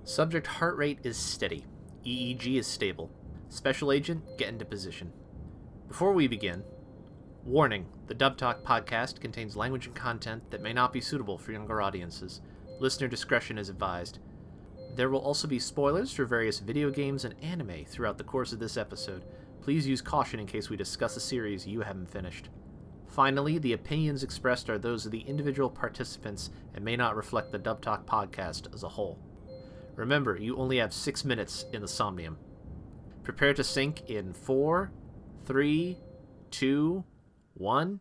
Subject heart rate is steady. EEG is stable. Special agent, get into position. Before we begin, warning, the Dub Talk podcast contains language and content that may not be suitable for younger audiences. Listener discretion is advised. There will also be spoilers for various video games and anime throughout the course of this episode. Please use caution in case we discuss a series you haven't finished. Finally, the opinions expressed are those of the individual participants and may not reflect the Dub Talk podcast as a whole. Remember, you only have 6 minutes in the Somnium. Prepare to sync in 4, 3, 2, 1.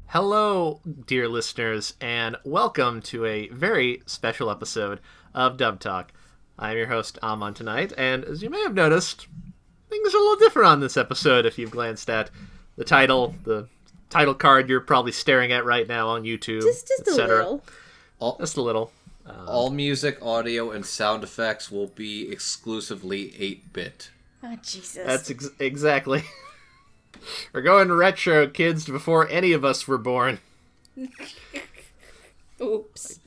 Hello, dear listeners, and welcome to a very special episode of Dub Talk. I'm your host, Amon, tonight, and as you may have noticed, things are a little different on this episode if you've glanced at the title card you're probably staring at right now on YouTube, just a little. Just a little. All music, audio, and sound effects will be exclusively 8-bit. Oh, Jesus. That's exactly... We're going retro, kids, before any of us were born. Oops.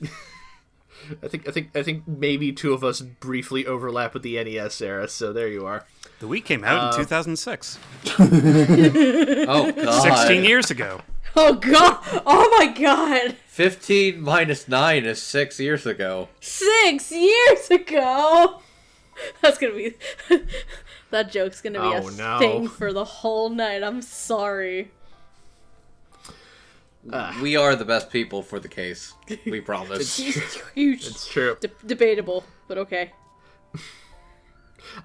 I think maybe two of us briefly overlap with the NES era, so there you are. The Wii came out in 2006. Oh, God. 16 years ago. Oh, God. Oh, my God. 15 minus 9 is 6 years ago. 6 years ago? That's gonna be... That joke's gonna be thing for the whole night. I'm sorry. We are the best people for the case. We promise. Huge. It's true. Debatable, but okay.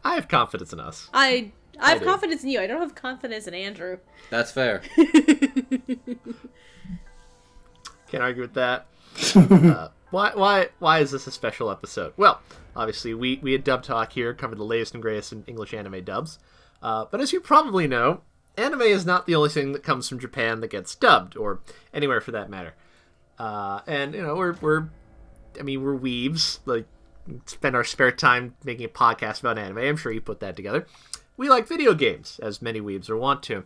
I have confidence in us. I have confidence in you. I don't have confidence in Andrew. That's fair. Can't argue with that. Why is this a special episode? Well, obviously, we at Dub Talk here cover the latest and greatest in English anime dubs. But as you probably know, anime is not the only thing that comes from Japan that gets dubbed, or anywhere for that matter. And you know, we're weebs. Like, spend our spare time making a podcast about anime. I'm sure you put that together. We like video games, as many weebs are wont to.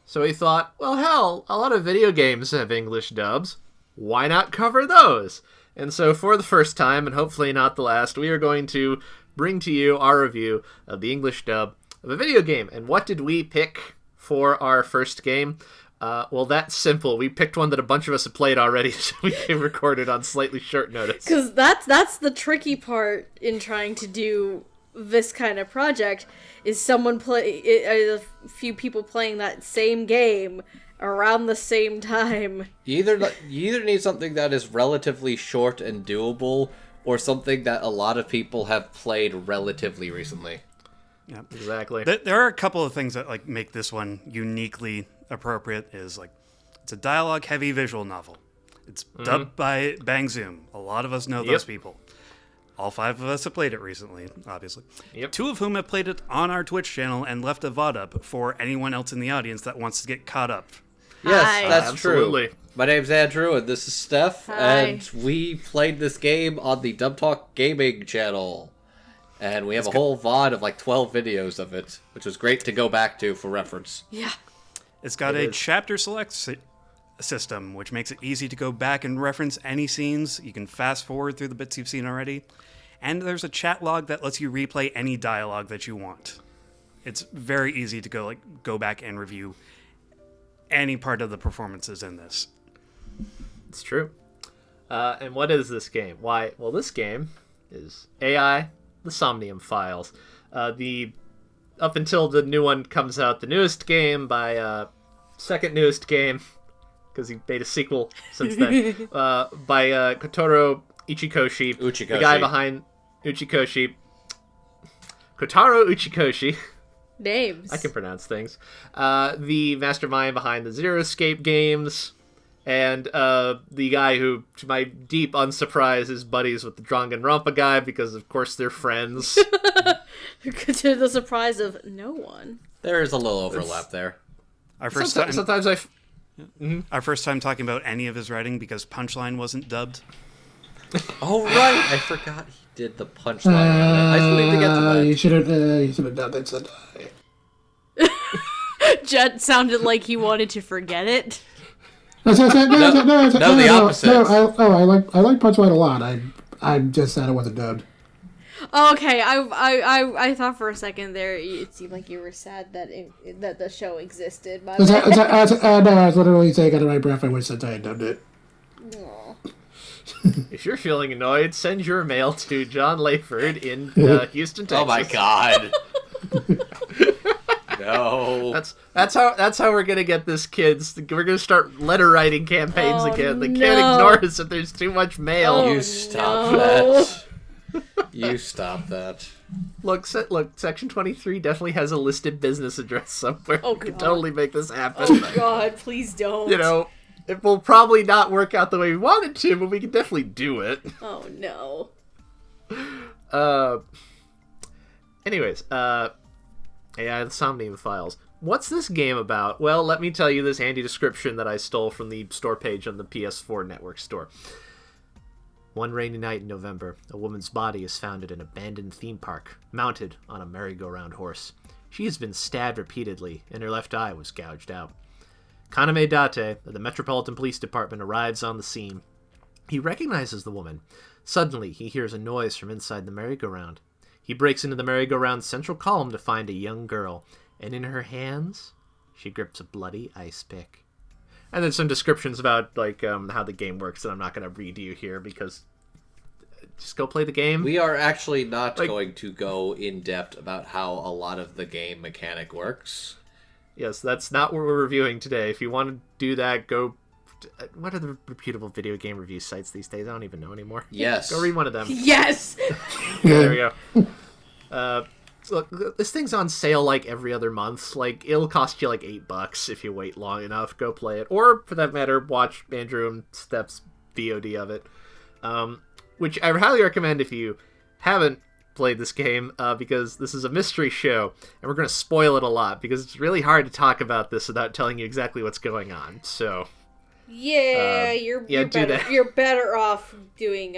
So we thought, well, hell, a lot of video games have English dubs. Why not cover those? And so for the first time, and hopefully not the last, we are going to bring to you our review of the English dub of a video game. And what did we pick for our first game? Well, that's simple. We picked one that a bunch of us have played already, so we can record it on slightly short notice. Because that's the tricky part in trying to do this kind of project, is a few people playing that same game around the same time. You either need something that is relatively short and doable, or something that a lot of people have played relatively recently. Yeah, exactly. There are a couple of things that make this one uniquely appropriate. It's a dialogue-heavy visual novel. It's dubbed by Bang Zoom. A lot of us know those people. All 5 of us have played it recently, obviously. Yep. 2 of whom have played it on our Twitch channel and left a VOD up for anyone else in the audience that wants to get caught up. Yes, Hi. that's Absolutely. true. My name's Andrew, and this is Steph, Hi. and we played this game on the Dub Talk Gaming channel. And we have a whole VOD of like 12 videos of it, which was great to go back to for reference. Yeah. It's got a chapter select system, which makes it easy to go back and reference any scenes. You can fast forward through the bits you've seen already. And there's a chat log that lets you replay any dialogue that you want. It's very easy to go back and review any part of the performances in this. It's true. And what is this game? Why? Well, this game is AI, the Somnium Files. Up until the new one comes out, the newest game by second newest game, because he made a sequel since then, by Kotaro Uchikoshi, the guy behind Uchikoshi. Kotaro Uchikoshi. Names. I can pronounce things. The mastermind behind the Zero Escape games, and the guy who, to my deep unsurprise, is buddies with the Danganronpa guy, because of course they're friends. To the surprise of no one. There is a little overlap there. Our first Sometimes I... Our first time talking about any of his writing because Punchline wasn't dubbed. Oh right, I forgot he did the punchline. I still need to get to that. You should have done that. Said Jet sounded like he wanted to forget it. No, the opposite. I like punchline a lot. I'm just sad it wasn't dubbed. Okay, I thought for a second there it seemed like you were sad that that the show existed. My bad. No, I was literally saying under my breath I wish that I had dubbed it. Aw. If you're feeling annoyed, send your mail to John Layford in Houston, Texas. Oh my god. No. That's how we're gonna get this, kids. We're gonna start letter writing campaigns again. They can't no. ignore us if there's too much mail. Oh, You stop no. that. You stop that. Look, Section 23 definitely has a listed business address somewhere. Oh, We could God. totally make this happen. Oh God, please don't. You know, it will probably not work out the way we wanted to, but we can definitely do it. Oh no. Anyways, yeah, the Somnium Files. What's this game about? Well, let me tell you this handy description that I stole from the store page on the PS4 Network store. One rainy night in November, a woman's body is found at an abandoned theme park, mounted on a merry-go-round horse. She has been stabbed repeatedly, and her left eye was gouged out. Kaname Date of the Metropolitan Police Department arrives on the scene. He recognizes the woman. Suddenly, he hears a noise from inside the merry-go-round. He breaks into the merry-go-round's central column to find a young girl, and in her hands, she grips a bloody ice pick. And then some descriptions about like how the game works that I'm not going to read to you here because just go play the game. We are actually not going to go in depth about how a lot of the game mechanic works. Yes, that's not what we're reviewing today. If you want to do that, go... What are the reputable video game review sites these days? I don't even know anymore. Yes. Go read one of them. Yes. There we go. Look, this thing's on sale like every other month. Like, it'll cost you like $8 if you wait long enough. Go play it. Or, for that matter, watch Andrew and Steph's VOD of it. Which I highly recommend if you haven't played this game, because this is a mystery show, and we're going to spoil it a lot, because it's really hard to talk about this without telling you exactly what's going on. So... Yeah, you're better off doing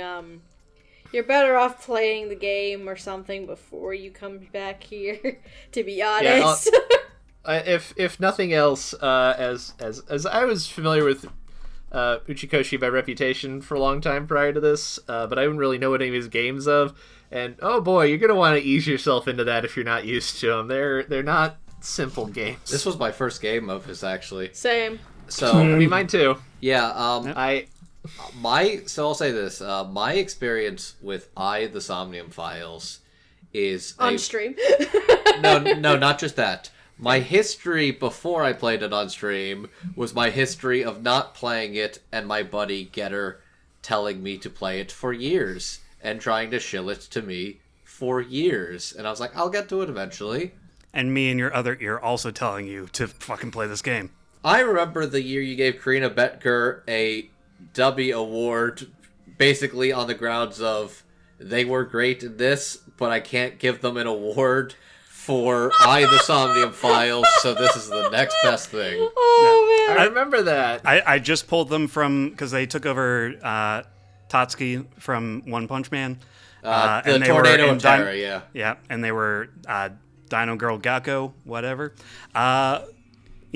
you're better off playing the game or something before you come back here. To be honest. Yeah, if nothing else, as I was familiar with Uchikoshi by reputation for a long time prior to this, but I didn't really know what any of his games of. And oh boy, you're gonna want to ease yourself into that if you're not used to them. They're not simple games. This was my first game of his, actually. Same. So, Be mine too. yeah, So I'll say this. My experience with the Somnium Files is... On stream. No, not just that. My history before I played it on stream was my history of not playing it and my buddy Getter telling me to play it for years and trying to shill it to me for years. And I was like, I'll get to it eventually. And me in your other ear also telling you to fucking play this game. I remember the year you gave Corina Boettger a W award, basically on the grounds of they were great in this, but I can't give them an award for the Somnium Files, so this is the next best thing. Oh man. I remember that. I just pulled them from, because they took over Tatsuki from One Punch Man. The and they Tornado were of Terror, yeah. Yeah, and they were Dino Girl Gakko, whatever.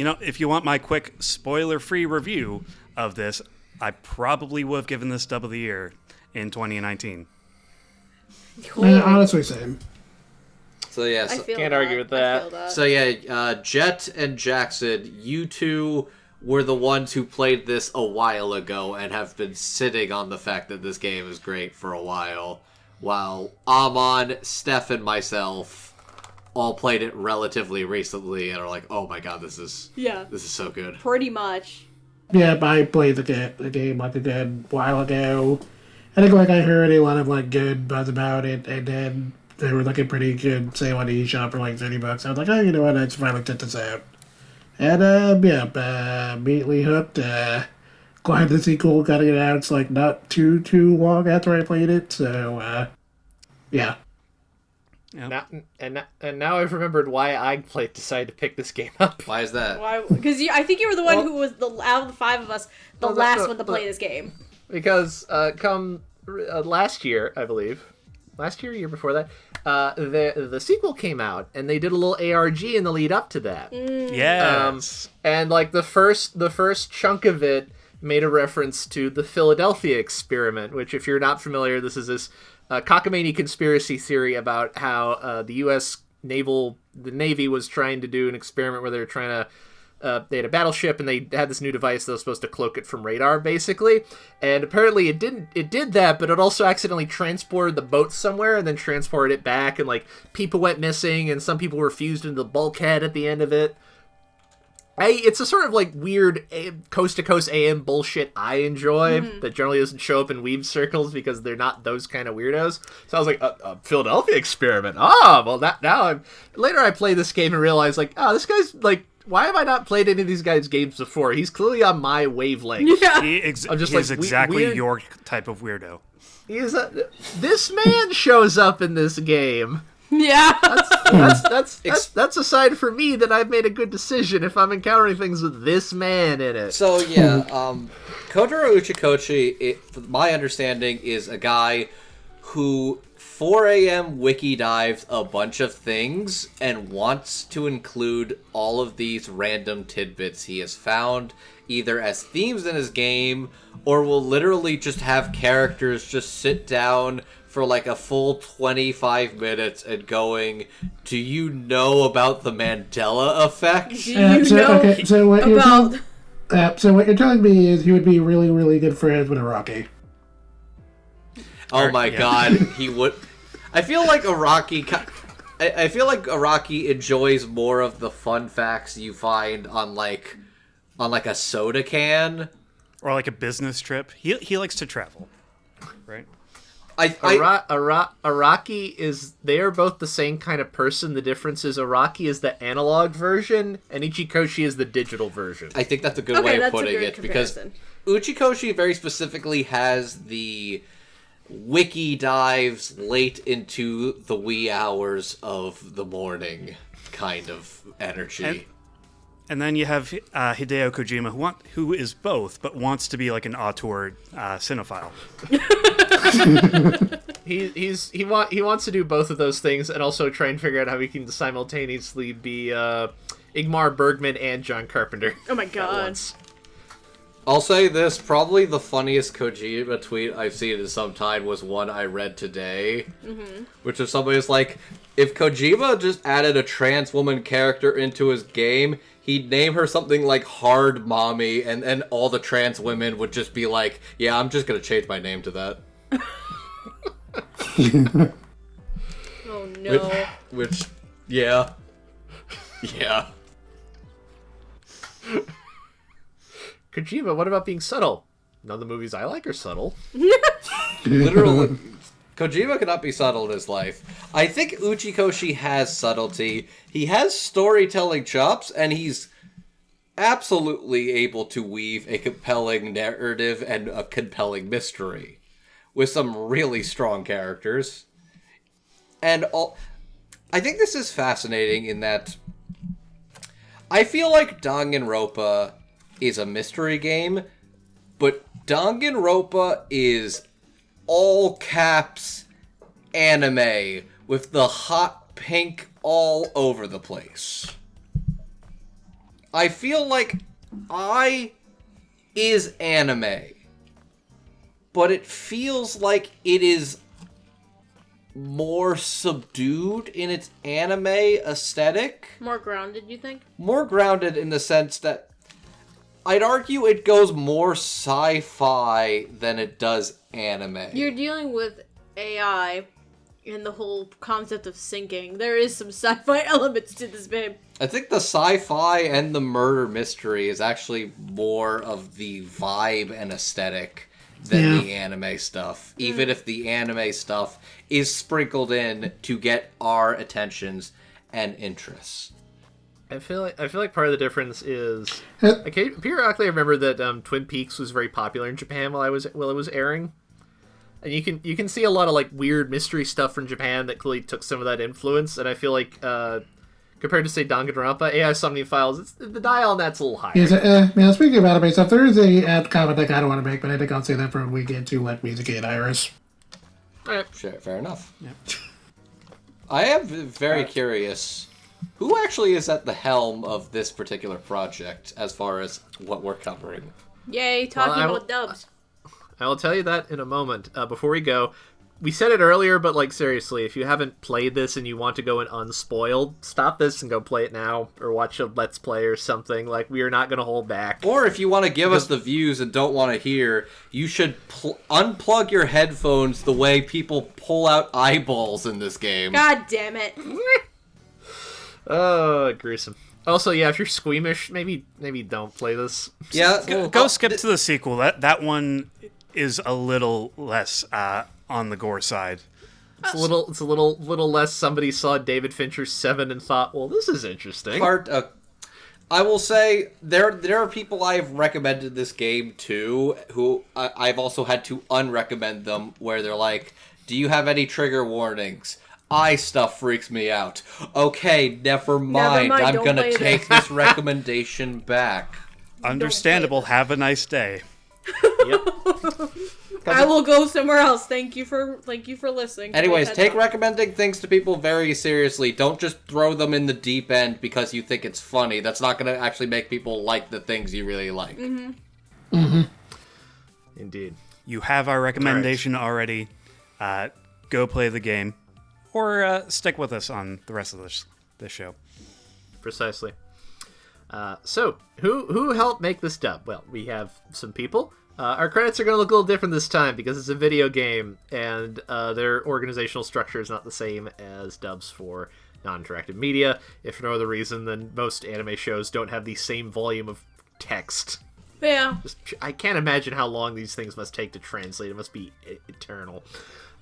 If you want my quick spoiler-free review of this, I probably would have given this Dub of the Year in 2019. Cool. Honestly, same. So yeah, I feel can't that. argue with that. I feel that. so yeah, Jet and Jackson, you two were the ones who played this a while ago and have been sitting on the fact that this game is great for a while Amon, Steph, and myself all played it relatively recently and are like, oh my god, this is so good. Pretty much. Yeah, I played the game like I did a while ago. I think I heard a lot of good buzz about it, and then they were looking pretty good sale on the eShop for $30. I was like, oh, you know what, I just finally check this out. And immediately hooked. Glad the sequel got it out. It's not too long after I played it, so yeah. Yep. Now I've remembered why I decided to pick this game up. Why is that? Why? Because I think you were the one who was out of the five of us, last one to play this game. Because come last year, I believe, year before that, the sequel came out, and they did a little ARG in the lead up to that. Yes. And like the first chunk of it made a reference to the Philadelphia experiment, which, if you're not familiar, this is this cockamamie conspiracy theory about how the U.S. the Navy was trying to do an experiment where they were trying to they had a battleship, and they had this new device that was supposed to cloak it from radar, basically. And apparently it did that, but it also accidentally transported the boat somewhere and then transported it back, and like people went missing, and some people were fused into the bulkhead at the end of it. It's a sort of like weird coast-to-coast AM bullshit I enjoy that generally doesn't show up in weeb circles because they're not those kind of weirdos. So I was like, a Philadelphia experiment. Later I played this game and realized, like, this guy's like, why have I not played any of these guys' games before? He's clearly on my wavelength. Yeah. I'm just like, exactly weird. Your type of weirdo. This man shows up in this game. Yeah. That's a sign for me that I've made a good decision if I'm encountering things with this man in it. So yeah, Kotaro Uchikoshi, my understanding, is a guy who 4 a.m. wiki dives a bunch of things and wants to include all of these random tidbits he has found either as themes in his game, or will literally just have characters just sit down for like a full 25 minutes and going, do you know about the Mandela effect? So what you're telling me is he would be really, really good friends with Araki. Oh my god, he would. I feel like Araki enjoys more of the fun facts you find on like a soda can or like a business trip. He likes to travel, right? Araki is, they are both the same kind of person. The difference is Araki is the analog version and Uchikoshi is the digital version. I think that's a good way of putting it, because Uchikoshi very specifically has the wiki dives late into the wee hours of the morning kind of energy. And then you have Hideo Kojima, who is both, but wants to be like an auteur cinephile. He wants to do both of those things and also try and figure out how he can simultaneously be Ingmar Bergman and John Carpenter. Oh my god. I'll say this, probably the funniest Kojima tweet I've seen in some time was one I read today, which is somebody's like, if Kojima just added a trans woman character into his game, he'd name her something like Hard Mommy, and then all the trans women would just be like, yeah, I'm just gonna change my name to that. Oh no. Which yeah. Yeah. Kojima, what about being subtle? None of the movies I like are subtle. Literally. Kojima cannot be subtle in his life. I think Uchikoshi has subtlety. He has storytelling chops, and he's absolutely able to weave a compelling narrative and a compelling mystery with some really strong characters. And I think this is fascinating in that I feel like Danganronpa is a mystery game, but Danganronpa is all caps anime with the hot pink all over the place. I feel like is anime, but it feels like it is more subdued in its anime aesthetic. More grounded, you think? More grounded in the sense that I'd argue it goes more sci-fi than it does anime. You're dealing with AI and the whole concept of syncing. There is some sci-fi elements to this, babe. I think the sci-fi and the murder mystery is actually more of the vibe and aesthetic than the anime stuff. Even if the anime stuff is sprinkled in to get our attentions and interests. I feel like part of the difference is periodically I remember that Twin Peaks was very popular in Japan while it was airing, and you can see a lot of like weird mystery stuff from Japan that clearly took some of that influence. And I feel like compared to say Danganronpa, AI Somnium Files, the dial on that's a little higher. Yeah, speaking of anime stuff, there is a comment I kind of want to make, but I think I'll say that for when we get to like Mizuki and Iris. Alright. Sure, fair enough. Yep. I am very curious. Who actually is at the helm of this particular project as far as what we're covering? Yay, talking about dubs. I will tell you that in a moment. Before we go, we said it earlier, but like seriously, if you haven't played this and you want to go in unspoiled, stop this and go play it now, or watch a Let's Play or something. Like, we are not going to hold back. Or if you want to give us the views and don't want to hear, you should unplug your headphones the way people pull out eyeballs in this game. God damn it. Oh, gruesome. Also, yeah, if you're squeamish, maybe don't play this. Yeah, go skip to the sequel. That one is a little less on the gore side. It's a little less. Somebody saw David Fincher's Seven and thought, well, this is interesting. I will say there are people I've recommended this game to who I've also had to unrecommend them, where they're like, do you have any trigger warnings? Eye stuff freaks me out. Okay, never mind. I'm gonna take this recommendation back. Understandable. Have a nice day. Yep. I will go somewhere else. Thank you for listening. Anyways, take recommending things to people very seriously. Don't just throw them in the deep end because you think it's funny. That's not going to actually make people like the things you really like. Mm-hmm. Mm-hmm. Indeed. You have our recommendation already. Go play the game. Or stick with us on the rest of this show. Precisely. So, who helped make this dub? Well, we have some people. Our credits are going to look a little different this time because it's a video game, and their organizational structure is not the same as dubs for non-interactive media, if for no other reason than most anime shows don't have the same volume of text. Yeah. I can't imagine how long these things must take to translate. It must be eternal.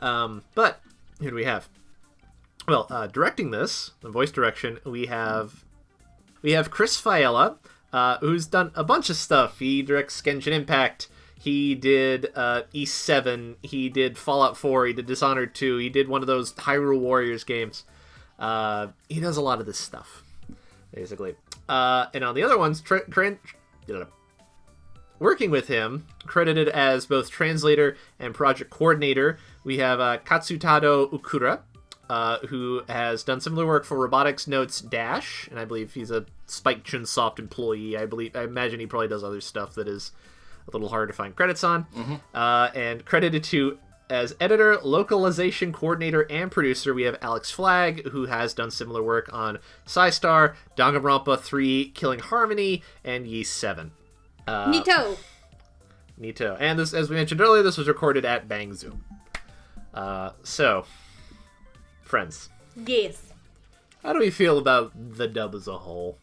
But, who do we have? Well, directing this, the voice direction, we have Chris Fiala, who's done a bunch of stuff. He directs Genshin Impact. He did E7. He did Fallout 4. He did Dishonored 2. He did one of those Hyrule Warriors games. He does a lot of this stuff, basically. And on the other ones, working with him, credited as both translator and project coordinator, we have Katsutaro Ukura, who has done similar work for Robotics Notes Dash, and I believe he's a Spike Chunsoft employee. I imagine he probably does other stuff that is a little hard to find credits on. Mm-hmm. And credited to as editor, localization coordinator, and producer, we have Alex Flagg, who has done similar work on Psystar, Danganronpa 3, Killing Harmony, and Ys 7. Nito. And this, as we mentioned earlier, this was recorded at Bang Zoom. So, friends. Yes. How do we feel about the dub as a whole?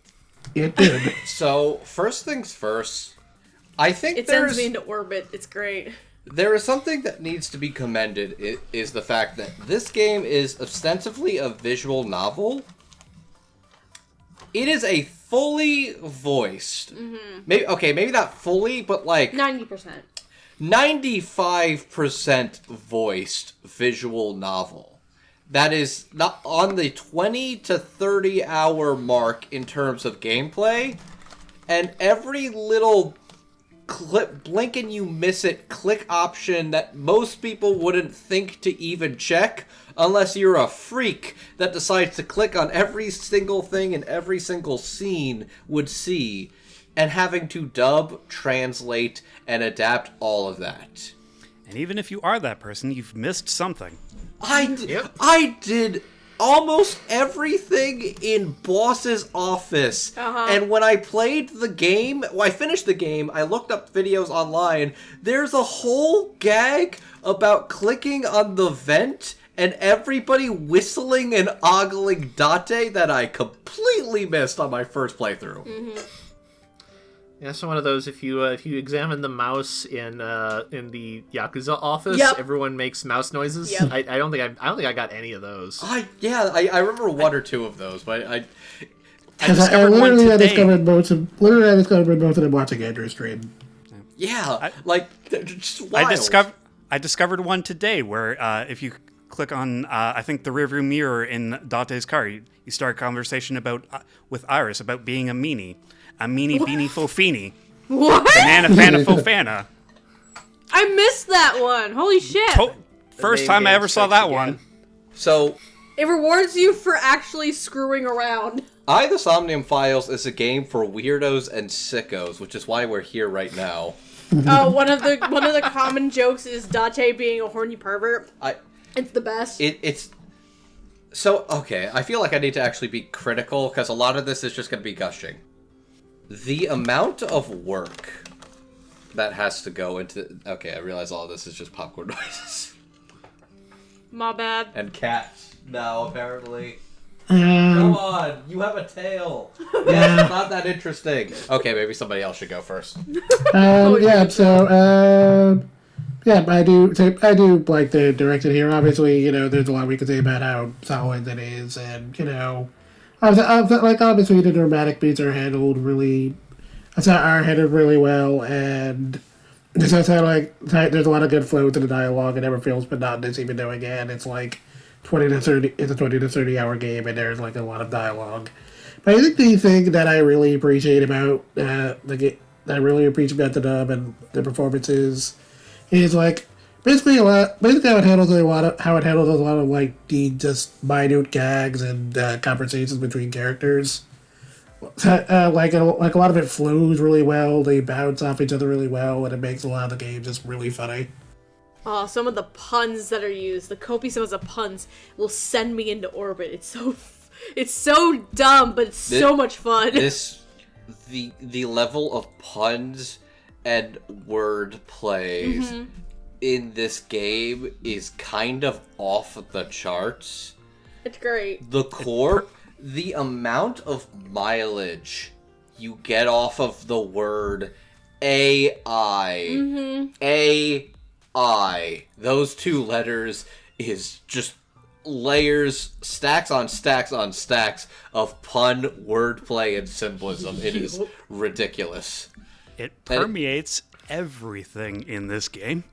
It did. So, first things first, I think it sends me into orbit. It's great. There is something that needs to be commended, is the fact that this game is ostensibly a visual novel. It is a fully voiced, maybe not fully, but like 90%. 95% voiced visual novel. That is not on the 20 to 30 hour mark in terms of gameplay, and every little blink and you miss it click option that most people wouldn't think to even check unless you're a freak that decides to click on every single thing in every single scene would see, and having to dub, translate, and adapt all of that. And even if you are that person, you've missed something. I did almost everything in Boss's office. And when I played the game, I finished the game, I looked up videos online. There's a whole gag about clicking on the vent and everybody whistling and ogling date that I completely missed on my first playthrough. Mm-hmm. Yeah, so one of those. If you examine the mouse in the Yakuza office, everyone makes mouse noises. Yep. I don't think I got any of those. I remember one or two of those, but I discovered one today. I discovered both of them watching Andrew's stream. Yeah, just wild. I discovered one today where if you click on, I think, the rearview mirror in Dante's car. You start a conversation with Iris about being a meanie. A meanie beanie fofini. What? Banana fana fofana. I missed that one. Holy shit. First time I ever saw that one. So, It rewards you for actually screwing around. The Somnium Files is a game for weirdos and sickos, which is why we're here right now. Oh, one of the common jokes is Date being a horny pervert. It's the best. It's so okay. I feel like I need to actually be critical because a lot of this is just going to be gushing. The amount of work that has to go into. Okay, I realize all of this is just popcorn noises. My bad. And cats now apparently. Um, Come on, you have a tail. Yeah, it's not that interesting. Okay, maybe somebody else should go first. yeah, so, yeah, I do like the directed here. Obviously, there's a lot we could say about how solid it is, and, obviously the dramatic beats are handled really well, and there's a lot of good flow to the dialogue. It never feels monotonous, even though, again, it's like 20 to 30 hour game, and there's like a lot of dialogue. But I think the thing that I really appreciate about the dub and the performances is like basically how it handles a lot of like the just minute gags and conversations between characters. Like a lot of it flows really well. They bounce off each other really well, and it makes a lot of the game just really funny. Oh, some of the puns that are used, the copious amounts of puns, will send me into orbit. It's so dumb, but it's so much fun. The level of puns and word plays in this game is kind of off the charts. It's great. The amount of mileage you get off of the word AI, those two letters is just layers, stacks on stacks on stacks of pun, wordplay, and symbolism. It is ridiculous. It permeates everything in this game.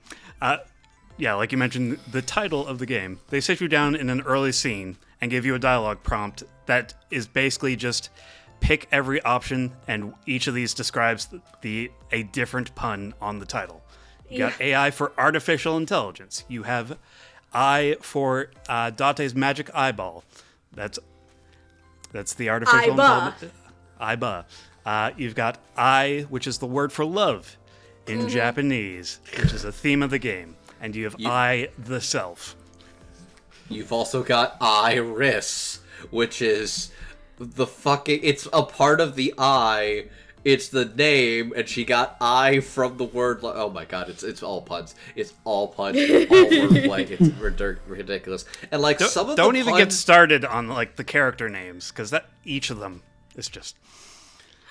Yeah, like you mentioned, the title of the game. They sit you down in an early scene and give you a dialogue prompt that is basically just pick every option, and each of these describes a different pun on the title. You got AI for artificial intelligence. You have I for Date's magic eyeball. That's the artificial intelligence. Aiba. You've got I, which is the word for love in Japanese, which is a theme of the game. And you have I, the self. You've also got Iris, which is it's a part of the I. It's the name, and she got I from the word. Oh my god, it's all puns. It's all puns. It's all wordplay. It's ridiculous. And like some of don't even get started on like the character names, because each of them is just.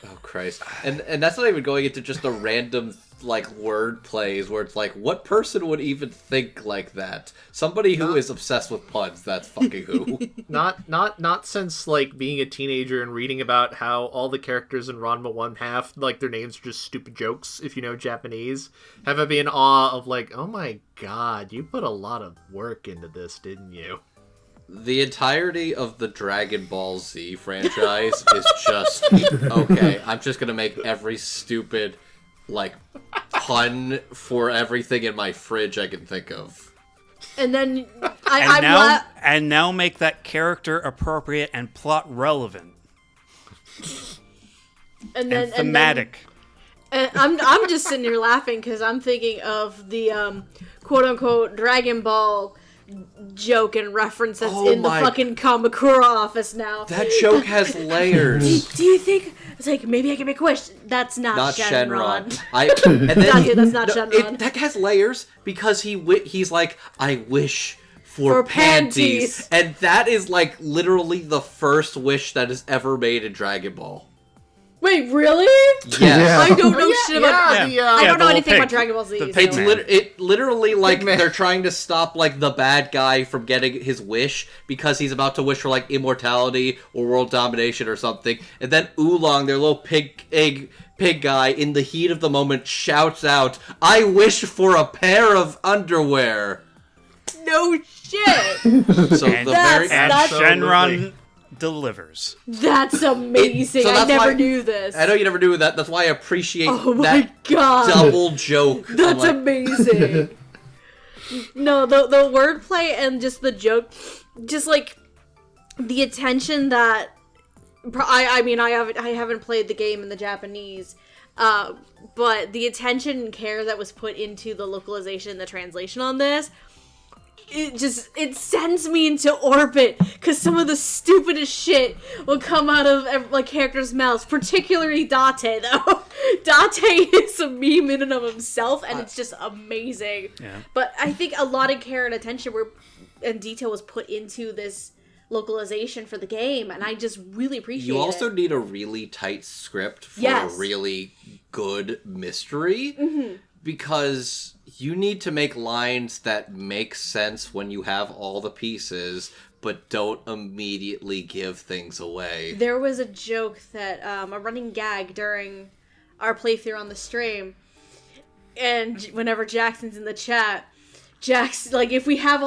Oh Christ! And that's not even going into just the random like word plays where it's like, what person would even think like that? Somebody who is obsessed with puns. That's fucking who. Not since like being a teenager and reading about how all the characters in Ranma 1/2, like their names are just stupid jokes. If you know Japanese, have I been in awe of like, oh my god, you put a lot of work into this, didn't you? The entirety of the Dragon Ball Z franchise is just okay. I'm just gonna make every stupid like pun for everything in my fridge I can think of. And then and now make that character appropriate and plot relevant. And thematic. And I'm just sitting here laughing because I'm thinking of the quote unquote Dragon Ball joke and reference that's in the fucking Kamakura office now. That joke has layers. Do you think it's like maybe I can make a wish? That's not Shenron. That's not Shenron. That has layers because he's like, I wish for panties, and that is like literally the first wish that is ever made in Dragon Ball. Wait, really? Yeah. I don't know shit about. I don't know anything about Dragon Ball Z. It literally like they're trying to stop like the bad guy from getting his wish because he's about to wish for like immortality or world domination or something, and then Oolong, their little pig guy, in the heat of the moment shouts out, "I wish for a pair of underwear." no shit. So And, the That's- very and that's- Shenron delivers. That's amazing. So I that's never why- knew this. I know you never do that. That's why I appreciate Oh my that god. double joke. I'm That's like, amazing. No, the wordplay and just the joke, just like the attention that I mean I haven't played the game in the Japanese, but the attention and care that was put into the localization and the translation on this, it sends me into orbit, because some of the stupidest shit will come out of like characters' mouths, particularly Date though. Date is a meme in and of himself, and it's just amazing. Yeah. But I think a lot of care and attention and detail was put into this localization for the game, and I just really appreciate it. you also need a really tight script for Yes. a really good mystery, because you need to make lines that make sense when you have all the pieces, but don't immediately give things away. There was a joke that a running gag during our playthrough on the stream, and whenever Jackson's in the chat, like if we have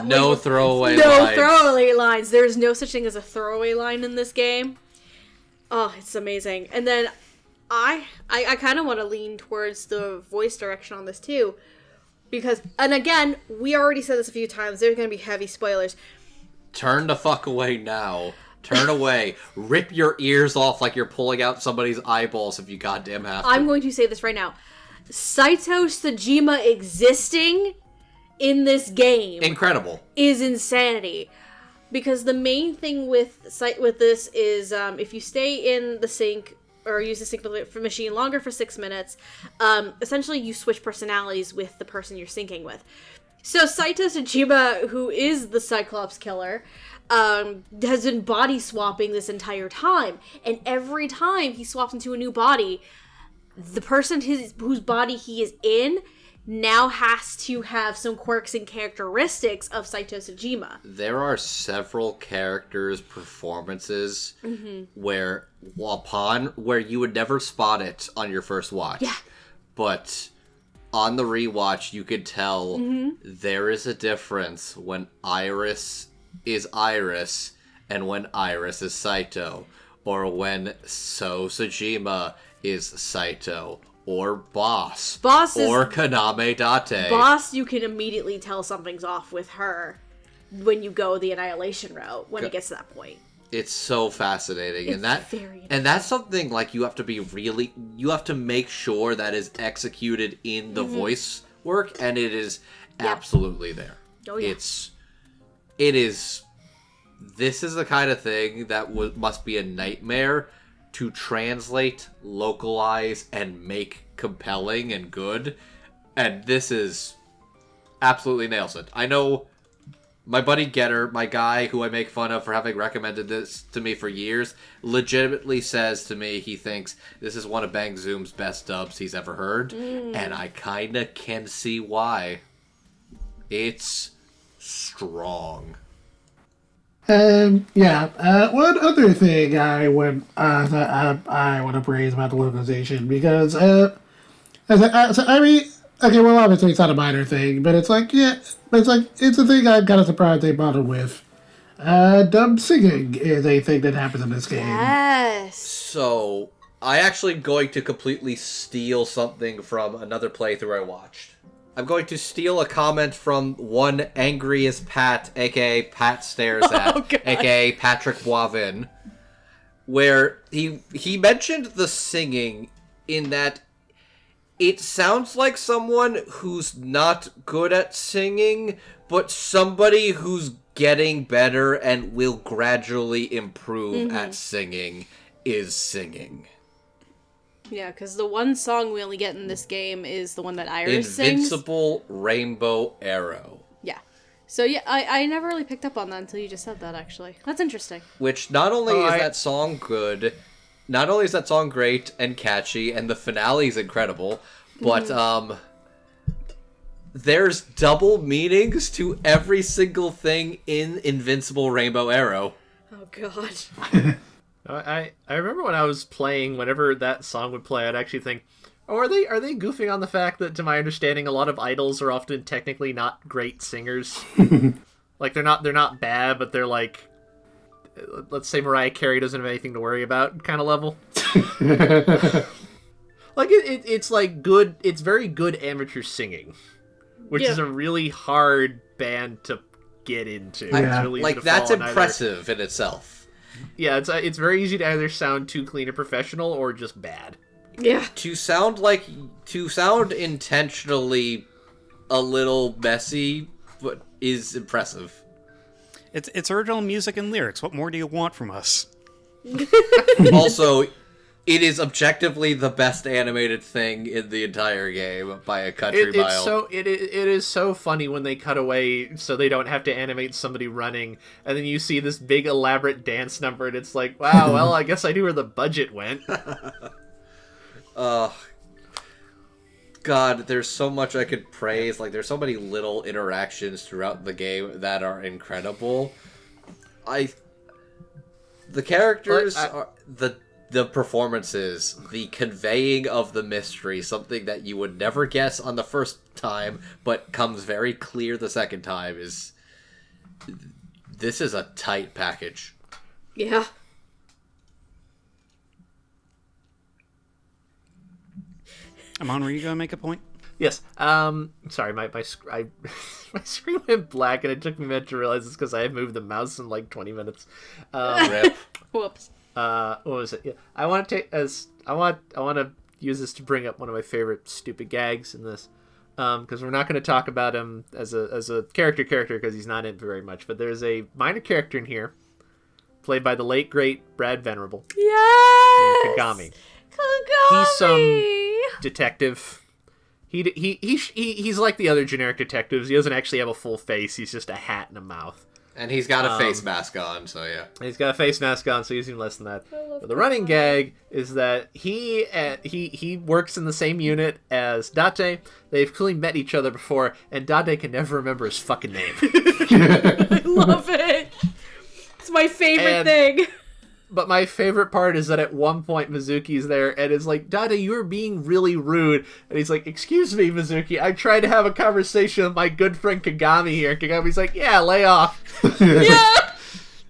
No throwaway no lines. throwaway lines. There's no such thing as a throwaway line in this game. Oh, it's amazing. And then I kind of want to lean towards the voice direction on this too, because, and again, we already said this a few times, there's going to be heavy spoilers. Turn the fuck away now. Turn away. Rip your ears off like you're pulling out somebody's eyeballs if you goddamn have to. I'm going to say this right now. Saito Sejima existing in this game Incredible. is insanity. Because the main thing with this is if you stay in the sync or use the sync machine longer for 6 minutes, essentially you switch personalities with the person you're syncing with. So Saito Sejima, who is the Cyclops killer, has been body swapping this entire time. And every time he swaps into a new body, the person whose body he is in now has to have some quirks and characteristics of Saito Sejima. There are several characters' performances where you would never spot it on your first watch. Yeah. But on the rewatch, you could tell there is a difference when Iris is Iris and when Iris is Saito. Or when Sejima is Saito. Or Boss. Or Kaname Date. Boss, you can immediately tell something's off with her when you go the Annihilation route, when it gets to that point. It's so fascinating. It's and that very and that's something like you have to make sure that is executed in the voice work, and it is absolutely there. Oh, yeah. This is the kind of thing that must be a nightmare to translate, localize, and make compelling and good. And this is absolutely nails it. I know my buddy Getter, my guy who I make fun of for having recommended this to me for years, legitimately says to me he thinks this is one of Bang Zoom's best dubs he's ever heard. And I kinda can see why. It's strong. One other thing I want to praise about the localization, because obviously it's not a minor thing, but it's a thing I'm kind of surprised they bothered with. Dub singing is a thing that happens in this game. Yes. So, I actually going to completely steal something from another playthrough I watched. I'm going to steal a comment from one Angry as Pat, aka Pat Stares At, aka Patrick Boivin, where he mentioned the singing in that it sounds like someone who's not good at singing, but somebody who's getting better and will gradually improve at singing is singing. Yeah, because the one song we only get in this game is the one that Iris sings. Invincible Rainbow Arrow. Yeah. So yeah, I never really picked up on that until you just said that, actually. That's interesting. Which not only is that song good, not only is that song great and catchy, and the finale is incredible, but there's double meanings to every single thing in Invincible Rainbow Arrow. Oh, God. I remember when I was playing, whenever that song would play, I'd actually think, Or are they goofing on the fact that, to my understanding, a lot of idols are often technically not great singers? Like, they're not bad, but they're like, let's say Mariah Carey doesn't have anything to worry about kind of level. Like, it's like good, it's very good amateur singing, which is a really hard band to get into. Yeah. It's really easy Like, to that's fall on impressive in itself. Yeah, it's very easy to either sound too clean or professional or just bad. Yeah. To sound intentionally a little messy, but is impressive. It's original music and lyrics. What more do you want from us? Also, it is objectively the best animated thing in the entire game by a country mile. It is so funny when they cut away so they don't have to animate somebody running, and then you see this big elaborate dance number, and it's like, wow, well, I guess I knew where the budget went. God, there's so much I could praise. Like, there's so many little interactions throughout the game that are incredible. The characters are the performances, the conveying of the mystery, something that you would never guess on the first time, but comes very clear the second time, this is a tight package. Yeah. Amon, were you going to make a point? Yes. Sorry, my screen went black, and it took me a minute to realize it's because I had moved the mouse in like 20 minutes. Rip. Whoops. What was it? Yeah, I want to use this to bring up one of my favorite stupid gags in this, because we're not going to talk about him as a character because he's not in it very much. But there's a minor character in here, played by the late great Brad Venerable. Yes. Kagami. Kagami. He's some detective. He's like the other generic detectives. He doesn't actually have a full face. He's just a hat and a mouth. And he's got a face mask on, so yeah. He's got a face mask on, so he's even less than that. But the running gag is that he works in the same unit as Date. They've clearly met each other before, and Date can never remember his fucking name. I love it. It's my favorite thing. But my favorite part is that at one point Mizuki's there and is like, Dada, you're being really rude. And he's like, excuse me, Mizuki, I tried to have a conversation with my good friend Kagami here. And Kagami's like, yeah, lay off. Yeah.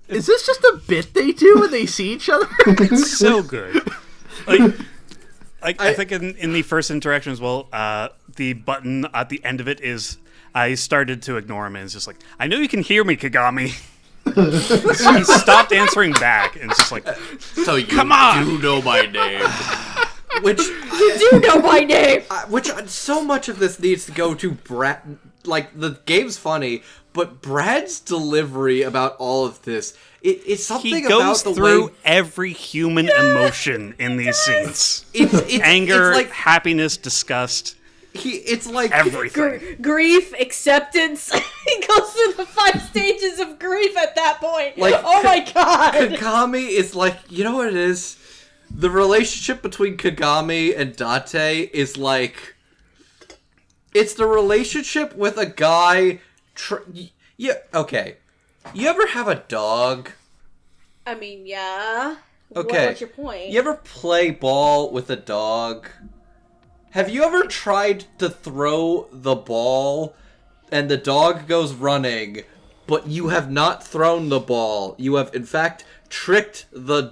Is this just a bit they do when they see each other? It's so good. I think in the first interaction as well, the button at the end of it is, I started to ignore him and it's just like, I know you can hear me, Kagami. He stopped answering back and it's just like, so you come on! do know my name. Which You do know my name! which so much of this needs to go to Brad. Like, the game's funny, but Brad's delivery about all of this, it's something he about goes the through way every human emotion in these scenes. it's Anger, it's like happiness, disgust. it's like Everything. Grief, acceptance. He goes through the 5 stages of grief at that point. Like, oh my god. Kagami is like, you know what it is? The relationship between Kagami and Date is like, it's the relationship with a guy. Yeah, okay. You ever have a dog? I mean, yeah. Okay. What's your point? You ever play ball with a dog? Have you ever tried to throw the ball and the dog goes running, but you have not thrown the ball? You have, in fact, tricked the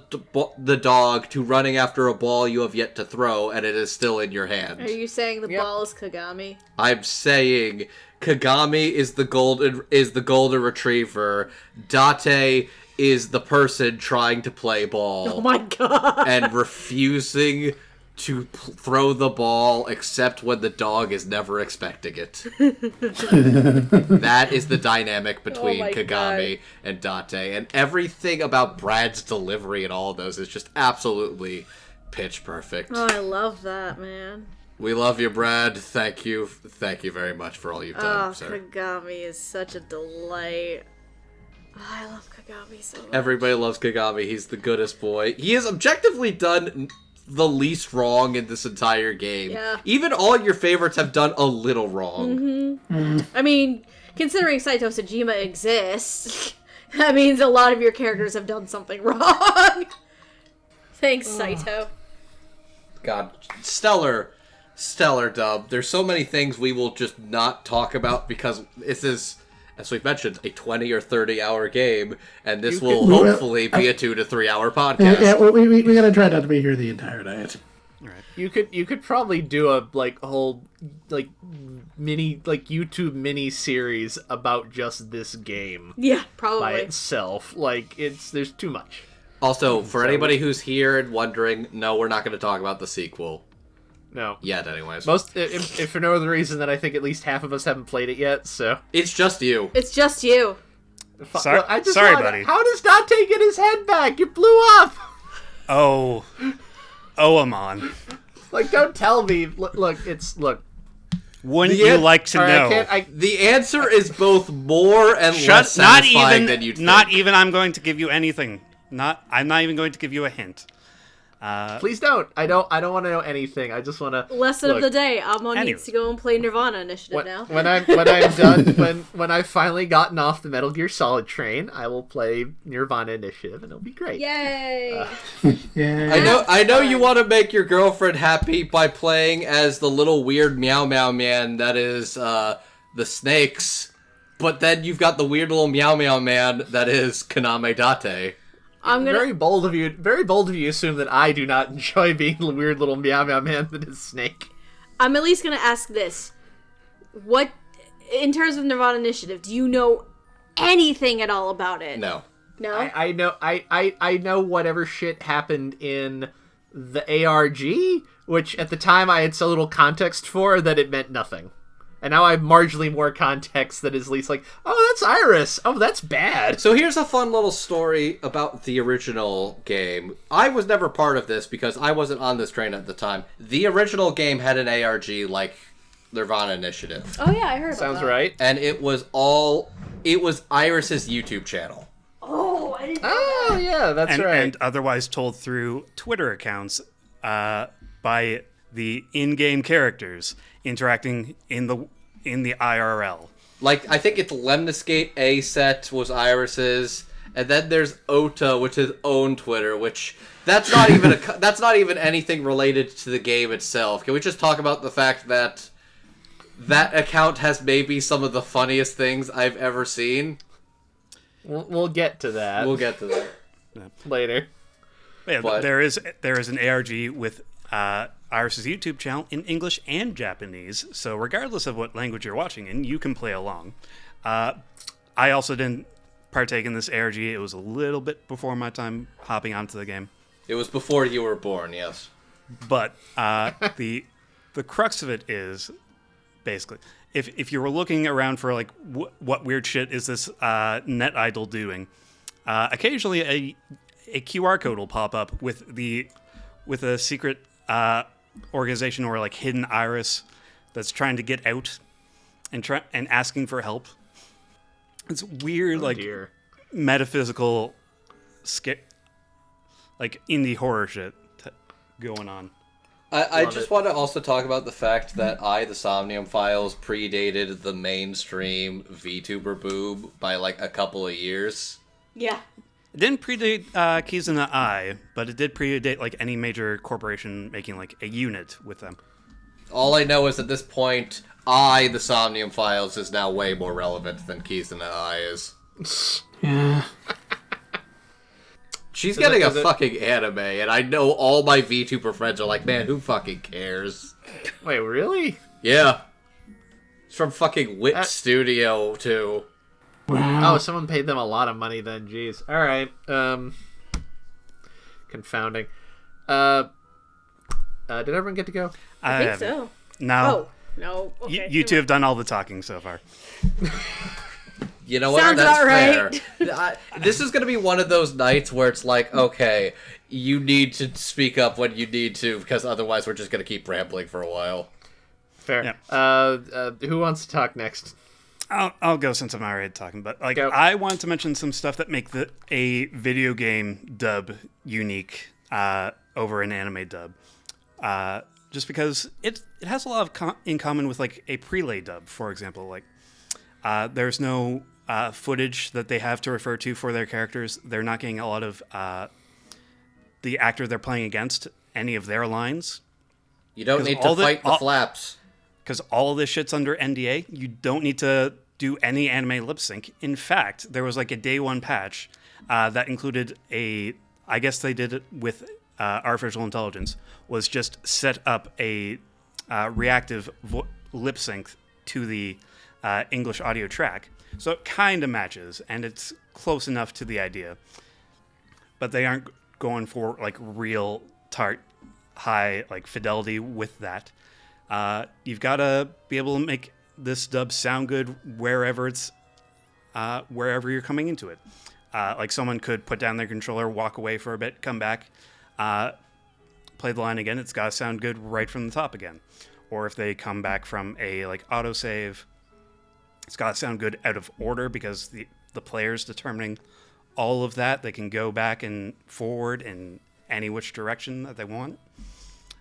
dog to running after a ball you have yet to throw, and it is still in your hand. Are you saying the ball is Kagami? I'm saying Kagami is the golden retriever. Date is the person trying to play ball. Oh my god. And refusing to throw the ball except when the dog is never expecting it. That is the dynamic between Kagami and Date. And everything about Brad's delivery and all of those is just absolutely pitch perfect. Oh, I love that, man. We love you, Brad. Thank you. Thank you very much for all you've done, sir. Kagami is such a delight. Oh, I love Kagami so much. Everybody loves Kagami. He's the goodest boy. He has objectively done the least wrong in this entire game. Yeah. Even all your favorites have done a little wrong. I mean, considering Saito Sejima exists, that means a lot of your characters have done something wrong. Thanks, Saito. God, stellar stellar dub. There's so many things we will just not talk about because this is, as we've mentioned, a 20 or 30 hour game, and this will hopefully be a 2 to 3 hour podcast. Yeah, we gotta try not to be here the entire night. Right. You could probably do a whole mini YouTube mini series about just this game Yeah, by probably. itself. There's too much. Also, for anybody who's here and wondering, no, we're not going to talk about the sequel No. yet. Anyways, If for no other reason than I think at least half of us haven't played it yet. So it's just you. It's just you. Sorry, buddy. How does Dante get his head back? You blew up. Oh, Amon. Don't tell me. Look. Wouldn't you like to All right, know? The answer is both more and less Not satisfying even. than you'd Not think. even. I'm going to give you anything. I'm not even going to give you a hint. Please don't. I don't want to know anything. I just want to. Lesson of the day. Amon Anyway. needs to go and play Nirvana Initiative now. When I'm done, when I've finally gotten off the Metal Gear Solid train, I will play Nirvana Initiative, and it'll be great. Yay! Yeah. I know you want to make your girlfriend happy by playing as the little weird meow meow man that is the snakes, but then you've got the weird little meow meow man that is Kaname Date. I'm gonna. Very bold of you. Very bold of you. Assume that I do not enjoy being the weird little meow meow man that is Snake. I'm at least gonna ask this: what, in terms of Nirvana Initiative, do you know anything at all about it? No. No. I know. I know whatever shit happened in the ARG, which at the time I had so little context for that it meant nothing. And now I have marginally more context that is at least oh, that's Iris. Oh, that's bad. So here's a fun little story about the original game. I was never part of this because I wasn't on this train at the time. The original game had an ARG like Nirvana Initiative. Oh yeah, I heard about Sounds that. right. And it was Iris's YouTube channel. Oh, I didn't know Oh, yeah, that's right. And otherwise told through Twitter accounts by the in-game characters interacting in the IRL. Like, I think it's Lemniscate A set was Iris's, and then there's Ota, which is his own Twitter, which that's not even that's not even anything related to the game itself. Can we just talk about the fact that that account has maybe some of the funniest things I've ever seen? We'll get to that. We'll get to that. later. Yeah, But- there is an ARG with Iris's YouTube channel in English and Japanese, so regardless of what language you're watching in, you can play along. I also didn't partake in this ARG. It was a little bit before my time hopping onto the game. It was before you were born, yes. But the crux of it is basically if you were looking around for like what weird shit is this net idol doing, occasionally a QR code will pop up with a secret organization or like hidden iris that's trying to get out and asking for help. It's weird, Dear. metaphysical, like indie horror shit going on. I Love just it. want to also talk about the fact that the Somnium Files predated the mainstream VTuber boom by like a couple of years. Yeah. It didn't predate Keys in the Eye, but it did predate like any major corporation making like a unit with them. All I know is at this point, the Somnium Files is now way more relevant than Keys in the Eye is. Yeah. She's getting is a it- fucking anime, and I know all my VTuber friends are like, man, who fucking cares? Wait, really? Yeah. It's from fucking Wit Studio, too. Wow. Oh, someone paid them a lot of money then. Jeez. All right. Confounding. Did everyone get to go? I think so. No. Oh, no. Okay. You two have done all the talking so far. You know what? Sounds That's about right. fair. This is going to be one of those nights where it's like, okay, you need to speak up when you need to, because otherwise we're just going to keep rambling for a while. Fair. Yeah. Who wants to talk next? I'll go since I'm already talking, but like Go. I wanted to mention some stuff that make a video game dub unique over an anime dub. Just because it has a lot of in common with like a prelay dub, for example. Like there's no footage that they have to refer to for their characters. They're not getting a lot of the actor they're playing against any of their lines. You don't need to fight the flaps. Because all of this shit's under NDA. You don't need to do any anime lip sync. In fact, there was like a day one patch that included I guess they did it with artificial intelligence, was just set up a reactive lip sync to the English audio track. So it kind of matches, and it's close enough to the idea. But they aren't going for like real high like fidelity with that. You've got to be able to make this dub sound good wherever you're coming into it. Like someone could put down their controller, walk away for a bit, come back, play the line again. It's got to sound good right from the top again. Or if they come back from a like autosave, it's got to sound good out of order because the player's determining all of that. They can go back and forward in any which direction that they want.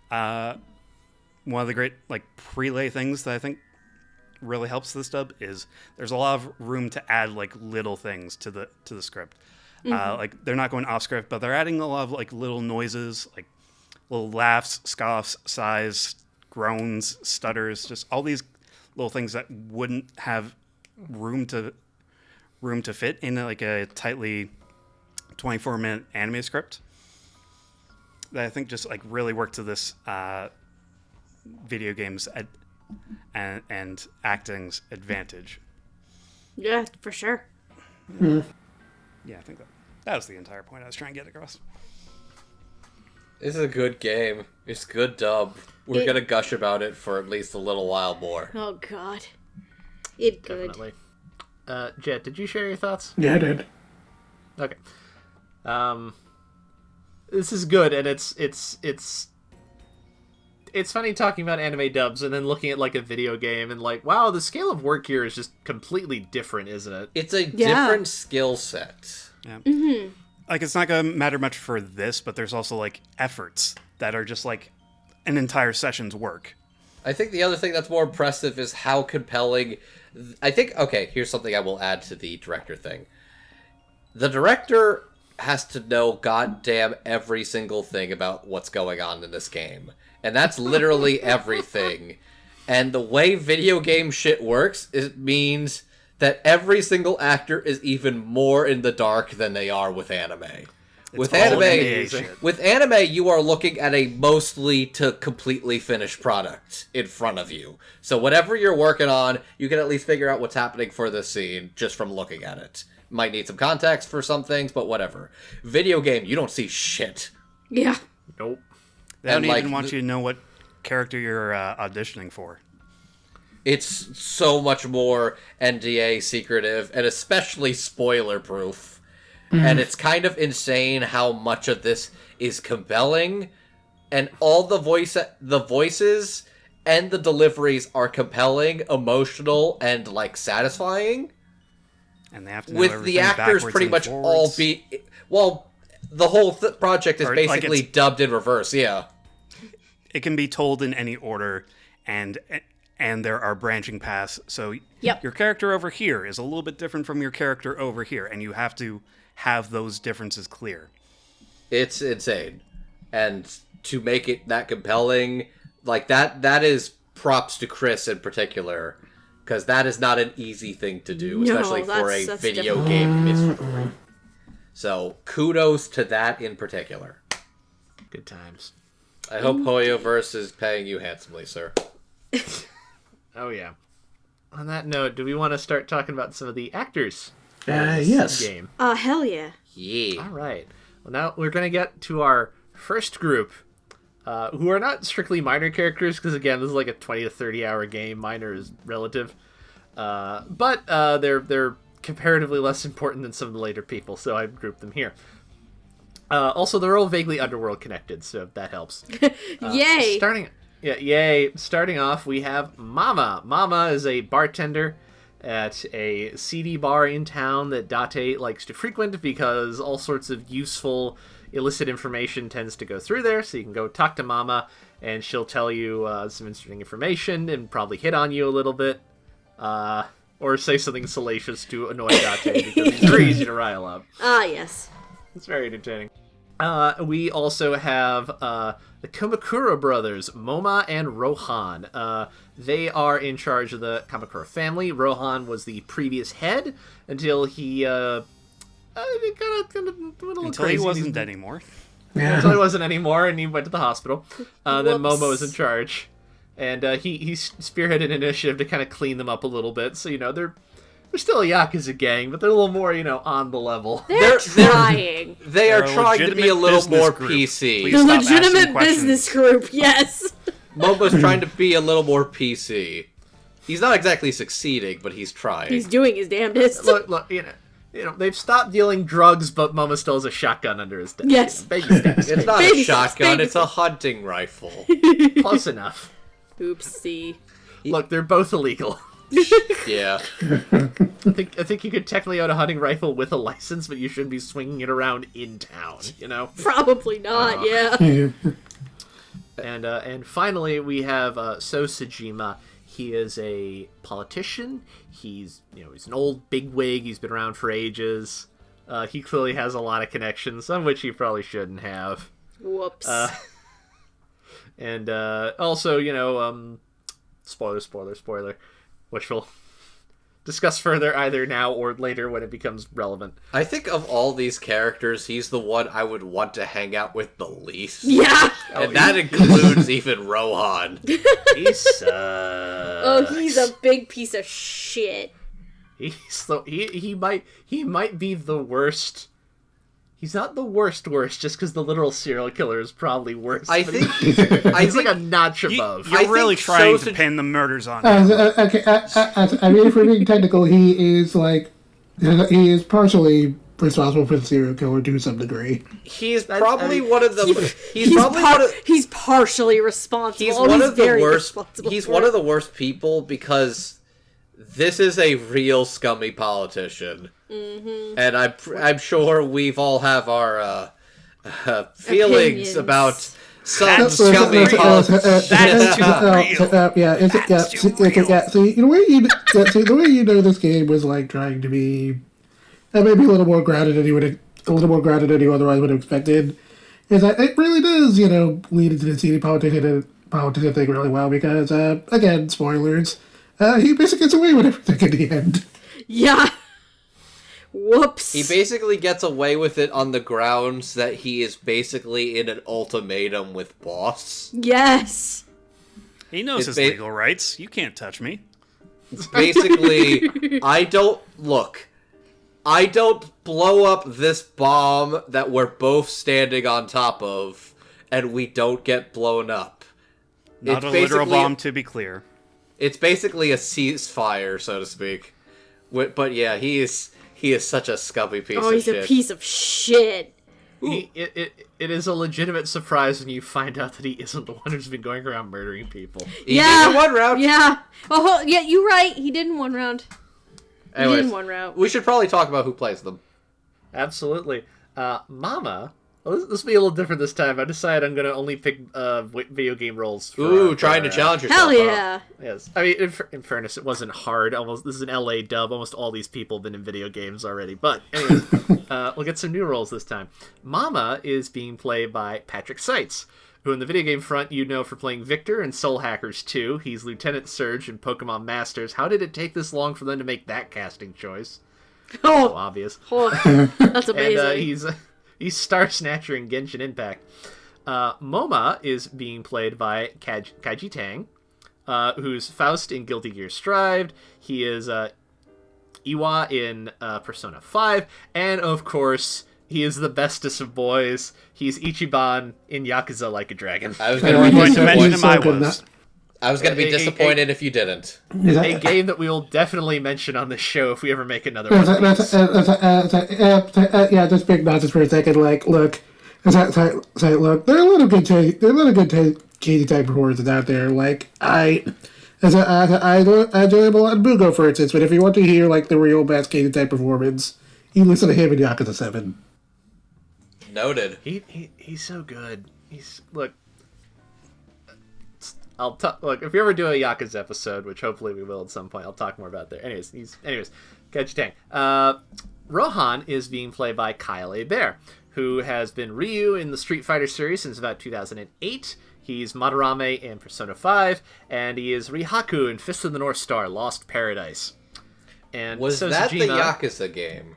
One of the great like prelay things that I think really helps this dub is there's a lot of room to add like little things to the script. Like they're not going off script, but they're adding a lot of like little noises, like little laughs, scoffs, sighs, groans, stutters, just all these little things that wouldn't have room to fit in like a tightly 24-minute anime script. That I think just like really work to this video game's and acting's advantage. Yeah, for sure. Yeah, I think that was the entire point I was trying to get across. This is a good game. It's a good dub. We're gonna gush about it for at least a little while more. Oh God, it's good. Definitely. Jet, did you share your thoughts? Yeah, I did. Okay. This is good, and it's funny talking about anime dubs and then looking at like a video game and like, wow, the scale of work here is just completely different, isn't it? It's a different skill set. Yeah. Like it's not gonna matter much for this, but there's also like efforts that are just like an entire session's work. I think the other thing that's more impressive is how compelling. I think, okay, here's something I will add to the director thing. The director has to know goddamn every single thing about what's going on in this game. And that's literally everything. And the way video game shit works, it means that every single actor is even more in the dark than they are with anime. With anime, you are looking at a mostly to completely finished product in front of you. So whatever you're working on, you can at least figure out what's happening for this scene just from looking at it. Might need some context for some things, but whatever. Video game, you don't see shit. Yeah. Nope. They don't even want you to know what character you're auditioning for. It's so much more NDA secretive, and especially spoiler-proof. And it's kind of insane how much of this is compelling, and all the voices and the deliveries are compelling, emotional, and, like, satisfying. And they have to know with the actors pretty much all be... Well, the whole project is basically like dubbed in reverse, yeah. It can be told in any order, and there are branching paths. So your character over here is a little bit different from your character over here, and you have to have those differences clear. It's insane. And to make it that compelling, like that is props to Chris in particular, because that is not an easy thing to do, especially for a video game mystery. So kudos to that in particular. Good times. I hope Hoyoverse is paying you handsomely, sir. Oh, yeah. On that note, do we want to start talking about some of the actors? Yes. Game. Hell yeah. Yeah. All right. Well, now we're going to get to our first group, who are not strictly minor characters, because, again, this is like a 20 to 30-hour game. Minor is relative. But they're comparatively less important than some of the later people, so I've grouped them here. Also, they're all vaguely Underworld connected, so that helps. Yay! Yay. Starting off, we have Mama. Mama is a bartender at a seedy bar in town that Date likes to frequent because all sorts of useful, illicit information tends to go through there, so you can go talk to Mama, and she'll tell you some interesting information and probably hit on you a little bit. Or say something salacious to annoy Date because he's very easy to rile up. Ah, yes. It's very entertaining. We also have the Kamakura brothers, Moma and Rohan. They are in charge of the Kamakura family. Rohan was the previous head until he got a little Until crazy. he wasn't anymore. Yeah. Until he wasn't anymore, and he went to the hospital. Then Momo was in charge, and he spearheaded an initiative to kind of clean them up a little bit. So they're still a Yakuza gang, but they're a little more on the level. They're trying. They are They're a trying to be a legitimate little more business group. PC. Please The stop asking legitimate questions. business group, yes. Momo's trying to be a little more PC. He's not exactly succeeding, but he's trying. He's doing his damnedest. Look, they've stopped dealing drugs, but Momo still has a shotgun under his desk. Yes. Baby steps. It's not Baby a steps, shotgun, baby it's a hunting rifle. Close enough. Oopsie. Look, they're both illegal. Yeah. I think you could technically own a hunting rifle with a license, but you shouldn't be swinging it around in town. Probably not, yeah. Yeah. And finally we have So Sejima. He is a politician. He's he's an old bigwig. He's been around for ages. He clearly has a lot of connections, some of which he probably shouldn't have. Whoops. And also, spoiler, which we'll discuss further either now or later when it becomes relevant. I think of all these characters, he's the one I would want to hang out with the least. yeah. And that includes even Rohan. He sucks. Oh, he's a big piece of shit. He might be the worst. He's not the worst, just because the literal serial killer is probably worse. I but think he's like a notch above. You're I really think trying so to pin the murders on him. Okay, I mean, if we're being technical, he is partially responsible for the serial killer to some degree. he's probably one of the. He's partially responsible. He's Oh, one of the very worst. responsible He's for one it. of the worst people because this is a real scummy politician, and I'm sure we've all have our feelings Opinions. about some That's scummy too politician. That's too real. See, the way you know this game was like trying to be maybe a little more grounded than you otherwise would have expected. Is that it really does, lead into the seedy politician thing really well because again, spoilers. He basically gets away with everything in the end. Yeah. Whoops. He basically gets away with it on the grounds that he is basically in an ultimatum with boss. Yes. He knows his legal rights. You can't touch me. Basically, I don't blow up this bomb that we're both standing on top of, and we don't get blown up. Not a literal bomb, to be clear. It's basically a ceasefire, so to speak. But yeah, he is such a scummy piece of shit. Oh, he's a piece of shit. It is a legitimate surprise when you find out that he isn't the one who's been going around murdering people. He did in one round. Yeah. Oh, yeah, you're right. He did in one round. Anyways, He did in one round. we should probably talk about who plays them. Absolutely. Mama. Well, this will be a little different this time. I decided I'm going to only pick video game roles. Trying to challenge yourself. Hell yeah. Yes. I mean, in fairness, it wasn't hard. This is an LA dub. Almost all these people have been in video games already. But anyways, we'll get some new roles this time. Mama is being played by Patrick Seitz, who in the video game front you know for playing Victor in Soul Hackers 2. He's Lieutenant Surge in Pokemon Masters. How did it take this long for them to make that casting choice? So Oh, obvious. that's amazing. And he's Star Snatcher in Genshin Impact. Moma is being played by Kaiji Tang, who's Faust in Guilty Gear Strive. He is Iwa in Persona 5. And, of course, he is the bestest of boys. He's Ichiban in Yakuza Like a Dragon. I was You going were going to to mention him, I good was. I was going to be disappointed if you didn't. A game that we will definitely mention on this show if we ever make another one. Yeah, just big nonsense for a second. Like, look, look, there are a lot of good Katie type performances out there. Like, I enjoy him a lot in Bugo, for instance. But if you want to hear like the real best Katie type performance, you listen to him in Yakuza 7. Noted. He's so good. Look, if we ever do a Yakuza episode, which hopefully we will at some point, I'll talk more about that. Anyways, Kaiji Tang. Rohan is being played by Kyle A. Bear, who has been Ryu in the Street Fighter series since about 2008. He's Madarame in Persona 5, and he is Rihaku in Fist of the North Star: Lost Paradise. And Was so that the Sejima- Yakuza game?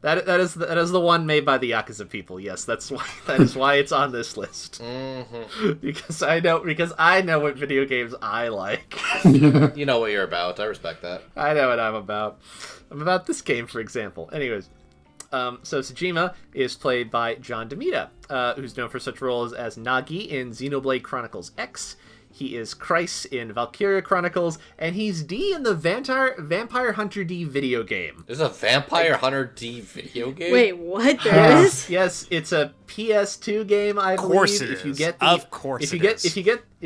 That is the one made by the Yakuza people. Yes, that is why it's on this list. Mm-hmm. because I know what video games I like. You know what you're about. I respect that. I know what I'm about. I'm about this game, for example. Anyways, so Sejima is played by John DeMita, who's known for such roles as Nagi in Xenoblade Chronicles X. He is Kreis in Valkyria Chronicles, and he's D in the Vampire Hunter D video game. There's a Vampire Hunter D video game? Wait, what? There is? Yes, it's a PS2 game, I believe. Of course it if you is. get Of course if you it get is. if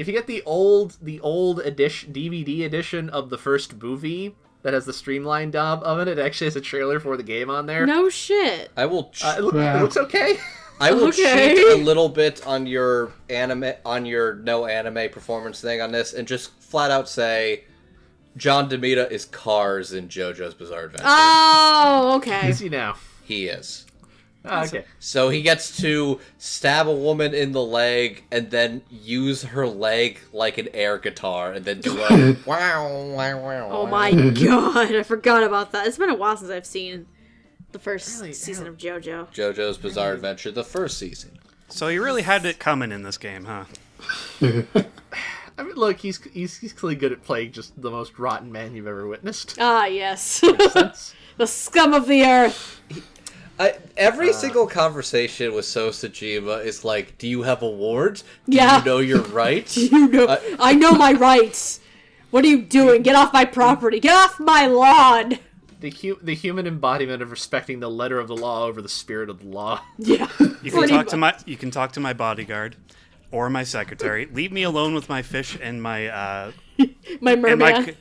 you get the old edition DVD edition of the first movie that has the streamlined dub of it, it actually has a trailer for the game on there. No shit. I will... It looks okay. I will Okay. cheat a little bit on your no anime performance thing on this, and just flat out say, John DeMita is Cars in JoJo's Bizarre Adventure. Oh, okay. Is he now? He is. Okay. So he gets to stab a woman in the leg, and then use her leg like an air guitar, and then do a wow, wow, wow. Oh my god, I forgot about that. It's been a while since I've seen the first Really? season of JoJo. JoJo's Bizarre Adventure, the first season. So you really had it coming in this game, huh? I mean, look, he's clearly good at playing just the most rotten man you've ever witnessed. Ah, yes. Sense. The scum of the earth. Every single conversation with Sosajima is like, do you have awards? Do Yeah. you know your rights? You know, I know my rights. What are you doing? Get off my property. Get off my lawn. The human embodiment of respecting the letter of the law over the spirit of the law. Yeah. You can talk to my bodyguard or my secretary. Leave me alone with my fish and my My merman. and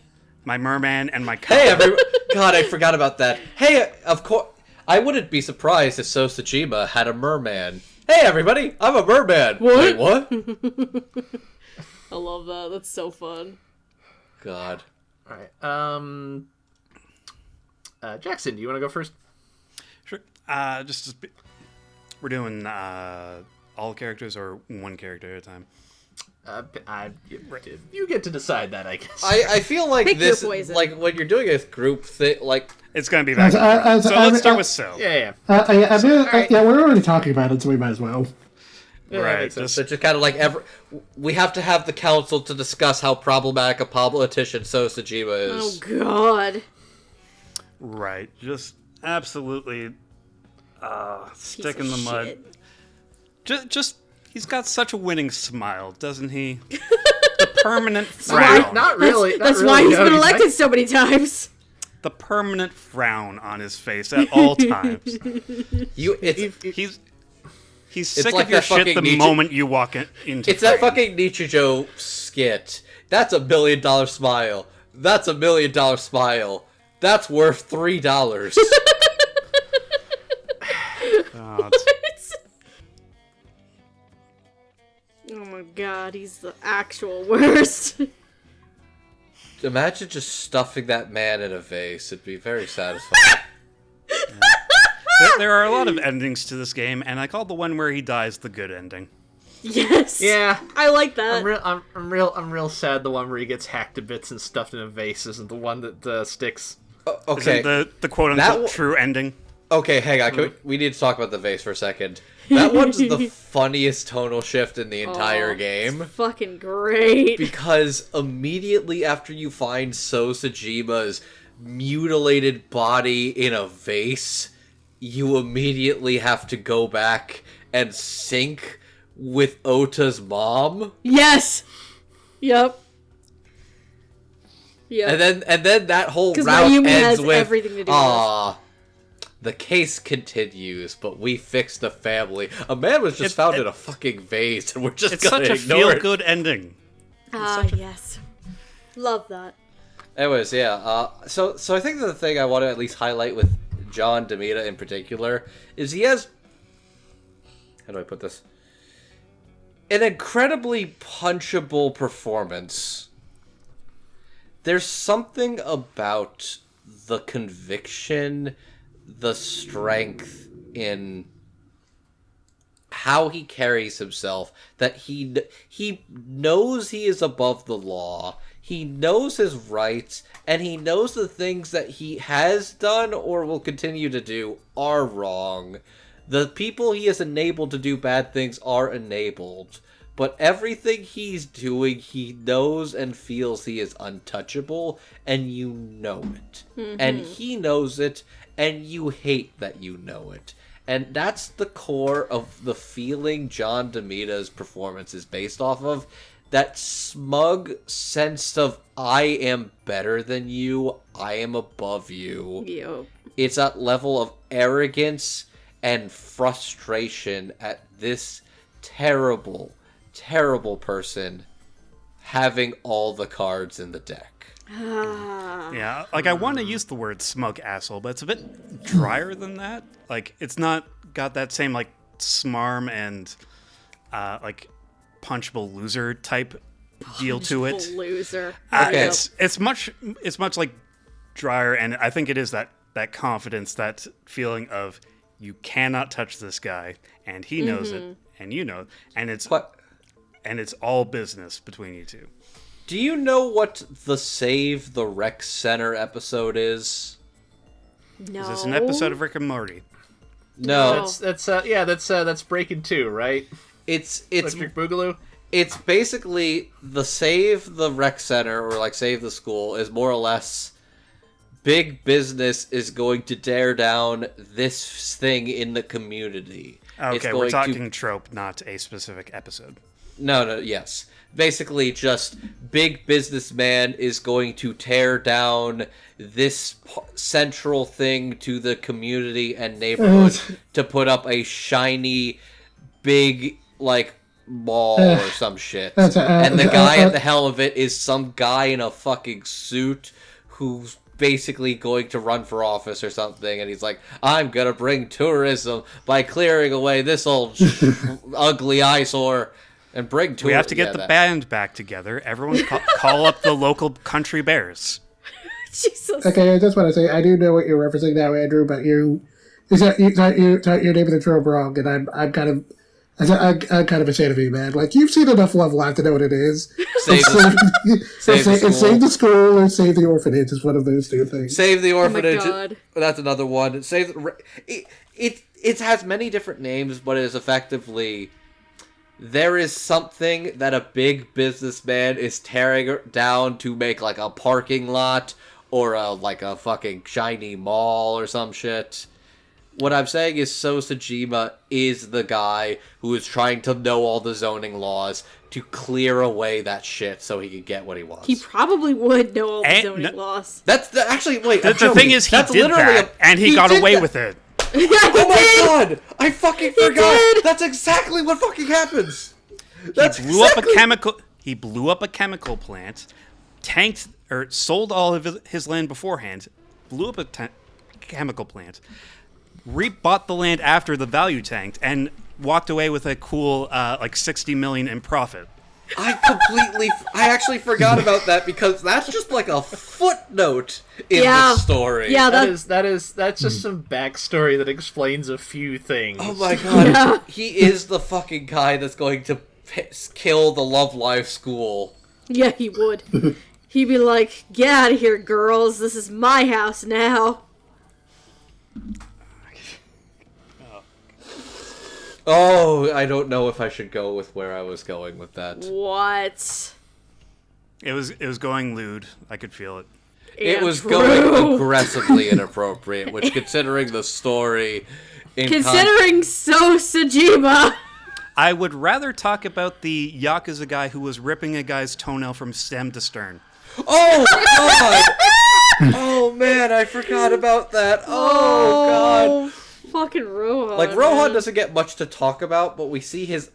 my merman and my Hey, everyone! God, I forgot about that. Hey, of course, I wouldn't be surprised if Sosajima had a merman. Hey, everybody! I'm a merman. What? Wait, what? I love that. That's so fun. God. All right. Jackson, do you want to go first? Sure. We're doing all characters or one character at a time. You get to decide that, I guess. I feel like Pick your this, poison. like, when you're doing a group thing, like, It's gonna be that. So let's start with So. Yeah. Yeah, we're already talking about it, so we might as well. Yeah, Right, that makes sense. so just kind of like, we have to have the council to discuss how problematic a politician Sosajima Oh is. god. Right. Just absolutely stick Piece in of the mud. shit. Just he's got such a winning smile, doesn't he? The permanent Right, frown. not really. That's not why really, he's no, been he's elected like- so many times. The permanent frown on his face at all times. He's sick like of your that shit fucking the Nietzsche- moment you walk into It's that frame. fucking Nichijou skit. That's $1 million smile. That's $1 million smile. That's worth $3. Oh, it's- Oh my god, he's the actual worst. Imagine just stuffing that man in a vase. It'd be very satisfying. there are a lot of endings to this game, and I call the one where he dies the good ending. Yes. Yeah. I like that. I'm real sad the one where he gets hacked to bits and stuffed in a vase isn't the one that sticks. Okay. Isn't the quote That unquote true ending? Okay, hang on. We need to talk about the vase for a second. That one's the funniest tonal shift in the entire game. Fucking great. Because immediately after you find Sosajima's mutilated body in a vase, you immediately have to go back and sync with Ota's mom. Yes. Yep. Yep. And then that whole 'Cause route Mayumi ends has with, everything to do with "Aw, the case continues, but we fixed the family. A man was just found in a fucking vase, and we're just It's gonna such a ignore it." feel-good ending. Yes. Love that. Anyways, yeah. So I think that the thing I want to at least highlight with John DeMita in particular is he has, how do I put this? An incredibly punchable performance. There's something about the conviction, the strength in how he carries himself, that he knows he is above the law, he knows his rights, and he knows the things that he has done or will continue to do are wrong. The people he has enabled to do bad things are enabled, but everything he's doing, he knows and feels he is untouchable, and you know it. And he knows it, and you hate that you know it. And that's the core of the feeling John DeMita's performance is based off of. That smug sense of, I am better than you, I am above you. Yep. It's that level of arrogance and frustration at this terrible, terrible person having all the cards in the deck. Yeah, like, I want to use the word smug asshole, but it's a bit drier than that. Like, it's not got that same, like, smarm and, like, punchable loser type deal to it. Punchable loser. Okay. It's much like drier, and I think it is that confidence, that feeling of you cannot touch this guy, and he knows it, and you know, and it's all business between you two. Do you know what the Save the Rec Center episode is? No. Is this an episode of Rick and Morty? No. That's Breaking 2, right? It's Electric Boogaloo? It's basically the Save the Rec Center, or like Save the School, is more or less big business is going to tear down this thing in the community. Okay, we're talking trope, not a specific episode. Yes. Basically, just big businessman is going to tear down this central thing to the community and neighborhood to put up a shiny, big, like, mall or some shit. And the guy at the helm of it is some guy in a fucking suit who's basically going to run for office or something, and he's like, I'm gonna bring tourism by clearing away this old ugly eyesore. And bring to we have to get the band back together. Everyone call up the local country bears. Jesus. Okay, I just want to say, I do know what you're referencing now, Andrew, but you thought your name of the trope wrong, and I'm kind of ashamed of you, man. Like, you've seen enough Love Live to know what it is. Save the school or save the orphanage is one of those two things. Save the orphanage. Oh my God. That's another one. It has many different names, but it is effectively, there is something that a big businessman is tearing down to make, like, a parking lot or a fucking shiny mall or some shit. What I'm saying is Sojima is the guy who is trying to know all the zoning laws to clear away that shit so he can get what he wants. He probably would know all the zoning laws. Actually, wait. The thing is, he did that, and he got away with it. Yeah, Oh my god! I fucking forgot! That's exactly what fucking happens! He blew up a chemical plant, tanked, or sold all of his land beforehand, blew up a chemical plant, rebought the land after the value tanked, and walked away with a cool, like, $60 million in profit. I actually forgot about that because that's just like a footnote in the story. Yeah, that's just some backstory that explains a few things. Oh my god, yeah. He is the fucking guy that's going to kill the Love Live school. Yeah, he would. He'd be like, get out of here, girls. This is my house now. Oh, I don't know if I should go with where I was going with that. What? It was going lewd. I could feel it. It was going aggressively inappropriate, which, considering the story... Considering Sojima... I would rather talk about the Yakuza guy who was ripping a guy's toenail from stem to stern. Oh, God! Oh, man, I forgot about that. Oh, God. Fucking Rohan. Like, Rohan doesn't get much to talk about, but we see his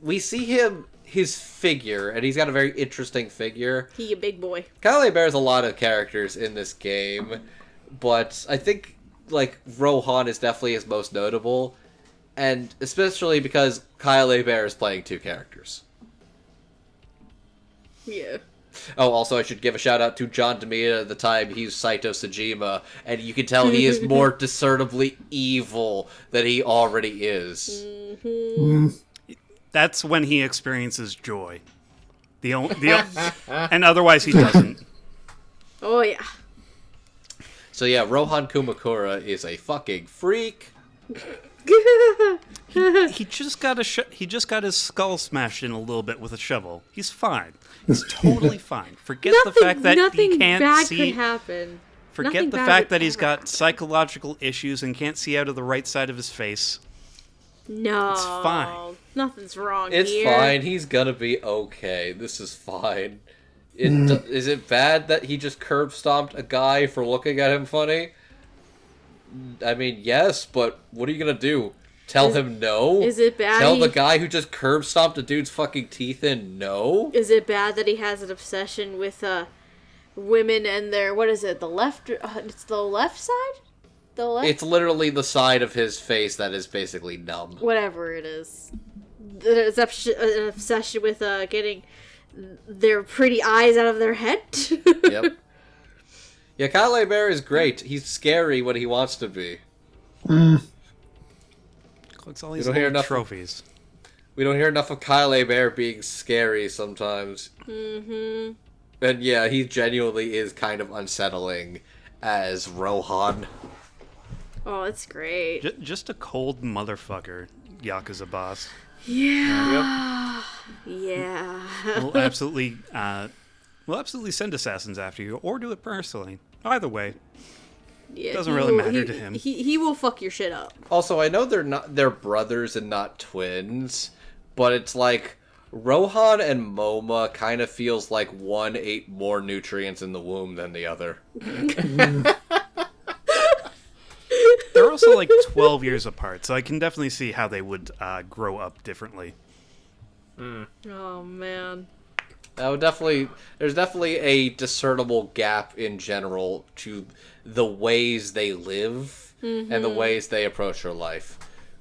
figure, and he's got a very interesting figure. He a big boy. Kyle bears a lot of characters in this game, but I think, like, Rohan is definitely his most notable, and especially because Kyle Bear is playing two characters. Yeah. Oh, also, I should give a shout-out to John DeMita at the time. He's Saito Sejima, and you can tell he is more discernibly evil than he already is. Mm-hmm. That's when he experiences joy. And otherwise he doesn't. Oh yeah. So yeah, Rohan Kumakura is a fucking freak. He just got his skull smashed in a little bit with a shovel. He's fine. He's totally fine. Forget the fact that he can't bad see. Could happen. Forget Nothing the bad fact would that he's ever got happen. psychological issues and can't see out of the right side of his face. No. It's fine. Nothing's wrong It's here. fine. He's gonna be okay. This is fine. Is it bad that he just curb stomped a guy for looking at him funny? I mean, yes, but what are you gonna do? Tell him no? Is it bad Tell the guy who just curb stomped a dude's fucking teeth in no? Is it bad that he has an obsession with women and their, what is it, the left, it's the left side? The left? It's literally the side of his face that is basically numb. Whatever it is. There's an obsession with getting their pretty eyes out of their head. Yep. Yeah, Kyle Bear is great. He's scary when he wants to be. Collects all these don't hear little enough- trophies. We don't hear enough of Kyle Bear being scary sometimes. Mm-hmm. And yeah, he genuinely is kind of unsettling as Rohan. Oh, it's great. Just a cold motherfucker, Yakuza boss. Yeah. Yeah. We'll absolutely send assassins after you, or do it personally. Either way, Yeah, doesn't he really will- matter he- to him. He will fuck your shit up. Also, I know they're brothers and not twins, but it's like Rohan and Moma kind of feels like one ate more nutrients in the womb than the other. They're also like 12 years apart, so I can definitely see how they would grow up differently. Oh man. There's definitely a discernible gap in general to the ways they live and the ways they approach their life.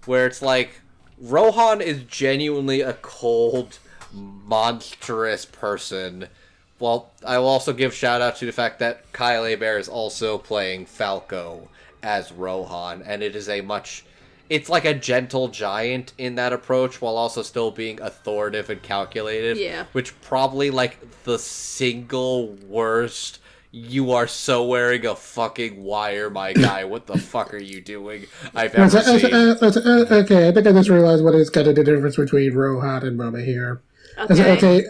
Where it's like, Rohan is genuinely a cold, monstrous person. Well, I will also give shout out to the fact that Kyle Bear is also playing Falco as Rohan, and it is it's like a gentle giant in that approach while also still being authoritative and calculated. Yeah. Which probably like the single worst, you are so wearing a fucking wire, my guy, what the fuck are you doing, I've ever seen. Okay, I think I just realized what is kind of the difference between Rohan and Moma here. Okay.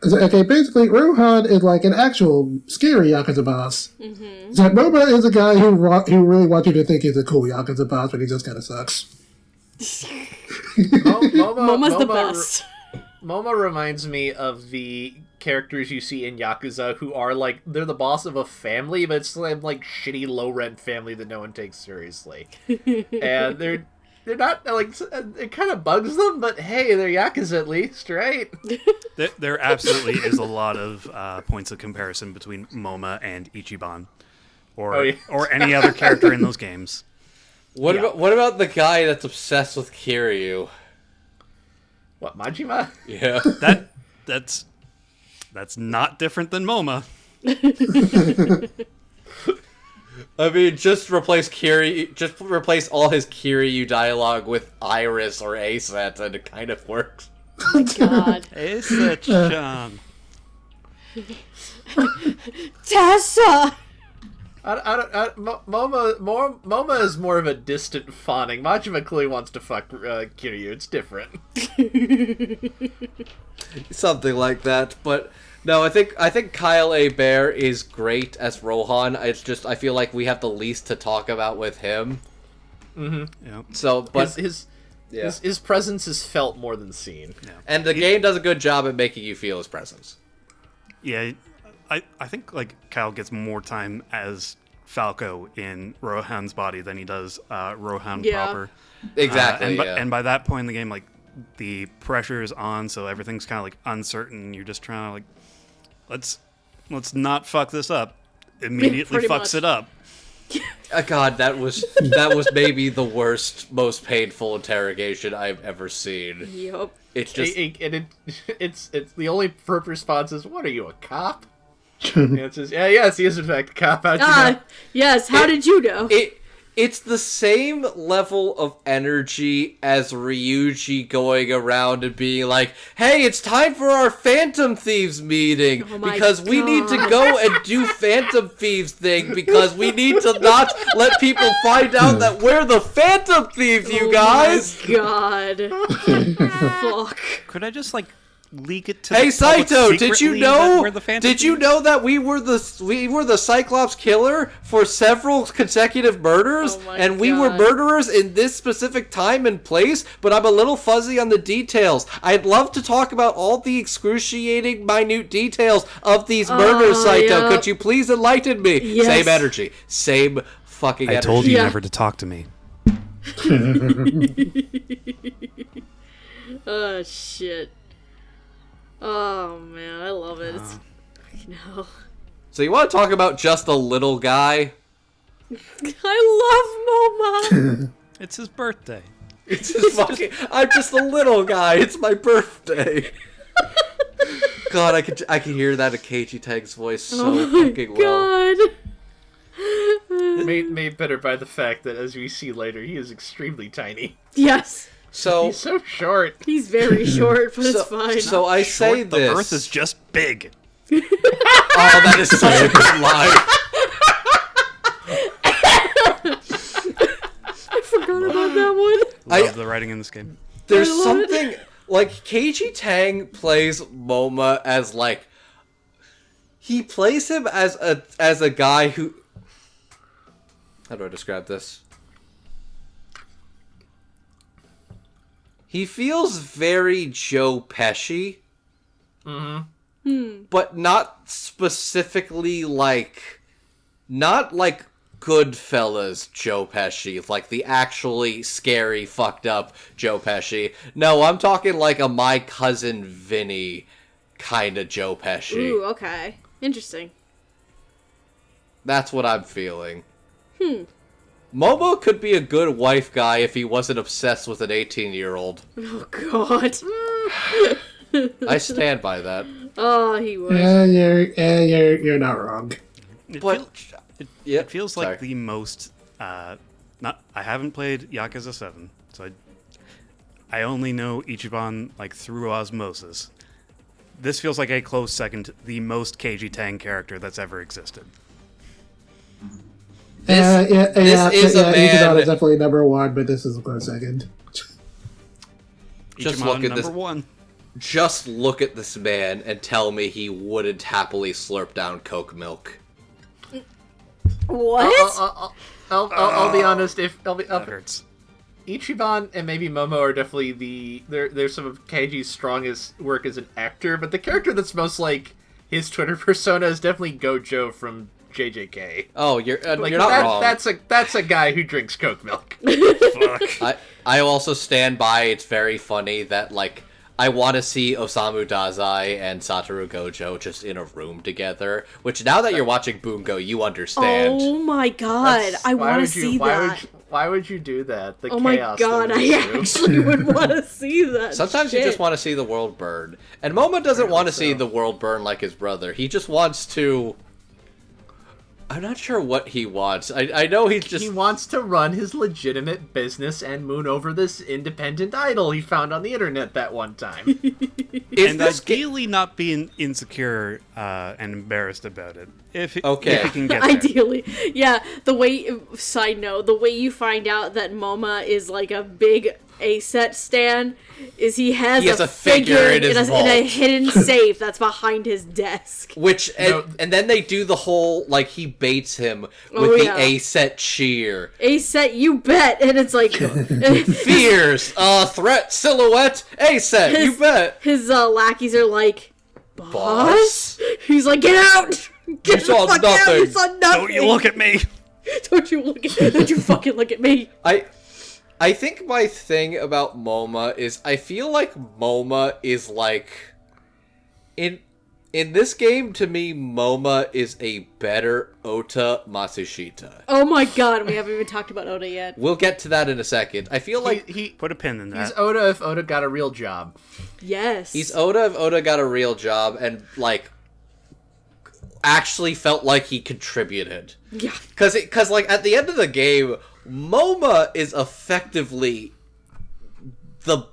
Okay, basically, Rohan is like an actual scary Yakuza boss. Mm-hmm. So Moma is a guy who really wants you to think he's a cool Yakuza boss, but he just kind of sucks. Moma's the best. Moma reminds me of the characters you see in Yakuza who are like, they're the boss of a family, but it's like shitty low-rent family that no one takes seriously. And they're not, like, it kind of bugs them, but hey, they're Yakuza at least, right? There absolutely is a lot of points of comparison between Moma and Ichiban, or any other character in those games. What about the guy that's obsessed with Kiryu? What, Majima? Yeah. That's not different than Moma. I mean, just replace all his Kiryu dialogue with Iris or Aset, and it kind of works. Oh my god. Aset-chan. Tessa! Moma is more of a distant fawning. Majima clearly wants to fuck Kiryu. It's different. Something like that, but no, I think Kyle A. Bear is great as Rohan. It's just I feel like we have the least to talk about with him. Mm-hmm. Yeah. So, but his presence is felt more than seen. Yeah. And the game does a good job at making you feel his presence. Yeah, I think like Kyle gets more time as Falco in Rohan's body than he does Rohan proper. Exactly. And by that point in the game, like the pressure is on, so everything's kind of like uncertain. You're just trying to like, let's not fuck this up. Immediately Pretty fucks much. it up. God, that was maybe the worst, most painful interrogation I've ever seen. Yup. It's just It's the only response is, "What are you, a cop?" And it says, "Yes, he is in fact a cop." How'd you know? Yes, how did you know? It's the same level of energy as Ryuji going around and being like, hey, it's time for our Phantom Thieves meeting because we need to go and do Phantom Thieves thing because we need to not let people find out that we're the Phantom Thieves, you guys! Oh my god. Fuck. Could I just, like, leak it to Hey the public Saito, did you secretly know? that we're the Phantom Did you Thieves? know that we were the Cyclops killer for several consecutive murders, Oh my and we were God. murderers in this specific time and place? But I'm a little fuzzy on the details. I'd love to talk about all the excruciating, minute details of these murders, Saito. yeah. Could you please enlighten me? Yes. Same energy, same fucking I energy. told you Yeah. never to talk to me. Oh shit. Oh man, I love it. It's fucking hell. So you want to talk about just a little guy? I love MoMA. It's his birthday. It's just fucking. I'm just a little guy. It's my birthday. God, I can hear that in Kaiji Tang's voice so fucking well. God. Made better by the fact that, as we see later, he is extremely tiny. Yes. So, He's so short. He's very short, but it's fine. so I say The this. Earth is just big. Oh, that is such a good line. I forgot about that one. Love the writing in this game. There's I love something like Keiji Tang plays Moma as like he plays him as a guy who. How do I describe this? He feels very Joe Pesci. But not specifically like. Not like Goodfellas Joe Pesci, like the actually scary, fucked up Joe Pesci. No, I'm talking like a My Cousin Vinny kind of Joe Pesci. Ooh, okay. Interesting. That's what I'm feeling. Momo could be a good wife guy if he wasn't obsessed with an 18-year-old. Oh god. I stand by that. Oh, he was. You're not wrong. But yeah, It feels like the most. I haven't played Yakuza 7, so I only know Ichiban like through osmosis. This feels like a close second to the most Keiji Tang character that's ever existed. This is a man. Ichiban is definitely number one, but this is a close second. Just Ichiban, look at number this. one. Just look at this man and tell me he wouldn't happily slurp down Coke milk. What? I'll be honest. That hurts. Ichiban and maybe Momo are definitely they're some of Keiji's strongest work as an actor, but the character that's most like his Twitter persona is definitely Gojo from JJK. Oh, you're Like, not wrong. That's a guy who drinks Coke milk. Fuck. I also stand by. It's very funny that like I want to see Osamu Dazai and Satoru Gojo just in a room together. Which now that you're watching Bungo, you understand. Oh my god. I want to see that. Why would you do that? The Oh my chaos god, that I would ensue. actually would want to see that. Sometimes you just want to see the world burn. And Momo doesn't want to see the world burn like his brother. He just wants to... I'm not sure what he wants. I know he's just... He wants to run his legitimate business and moon over this independent idol he found on the internet that one time. And ideally not being insecure and embarrassed about it. If he can get there. Ideally. Yeah, side note, the way you find out that MoMA is like a big A-set stan is he has a figure in a hidden safe that's behind his desk. Which, and then they do the whole, like, he baits him with the A-set cheer. A-set, you bet! And it's like... Fears, threat, silhouette, A-set, you bet! His lackeys are like, Boss? He's like, get out! Get saw the fuck nothing. out! You saw nothing! Don't you look at me! Don't you fucking look at me! I think my thing about MoMA is I feel like MoMA is like in this game to me MoMA is a better Ota Matsushita. Oh my god, we haven't even talked about Oda yet. We'll get to that in a second. I feel like he Put a pin in that. he's Oda if Oda got a real job. Yes. he's Oda if Oda got a real job and like actually felt like he contributed. Yeah. Cause like at the end of the game, MoMA is effectively the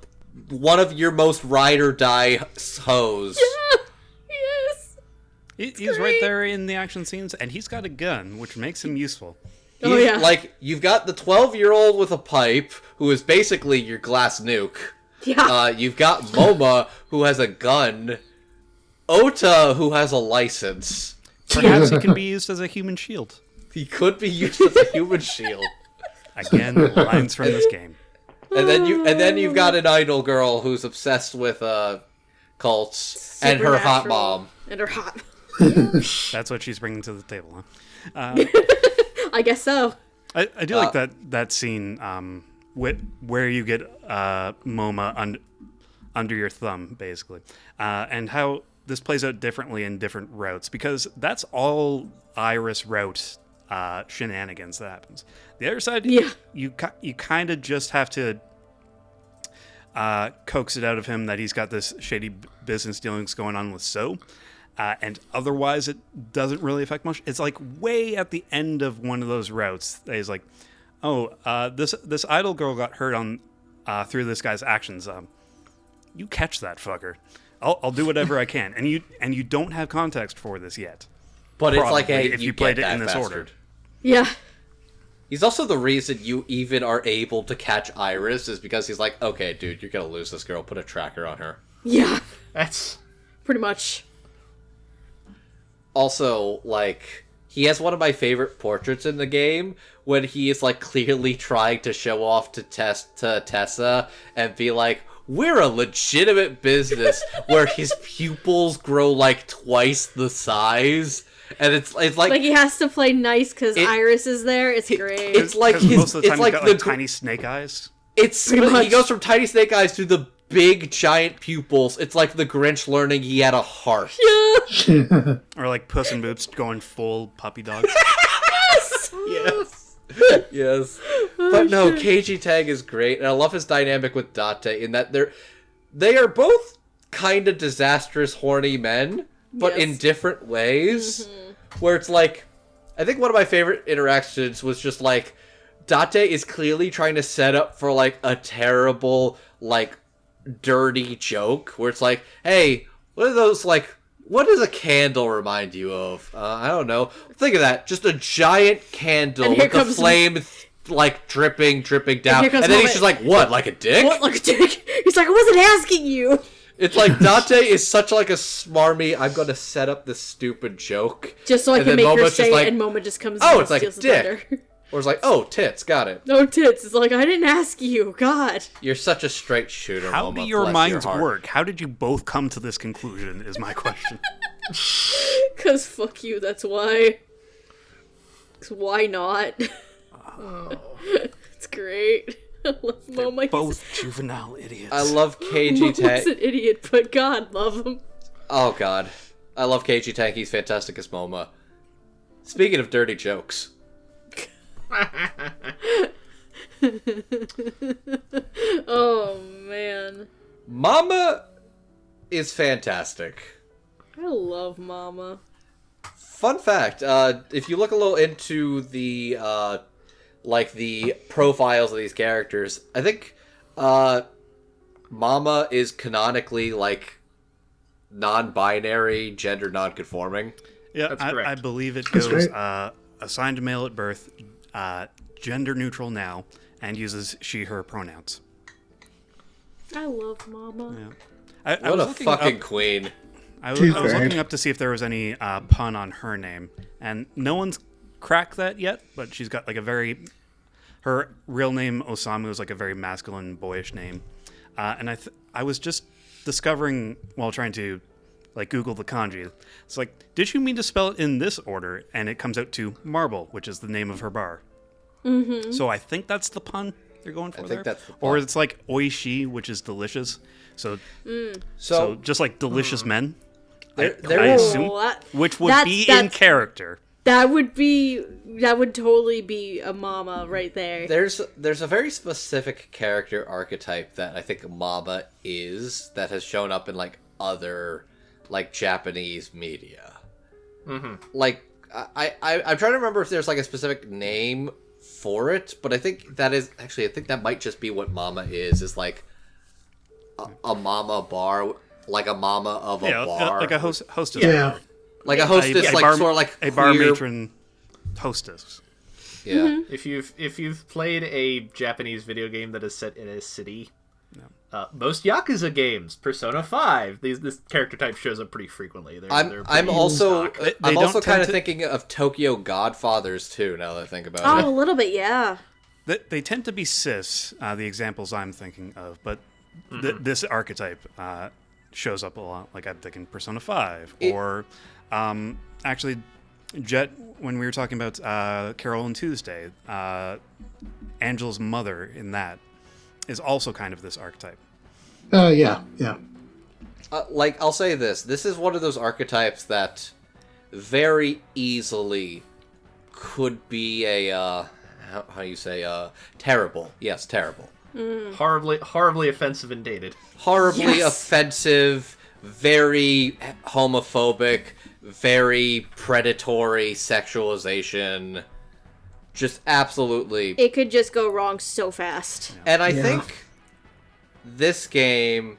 one of your most ride or die hoes. Yeah. Yes. He's right there in the action scenes, and he's got a gun, which makes him useful. Oh, yeah. Like, you've got the 12-year-old with a pipe, who is basically your glass nuke. Yeah. You've got MoMA, who has a gun. Ota, who has a license. Perhaps he can be used as a human shield. He could be used as a human shield. Again, lines from this game. And then you've got an idol girl who's obsessed with cults and her hot mom. And her hot. That's what she's bringing to the table, huh? I guess so. I do like that scene where you get MoMA under your thumb, basically, and how this plays out differently in different routes, because that's all Iris route shenanigans that happens. The other side, Yeah. you kind of just have to coax it out of him that he's got this shady business dealings going on with So. And otherwise, it doesn't really affect much. It's like way at the end of one of those routes that he's like, "Oh, this idol girl got hurt on through this guy's actions. You catch that fucker. I'll do whatever I can." And you don't have context for this yet. But Probably, it's like if you played it in this order. Yeah. He's also the reason you even are able to catch Iris, is because he's like, okay, dude, you're gonna lose this girl. Put a tracker on her. Yeah. That's Pretty much. Also, like, he has one of my favorite portraits in the game when he is, like, clearly trying to show off to Tessa and be like, we're a legitimate business, where his pupils grow, like, twice the size. And it's like he has to play nice because Iris is there. It's great. It's like 'Cause most of the time it's he's like got, tiny snake eyes. He goes from tiny snake eyes to the big giant pupils. It's like the Grinch learning he had a heart. Yeah. Or like Puss in Boots going full puppy dog. Yes. Yes. But no, Kaiji Tang is great, and I love his dynamic with Date in that they are both kind of disastrous, horny men, but in different ways. Where it's like, I think one of my favorite interactions was just like, Date is clearly trying to set up for like a terrible, like, dirty joke, where it's like, hey, what are those, like, what does a candle remind you of? I don't know. Think of that. Just a giant candle with the flame, like, dripping down. And then he's just like, what, like a dick? What, like a dick? He's like, I wasn't asking you. It's like, Date is such like a smarmy, I'm gonna set up this stupid joke. Just so I can make her say it, and Moma just comes oh, and it's like steals the dick. thunder. Or it's like, oh, tits, got it. No tits. It's like, I didn't ask you. God. You're such a straight shooter, How Moma. do your Bless minds heart. work? How did you both come to this conclusion, is my question. Because fuck you, that's why. 'Cause why not? It's great. I love Moma. Both juvenile idiots. I love Kaiji Moma's Tang. an idiot, but God, love him. Oh, God. I love Kaiji Tang. He's fantastic as Moma. Speaking of dirty jokes. Oh, man. Mama is fantastic. I love Mama. Fun fact, if you look a little into the, like, the profiles of these characters, I think, Mama is canonically, like, non-binary, gender non-conforming. Yeah, That's correct. I believe it That's goes great. assigned male at birth, gender neutral now, and uses she/her pronouns. I love Mama. Yeah. I What was a looking fucking up, queen. I was She's looking great. up to see if there was any pun on her name, and no one's cracked that yet. But she's got like her real name Osamu is like a very masculine, boyish name, and I was just discovering while trying to like Google the kanji. It's like, did you mean to spell it in this order? And it comes out to Marble, which is the name of her bar. Mm-hmm. So I think that's the pun they're going for think there. that's the pun. Or it's like oishi, which is delicious. So So, just like delicious men. There- I there I is- assume, which would that's- be in that's- character. That would totally be a Mama right there. there's a very specific character archetype that I think Mama is, that has shown up in, like, other, like, Japanese media. Mm-hmm. Like, I'm trying to remember if there's, like, a specific name for it, but I think that might just be what Mama is like a mama bar, like a mama of a bar. Like a hostess. Yeah. Like a hostess, sort of like a bar queer... matron hostess. Yeah. Mm-hmm. If you've played a Japanese video game that is set in a city, most Yakuza games, Persona 5, this character type shows up pretty frequently. I'm also kind of to... thinking of Tokyo Godfathers too. Now that I think about it. Oh, a little bit, yeah. They tend to be cis. The examples I'm thinking of, but this archetype shows up a lot. Like I'm thinking Persona 5, or actually, Jet. When we were talking about Carol and Tuesday, Angela's mother in that is also kind of this archetype. Yeah. I'll say this. This is one of those archetypes that very easily could be a, how do you say, terrible. Yes, terrible. Horribly offensive and dated. Horribly offensive, very homophobic, very predatory sexualization. Just absolutely. It could just go wrong so fast. And I think this game,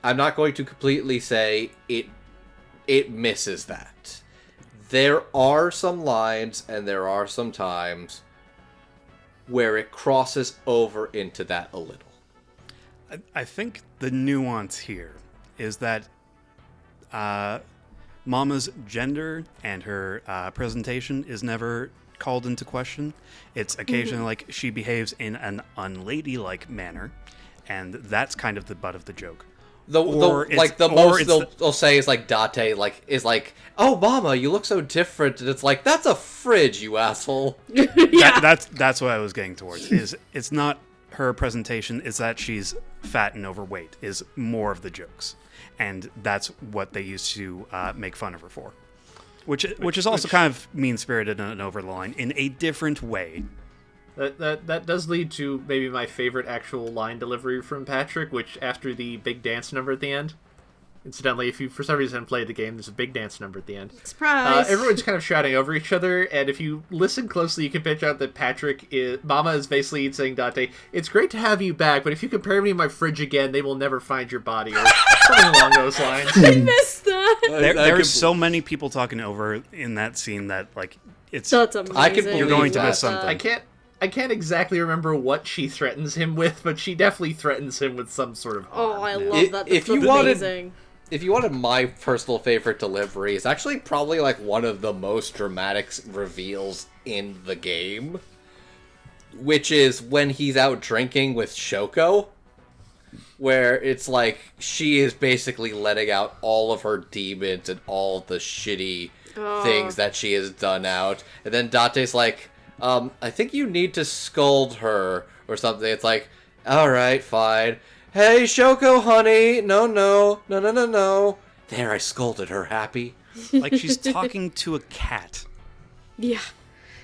I'm not going to completely say it misses that. There are some lines and there are some times where it crosses over into that a little. I think the nuance here is that Mama's gender and her presentation is never called into question. It's occasionally like she behaves in an unladylike manner, and that's kind of the butt of the joke. They'll say is like Date is like, oh Mama, you look so different, and it's like, that's a fridge, you asshole. That's what I was getting towards. Is it's not her presentation, it's that she's fat and overweight is more of the jokes, and that's what they used to make fun of her for. Which is also kind of mean-spirited and over the line in a different way. That does lead to maybe my favorite actual line delivery from Patrick, which after the big dance number at the end. Incidentally, if you for some reason played the game, there's a big dance number at the end. Surprise! Everyone's kind of shouting over each other, and if you listen closely, you can pitch out that Mama is basically saying Date, it's great to have you back, but if you compare me to my fridge again, they will never find your body, or something along those lines. I missed that. There are so many people talking over in that scene that like it's. That's amazing. You're going to miss something. I can't exactly remember what she threatens him with, but she definitely threatens him with some sort of harm. Oh, I love that. That's amazing. If you wanted my personal favorite delivery, it's actually probably like one of the most dramatic reveals in the game, which is when he's out drinking with Shoko, where it's like she is basically letting out all of her demons and all the shitty things that she has done out, and then Date's like, I think you need to scold her or something. It's like, alright, fine. Hey, Shoko, honey. No. There, I scolded her, happy. Like she's talking to a cat. Yeah.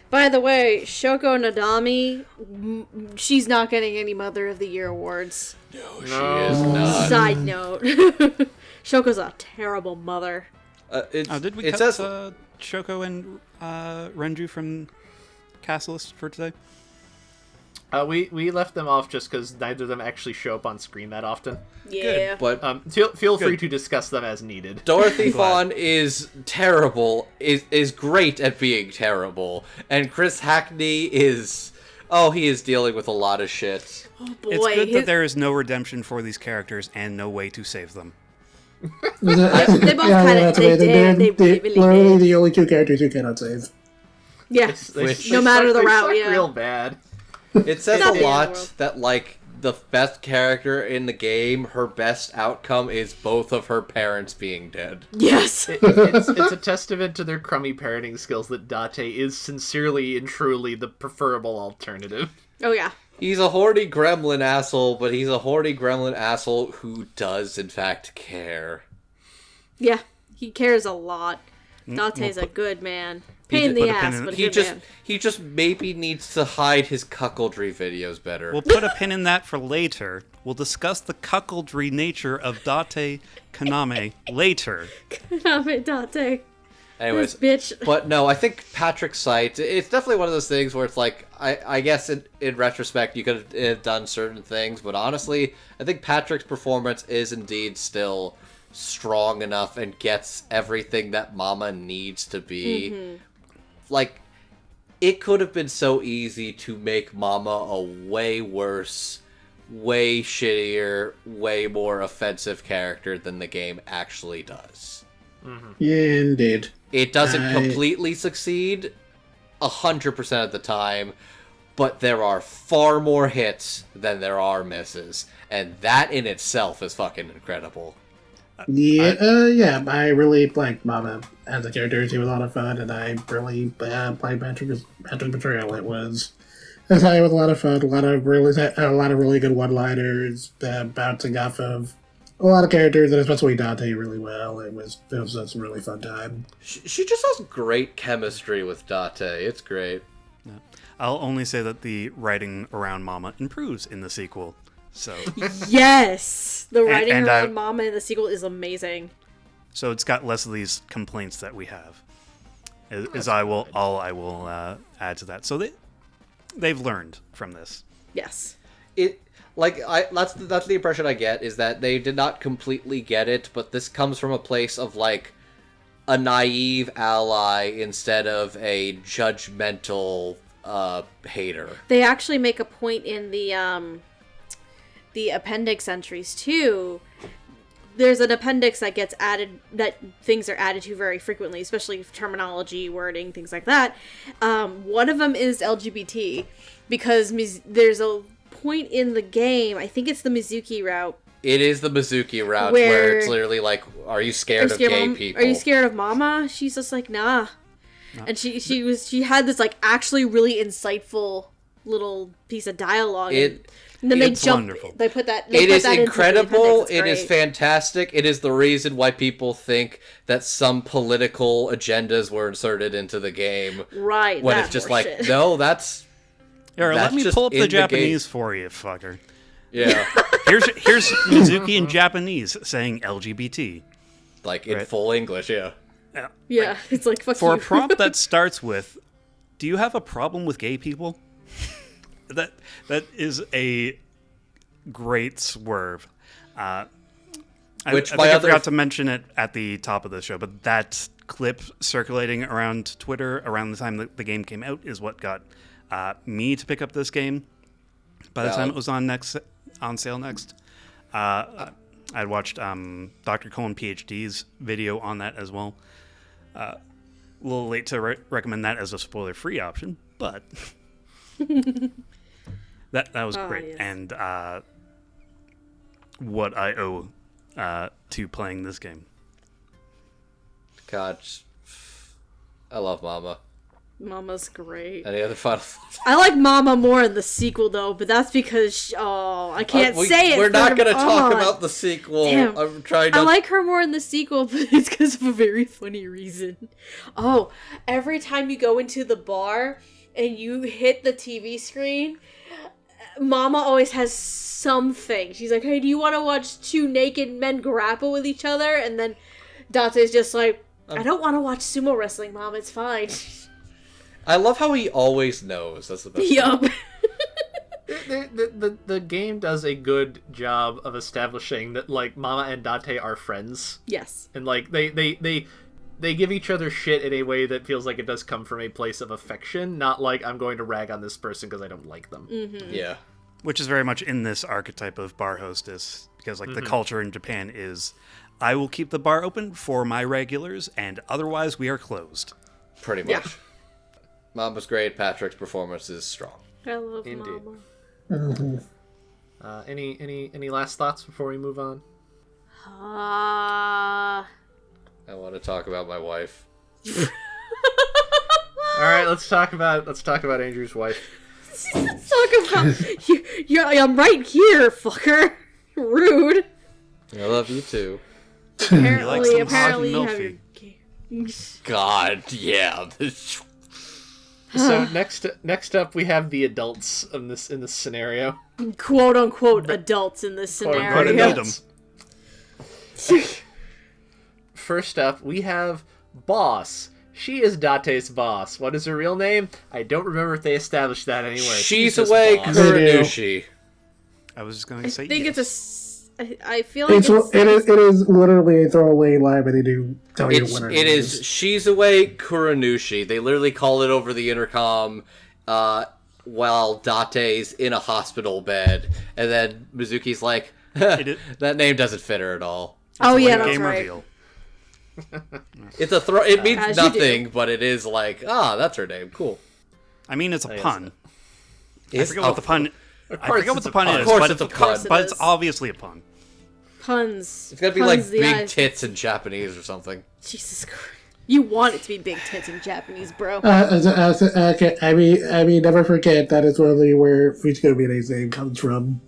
By the way, Shoko Nadami, she's not getting any Mother of the Year awards. No, she is not. Side note. Shoko's a terrible mother. Did we cut Shoko and Renju from cast list for today? We left them off just because neither of them actually show up on screen that often. Yeah. But feel free to discuss them as needed. Dorothy Fawn is terrible, is great at being terrible, and Chris Hackney is... Oh, he is dealing with a lot of shit. Oh boy. It's good that there is no redemption for these characters and no way to save them. They both kind of did. They really literally did. the only two characters you cannot save. Yeah. They No matter the suck route, yeah. real bad. It says Not a the lot Underworld. that, like, the best character in the game, her best outcome is both of her parents being dead. Yes. It's a testament to their crummy parenting skills that Date is sincerely and truly the preferable alternative. Oh yeah. He's a horny gremlin asshole, but he's a horny gremlin asshole who does, in fact, care. Yeah. He cares a lot. Date's a good man. Pain in the put a pin ass, in- but a He good just man. he just maybe needs to hide his cuckoldry videos better. We'll put a pin in that for later. We'll discuss the cuckoldry nature of Date Kaname later. Date. Anyways, This bitch. but no, I think Patrick Seitz, it's definitely one of those things where it's like, I guess in retrospect you could have done certain things, but honestly, I think Patrick's performance is indeed still strong enough and gets everything that Mama needs to be. Like, it could have been so easy to make Mama a way worse, way shittier, way more offensive character than the game actually does. Yeah, indeed. It doesn't completely succeed 100% of the time, but there are far more hits than there are misses, and that in itself is fucking incredible. Yeah, I really liked Mama as a character. She was a lot of fun, and I really played Patrick's Betrayal. It was a lot of fun, a lot of really good one-liners, bouncing off of a lot of characters, and especially Dante really well. It was just a really fun time. She just has great chemistry with Dante. It's great. Yeah. I'll only say that the writing around Mama improves in the sequel. So Yes! The writing and around Mama in the sequel is amazing. So it's got less of these complaints that we have. I will add to that. So they've learned from this. Yes. That's the impression I get, is that they did not completely get it, but this comes from a place of like a naive ally instead of a judgmental hater. They actually make a point in the appendix entries too. There's an appendix that gets added, that things are added to very frequently, especially terminology, wording, things like that. One of them is LGBT, because there's a point in the game, I think it's the Mizuki route. It is the Mizuki route where it's literally like, are you scared of gay people? Are you scared of Mama? She's just like, nah. No. And she had this like actually really insightful little piece of dialogue. And then it's wonderful. They put that. It is incredible. It is fantastic. It is the reason why people think that some political agendas were inserted into the game. Right. When it's just like, no, that's. Here, let me pull up the Japanese for you, fucker. Yeah. Here's Mizuki in Japanese saying LGBT. Like in full English, yeah. Yeah, it's like, fuck for you. a prompt that starts with, "Do you have a problem with gay people?" That is a great swerve. I forgot to mention it at the top of the show, but that clip circulating around Twitter around the time that the game came out is what got me to pick up this game. By the time it was on sale next, I'd watched Dr. Cohen PhD's video on that as well. A little late to recommend that as a spoiler-free option, but that was great. Yes. And what I owe to playing this game. God, I love Mama. Mama's great. Any other final thoughts? I like Mama more in the sequel, though, but that's because, I can't say it. We're not going to talk about the sequel. Damn. I'm trying to... I like her more in the sequel, but it's because of a very funny reason. Oh, every time you go into the bar and you hit the TV screen, Mama always has something. She's like, hey, do you want to watch two naked men grapple with each other? And then Dante's just like, I don't want to watch sumo wrestling, Mom. It's fine. I love how he always knows. That's the best. Yup. The game does a good job of establishing that, like, Mama and Dante are friends. Yes. And, like, they give each other shit in a way that feels like it does come from a place of affection, not like, I'm going to rag on this person because I don't like them. Mm-hmm. Yeah. Which is very much in this archetype of bar hostess, because, like, the culture in Japan is, I will keep the bar open for my regulars, and otherwise we are closed. Pretty much. Yeah. Mama's great. Patrick's performance is strong. I love Indeed. Mama. Any last thoughts before we move on? I want to talk about my wife. All right, let's talk about Andrew's wife. Let's talk about you. I'm right here, fucker. Rude. I love you too. Apparently, you have your... God, yeah. So next up, we have the adults in this scenario. "Quote unquote" adults in this scenario. First up, we have Boss. She is Date's boss. What is her real name? I don't remember if they established that anywhere. She's just away boss. Kuranushi. I was just going to say I think yes. I feel like It is literally a throwaway line, but they do tell you what It is Shizuue Kuranushi. They literally call it over the intercom while Date's in a hospital bed. And then Mizuki's like, that name doesn't fit her at all. Oh yeah, Late that's game right. reveal. It's a throw. It means As you nothing, but it is like, that's her name. Cool. I mean, it's a pun. I forget Oh, what the pun. I course forget what it's the a pun pun. is, Of course but it's a Of course pun. it but it's is. obviously a pun. Puns. It's gotta be Puns like the big eyes. tits in Japanese or something. Jesus Christ. You want it to be big tits in Japanese, bro. Okay, I mean, never forget that is literally where Fujiko Mine's name comes from.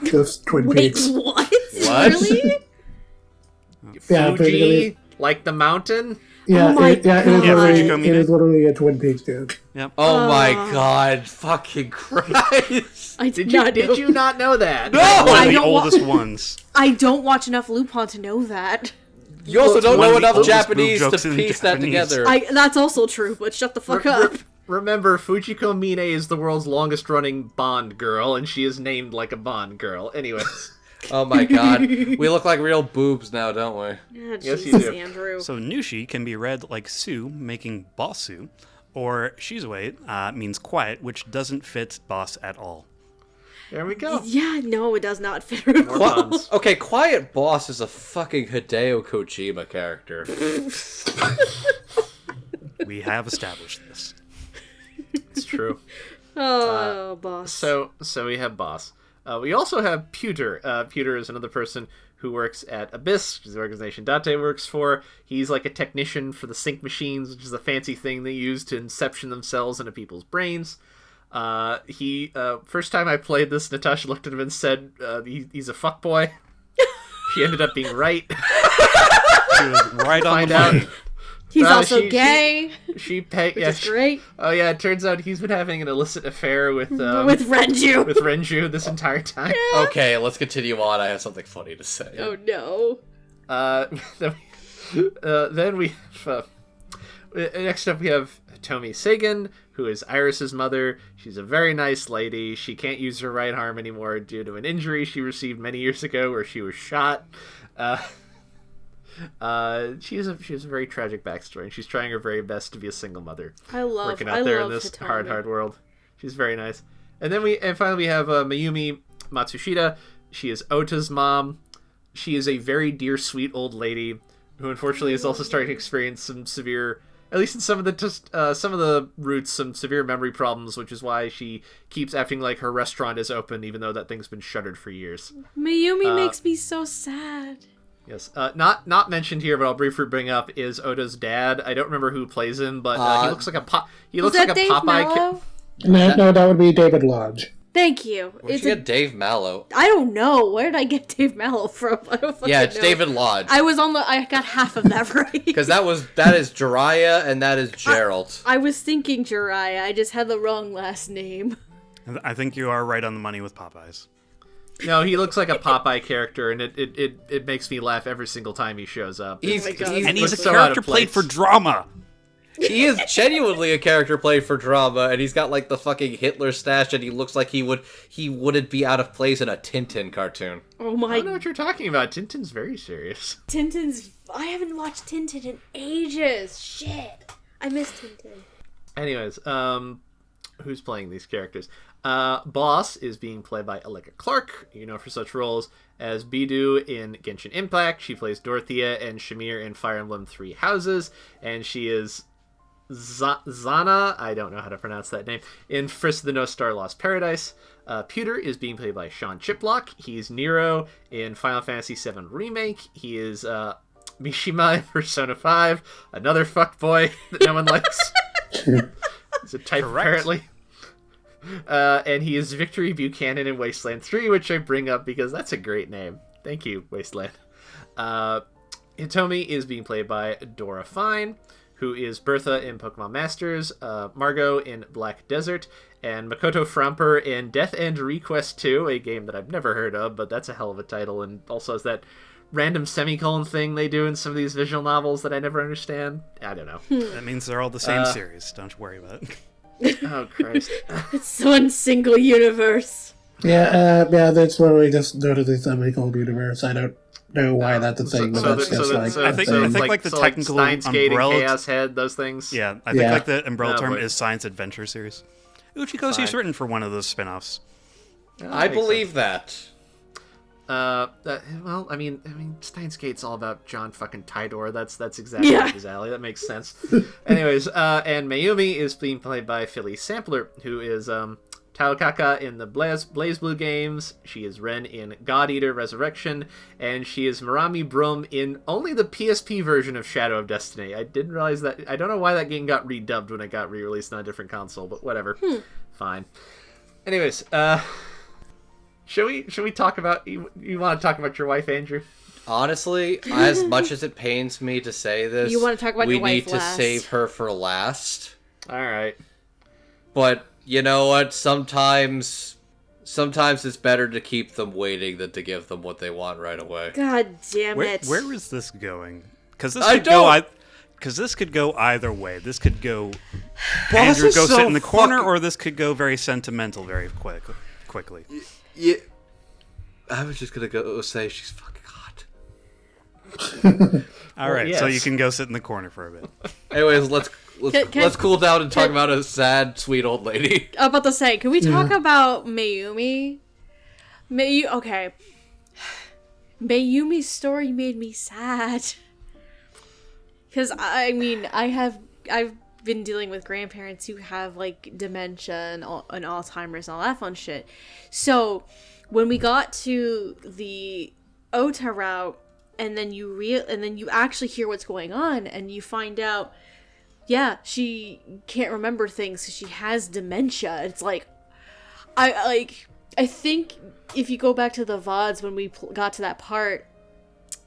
Just Twin Wait, Peaks. what? What? Really? Yeah, Fuji, like the mountain? Yeah, Oh my it is God. literally, Fujiko Mine? it is literally a Twin Peaks joke. Yep. Oh my god, fucking Christ. I Did not know. you not know that? No! One I of the don't wa- oldest ones. I don't watch enough Lupin to know that. You also don't one know of the enough oldest Japanese boob to jokes in piece that Japanese. together. That's also true, but shut the fuck up. Remember, Fujiko Mine is the world's longest running Bond girl, and she is named like a Bond girl. Anyways. Oh my god. We look like real boobs now, don't we? Yeah, Yes, you Jesus, do. Andrew. So Nushi can be read like Su, making Bossu, or Shizue means quiet, which doesn't fit boss at all. There we go. Yeah, no, it does not fit her at More all. puns. Okay, Quiet Boss is a fucking Hideo Kojima character. We have established this. It's true. Oh, boss. So we have Boss. We also have Pewter. Pewter is another person who works at Abyss, which is the organization Date works for. He's like a technician for the sync machines, which is a fancy thing they use to inception themselves into people's brains. First time I played this, Natasha looked at him and said, he's a fuckboy. She ended up being right. She was right on Find the out. money. He's Well, also she- gay, She which yeah, is great. Oh yeah, it turns out he's been having an illicit affair with Renju. with Renju this entire time. Okay, let's continue on. I have something funny to say. Oh no. Then we have, next up we have Tomi Sagan, who is Iris's mother. She's a very nice lady. She can't use her right arm anymore due to an injury she received many years ago where she was shot. She has a very tragic backstory, and she's trying her very best to be a single mother. Working out there in this Hitomi. hard world. She's very nice. And then finally we have Mayumi Matsushita. She is Ota's mom. She is a very dear, sweet old lady who unfortunately is also starting to experience some severe, at least in some of the roots, some severe memory problems, which is why she keeps acting like her restaurant is open, even though that thing's been shuttered for years. Mayumi makes me so sad. Yes. Not mentioned here, but I'll briefly bring up is Ota's dad. I don't remember who plays him, but he looks like a Was that Dave Mallow? No, that would be David Lodge. Thank you. Where'd you get Dave Mallow? I don't know. Where did I get Dave Mallow from? I don't fucking Yeah, it's know. David Lodge. I got half of that right. Because that is Jiraiya and that is Geralt. I was thinking Jiraiya. I just had the wrong last name. I think you are right on the money with Popeyes. No, he looks like a Popeye character, and it makes me laugh every single time he shows up. He's, my God. And he's a so out character of played place. for drama. he is genuinely a character played for drama, and he's got like the fucking Hitler stash, and he looks like he wouldn't be out of place in a Tintin cartoon. Oh I my don't know what you're talking about. Tintin's very serious. Tintin's. I haven't watched Tintin in ages. Shit. I miss Tintin. Anyways, who's playing these characters? Boss is being played by Allegra Clark, for such roles as Bidu in Genshin Impact. She plays Dorothea and Shamir in Fire Emblem Three Houses, and she is Zana, I don't know how to pronounce that name, in Frisk the No Star Lost Paradise. Pewter is being played by Sean Chiplock. He's Nero in Final Fantasy VII Remake. He is Mishima in Persona 5, another fuckboy that no one likes. He's a type, Correct. apparently. And he is Victory Buchanan in Wasteland 3, which I bring up because that's a great name. Thank you, Wasteland. Hitomi is being played by Dorah Fine, who is Bertha in Pokemon Masters, Margot in Black Desert, and Makoto Framper in Death End Request 2, a game that I've never heard of, but that's a hell of a title, and also has that random semicolon thing they do in some of these visual novels that I never understand. I don't know. That means they're all the same series. Don't you worry about it. Oh, Christ. It's one single universe. Yeah, that's where we just go to the semicolon universe. I don't know why that's a thing, but that's just like... I think like the technical Steins Gate and umbrella... Chaos Head, those things. Yeah, I think like the umbrella term but- is Science Adventure Series. Uchikoshi's written for one of those spin-offs. I believe that. Well, I mean, Steins Gate's all about John fucking Tidor. That's exactly up his alley. That makes sense. Anyways, and Mayumi is being played by Philly Sampler, who is Taokaka in the Blaze Blue games. She is Ren in God Eater Resurrection, and she is Marami Brum in only the PSP version of Shadow of Destiny. I didn't realize that. I don't know why that game got redubbed when it got re-released on a different console, but whatever. Fine. Anyways, should we talk about you want to talk about your wife, Andrew? Honestly, as much as it pains me to say this, You want to talk about we your wife need last. to save her for last. All right. But you know what? Sometimes it's better to keep them waiting than to give them what they want right away. God damn it. Where is this going? Because this I could don't- go. Because this could go either way. This could go. Boss Andrew is go so sit in the corner, fucking- or this could go very sentimental very quickly. Yeah, I was just gonna go say she's fucking hot. All right, so yes. you can go sit in the corner for a bit. Anyways, let's Can- cool down and talk about a sad, sweet old lady. I'm about to say, can we talk about Mayumi? Okay. Mayumi's story made me sad. Because, I mean, I've been dealing with grandparents who have, like, dementia and Alzheimer's and all that fun shit. So, when we got to the Ota route, and then you actually hear what's going on, and you find out, yeah, she can't remember things because she has dementia. It's like, I think if you go back to the VODs when we got to that part,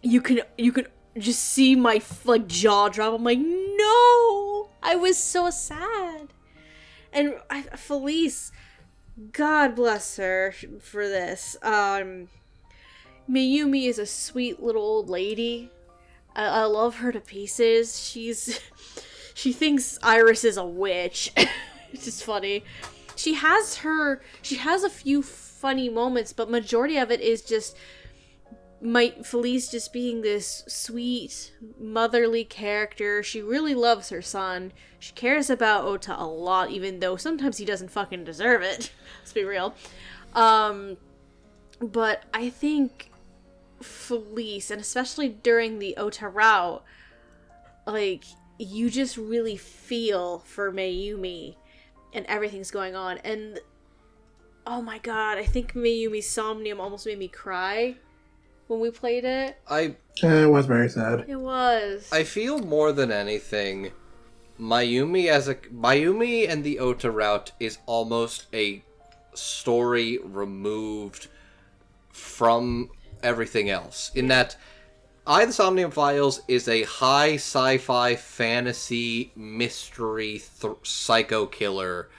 you can just see my jaw drop. I'm like, no, I was so sad. And Felice, God bless her for this. Mayumi is a sweet little old lady. I love her to pieces. She thinks Iris is a witch. It's just funny. She has a few funny moments, but majority of it is just Felice just being this sweet, motherly character. She really loves her son. She cares about Ota a lot, even though sometimes he doesn't fucking deserve it. Let's be real. But I think Felice, and especially during the Ota route, like, you just really feel for Mayumi and everything's going on. And oh my god, I think Mayumi's Somnium almost made me cry when we played it. It was very sad. It was. I feel more than anything, Mayumi and the Ota route is almost a story removed from everything else. In that, the Somnium Files is a high sci-fi fantasy mystery psycho killer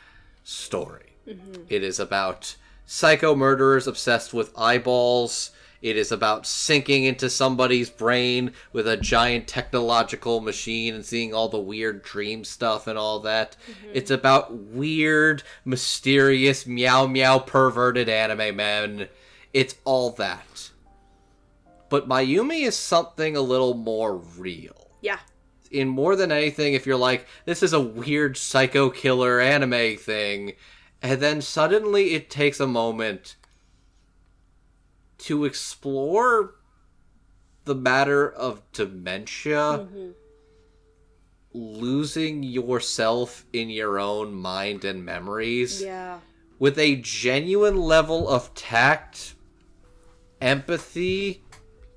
story. Mm-hmm. It is about psycho murderers obsessed with eyeballs. It is about sinking into somebody's brain with a giant technological machine and seeing all the weird dream stuff and all that. Mm-hmm. It's about weird, mysterious, meow meow perverted anime men. It's all that. But Mayumi is something a little more real. Yeah. In more than anything, if you're like, this is a weird psycho killer anime thing, and then suddenly it takes a moment to explore the matter of dementia, losing yourself in your own mind and memories, with a genuine level of tact, empathy,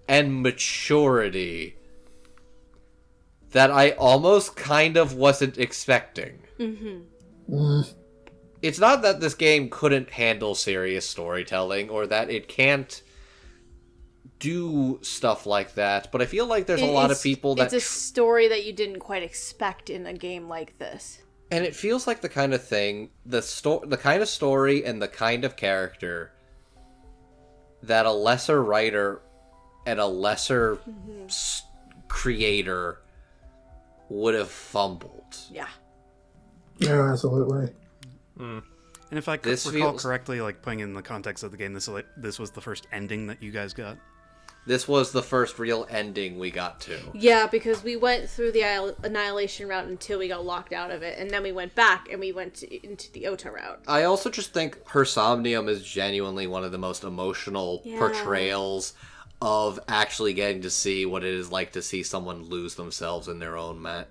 and maturity that I almost kind of wasn't expecting. It's not that this game couldn't handle serious storytelling or that it can't do stuff like that, but I feel like there's a lot of people that... It's a story that you didn't quite expect in a game like this. And it feels like the kind of thing, the kind of story and the kind of character that a lesser writer and a lesser creator would have fumbled. Yeah. Yeah, absolutely. And if I recall correctly, like putting in the context of the game, this was the first ending that you guys got. This was the first real ending we got to. Yeah, because we went through the Annihilation route until we got locked out of it, and then we went back and we went into the Ota route. I also just think her Somnium is genuinely one of the most emotional portrayals of actually getting to see what it is like to see someone lose themselves in their own mind.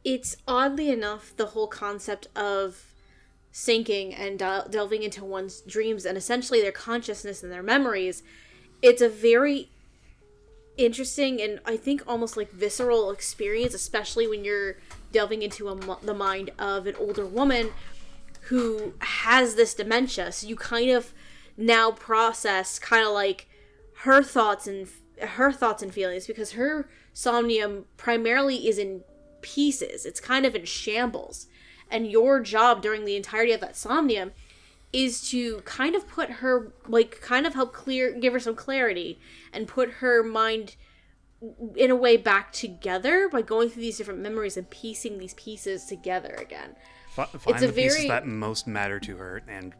It's oddly enough the whole concept of sinking and delving into one's dreams and essentially their consciousness and their memories. It's a very interesting and I think almost like visceral experience, especially when you're delving into the mind of an older woman who has this dementia. So you kind of now process kind of like her thoughts and feelings, because her somnium primarily is in pieces. It's kind of in shambles. And your job during the entirety of that somnium is to kind of put her, like, kind of help give her some clarity and put her mind in a way back together by going through these different memories and piecing these pieces together again. Find the pieces that most matter to her and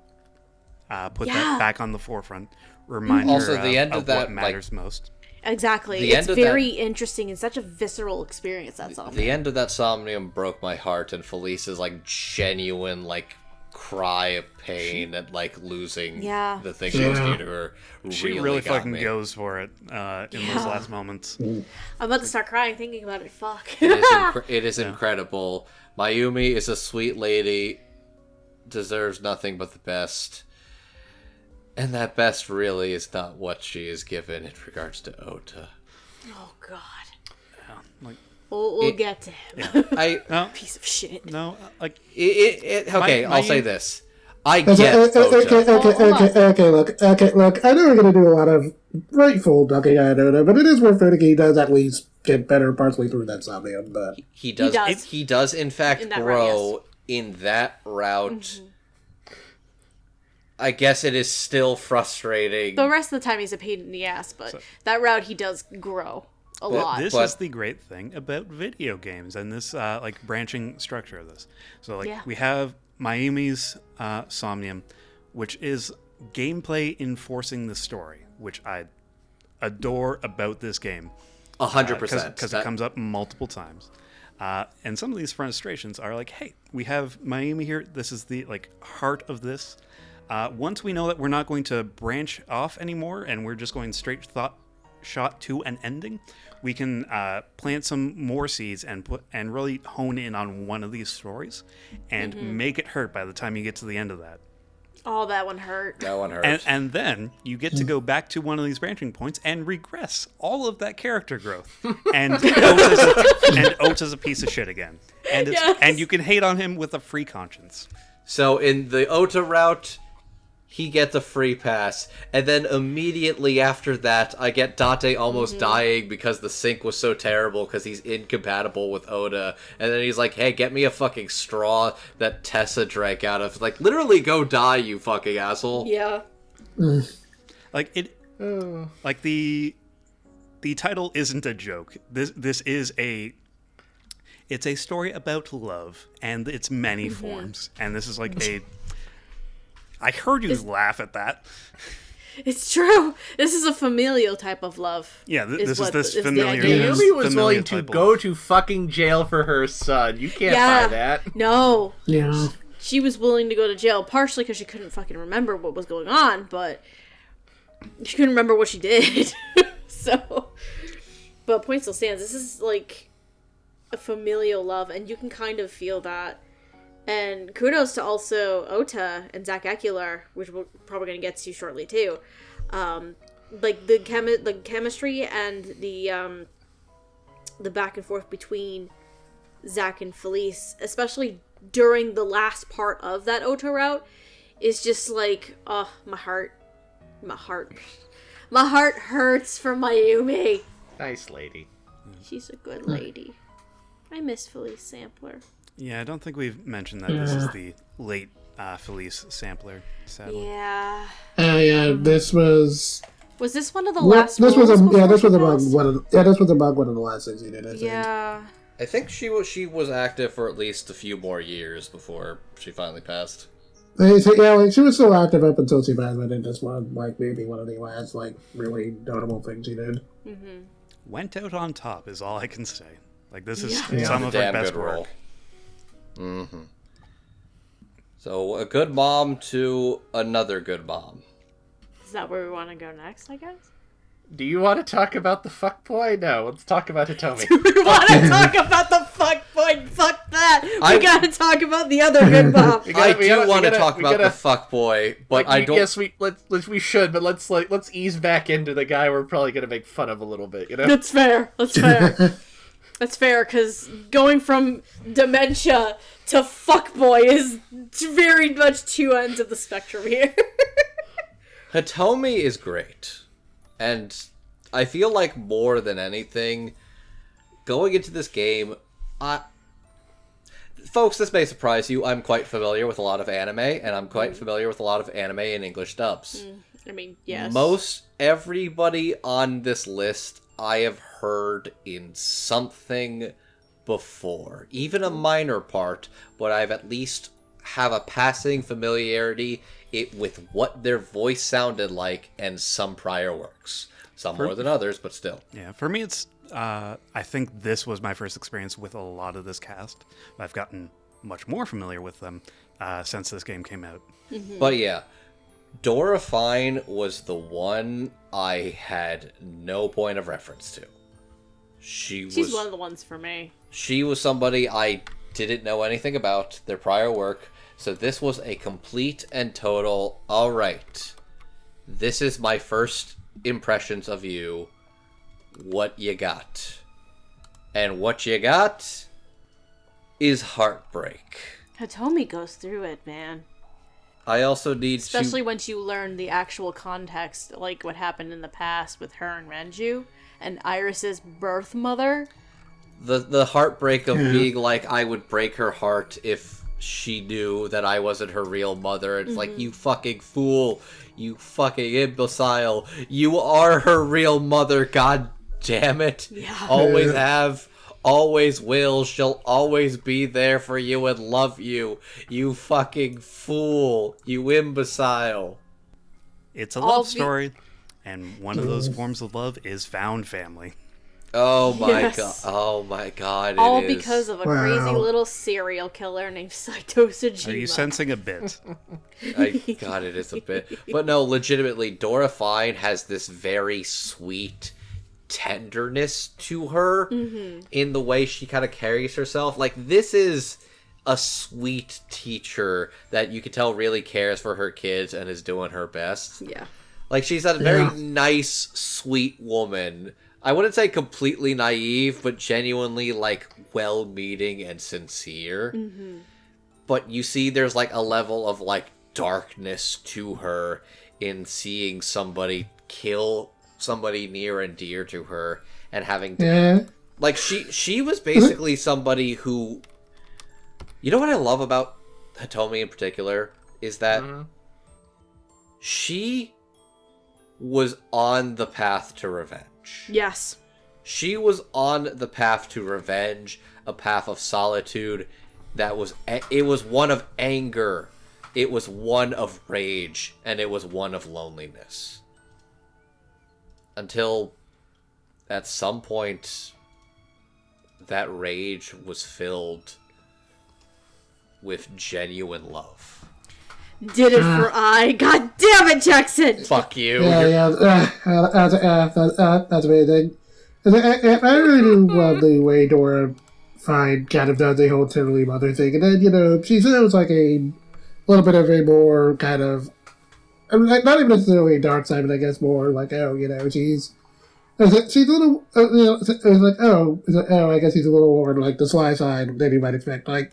put that back on the forefront. Remind also, her the end of that, what matters most. Exactly. It's very interesting and such a visceral experience, that somnium. The end of that somnium broke my heart, and Felice's, like, genuine, like, cry of pain at, like, losing the thing she was dear to her She really fucking goes for it in those last moments. I'm about to start crying thinking about it. Fuck. It is incredible. Mayumi is a sweet lady, deserves nothing but the best. And that best really is not what she is given in regards to Ota. Oh, God. Like, we'll get to him. No, piece of shit. No, like... Okay, I'll say this. I get Ota. Okay, look. I know we're going to do a lot of rightful ducking at Ota, but it is worth noting he does at least get better partially through that somnium, but... He does in fact grow in that route. Mm-hmm. I guess it is still frustrating. The rest of the time he's a pain in the ass, but that route he does grow a lot. This is the great thing about video games and this like branching structure of this. So like we have Mayumi's Somnium, which is gameplay enforcing the story, which I adore about this game. 100%. Because it comes up multiple times. And some of these frustrations are like, hey, we have Mayumi here. This is the like heart of this. Once we know that we're not going to branch off anymore and we're just going straight shot to an ending, we can plant some more seeds and really hone in on one of these stories and make it hurt by the time you get to the end of that. Oh, that one hurt. That one hurt. And then you get to go back to one of these branching points and regress all of that character growth. And Ota's a piece of shit again. And you can hate on him with a free conscience. So in the Ota route, he gets a free pass, and then immediately after that, I get Date almost dying because the sync was so terrible because he's incompatible with Ota, and then he's like, hey, get me a fucking straw that Tessa drank out of. Like, literally go die, you fucking asshole. Yeah. Like, like the title isn't a joke. This is it's a story about love and its many forms, and this is like I heard you laugh at that. It's true. This is a familial type of love. Yeah, this is this familiar. Mayumi was willing to go to fucking jail for her son. You can't buy that. No. Yeah. She was willing to go to jail, partially because she couldn't fucking remember what was going on, but she couldn't remember what she did. But point still stands. This is like a familial love, and you can kind of feel that. And kudos to also Ota and Zach Aguilar, which we're probably going to get to shortly too. Like the chemistry and the back and forth between Zach and Felice, especially during the last part of that Ota route, is just like, oh, my heart hurts for Mayumi. Nice lady. She's a good lady. I miss Felice Sampler. Yeah, I don't think we've mentioned that this is the late Felice sampler, sadly. Yeah. Yeah, this was Was this one of the Well, last? This was this was among one of the last things he did. I think. Yeah. I think she was active for at least a few more years before she finally passed. Yeah, like she was still active up until she passed. I think this one, like maybe one of the last like really notable things he did. Mm-hmm. Went out on top is all I can say. Like this is Yeah. some of her Damn best good work. role. Mm-hmm. So a good mom to another good mom. Is that where we want to go next? I guess. Do you want to talk about the fuckboy? No, let's talk about Hitomi. We want to talk about the fuck boy. Fuck that. We gotta talk about the other good mom. I do want to talk about the fuckboy, but like, I don't. Yes, we should, but let's ease back into the guy we're probably gonna make fun of a little bit. You know. That's fair. That's fair, because going from dementia to fuckboy is very much two ends of the spectrum here. Hitomi is great. And I feel like more than anything, going into this game, folks, this may surprise you, I'm quite familiar with a lot of anime, and I'm quite familiar with a lot of anime in English dubs. I mean, yes. Most everybody on this list I have heard in something before. Even a minor part, but I've at least have a passing familiarity with what their voice sounded like and some prior works. Some more than others, but still. Yeah, for me it's I think this was my first experience with a lot of this cast. I've gotten much more familiar with them since this game came out. Mm-hmm. But yeah, Dorah Fine was the one I had no point of reference to. She's one of the ones for me. She was somebody I didn't know anything about, their prior work, so this was a complete and total, alright, this is my first impressions of you, what you got. And what you got is heartbreak. Hitomi goes through it, man. I also need Especially once you learn the actual context, like what happened in the past with her and Renju, and Iris's birth mother. The heartbreak of being like, I would break her heart if she knew that I wasn't her real mother. It's like, you fucking fool. You fucking imbecile. You are her real mother, god damn it. Yeah. Always have, always will. She'll always be there for you and love you. You fucking fool. You imbecile. It's a love story, and one of those forms of love is found family. Oh my Yes. god. Oh my god. All it is. because of a crazy little serial killer named Saito Sajima. Are you sensing a bit? God, it is a bit. But no, legitimately, Dorah Fine has this very sweet tenderness to her in the way she kind of carries herself. Like, this is a sweet teacher that you can tell really cares for her kids and is doing her best. Yeah. Like, she's a very nice, sweet woman. I wouldn't say completely naive, but genuinely, like, well-meaning and sincere. But you see there's, like, a level of, like, darkness to her in seeing somebody kill somebody near and dear to her and having to... Like, she was basically somebody who... You know what I love about Hitomi in particular? Is that she was on the path to revenge. Yes. She was on the path to revenge, a path of solitude that was... It was one of anger, it was one of rage, and it was one of loneliness. Until, at some point, that rage was filled with genuine love. Did it for I. God damn it, Jackson! Fuck you. That's amazing. I really do love the way Dorah Fine kind of does the whole totally mother thing, and then, you know, she sounds like a little bit of a more kind of, I mean, like, not even necessarily dark side, but I guess more like, oh, you know, she's a little, you know, it's like, I guess he's a little more like the sly side than you might expect, like,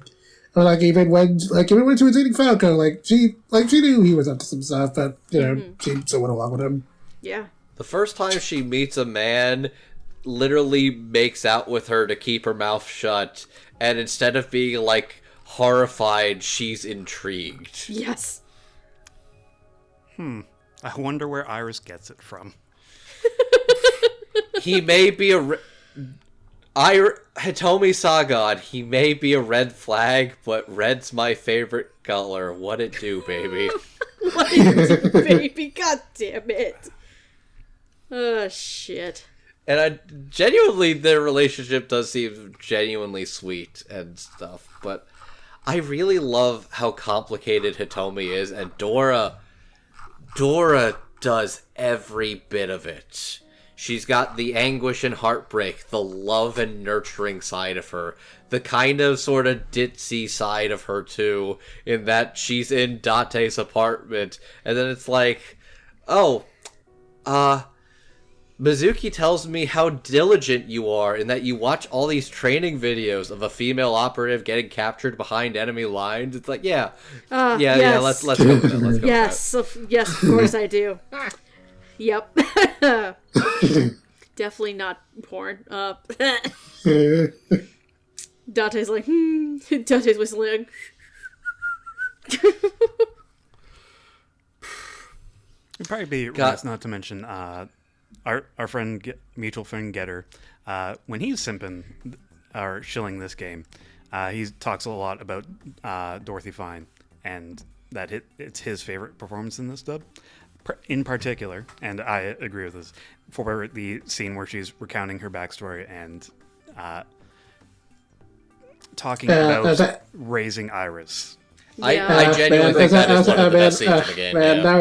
or like even when she was eating Falco, she knew he was up to some stuff, but, you know, she still went along with him. Yeah. The first time she meets a man, literally makes out with her to keep her mouth shut, and instead of being, like, horrified, she's intrigued. Yes. I wonder where Iris gets it from. he may be Hitomi Sagan, he may be a red flag, but red's my favorite color. What it do, baby? What it do, baby? God damn it. Oh, shit. And genuinely, their relationship does seem genuinely sweet and stuff, but I really love how complicated Hitomi is, and Dorah does every bit of it. She's got the anguish and heartbreak, the love and nurturing side of her, the kind of sort of ditzy side of her too, in that she's in Date's apartment, and then it's like, Mizuki tells me how diligent you are in that you watch all these training videos of a female operative getting captured behind enemy lines. It's like, yeah, let's go with that. Let's go yes, yes, of course I do. Yep. Definitely not porn. Date's like, Date's whistling. It'd probably be remiss not to mention our friend, mutual friend Getter, when he's simping or shilling this game, he talks a lot about Dorothy Fine, and that it's his favorite performance in this dub. In particular, and I agree with this, for the scene where she's recounting her backstory and talking about raising Iris. Yeah. I genuinely think that is one of the best scenes in the game. Man, now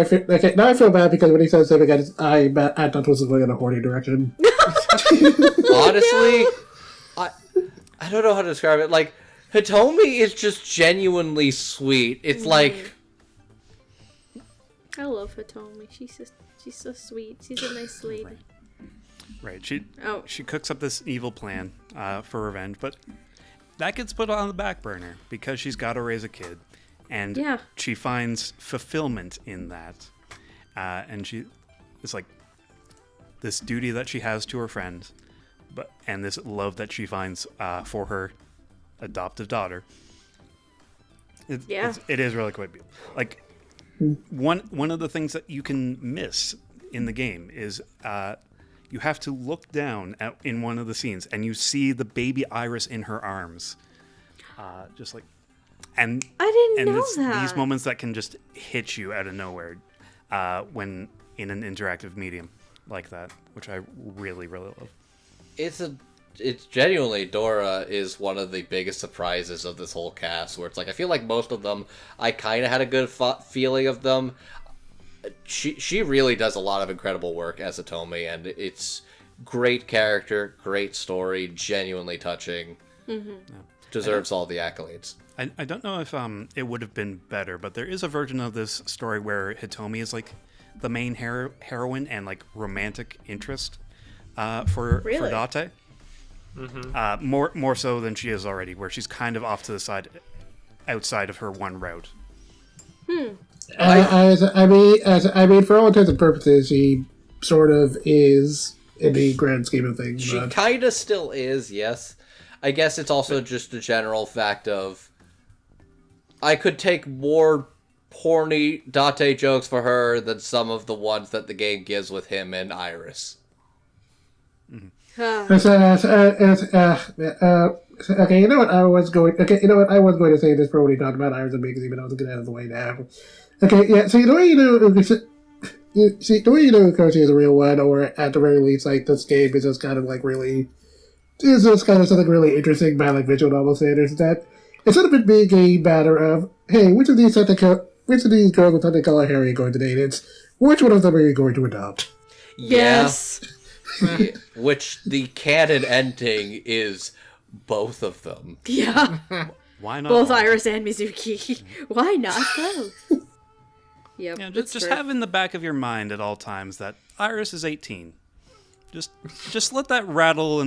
I feel bad because when he says something, I thought this was going in a horny direction. Honestly, I don't know how to describe it. Like, Hitomi is just genuinely sweet. It's like... I love Hitomi. She's so sweet. She's a nice lady. Right. She cooks up this evil plan for revenge, but that gets put on the back burner because she's got to raise a kid, and she finds fulfillment in that. And it's like this duty that she has to her friend, and this love that she finds for her adoptive daughter. It is really quite beautiful. Like. One of the things that you can miss in the game is you have to look down in one of the scenes and you see the baby Iris in her arms, just like, and I didn't know that. These moments that can just hit you out of nowhere when in an interactive medium like that, which I really, really love. It's genuinely, Dorah is one of the biggest surprises of this whole cast, where it's like, I feel like most of them, I kind of had a good feeling of them. She really does a lot of incredible work as Hitomi, and it's great character, great story, genuinely touching. Mm-hmm. Yeah. Deserves all the accolades. I don't know if it would have been better, but there is a version of this story where Hitomi is like the main heroine and like romantic interest for Date. Mm-hmm. More so than she is already, where she's kind of off to the side, outside of her one route. I mean, for all intents and purposes, she sort of is in the grand scheme of things. She kind of still is, yes. I guess it's also just a general fact of I could take more horny Date jokes for her than some of the ones that the game gives with him and Iris. Mm-hmm. Okay, you know what I was going to say this before we talked about Iris and me, because even I was getting out of the way now. Okay, yeah. So the way Koshi is a real one, or at the very least, like this game is just kind of like really, is just kind of something really interesting by like visual novel standards. That instead of it being a matter of hey, which of these girls with something color hair are you going to date? It's which one of them are you going to adopt? Yes. Which the canon ending is both of them. Yeah. Why not? Both Iris and Mizuki. Why not both? Yep. Yeah, just have in the back of your mind at all times that Iris is 18. Just let that rattle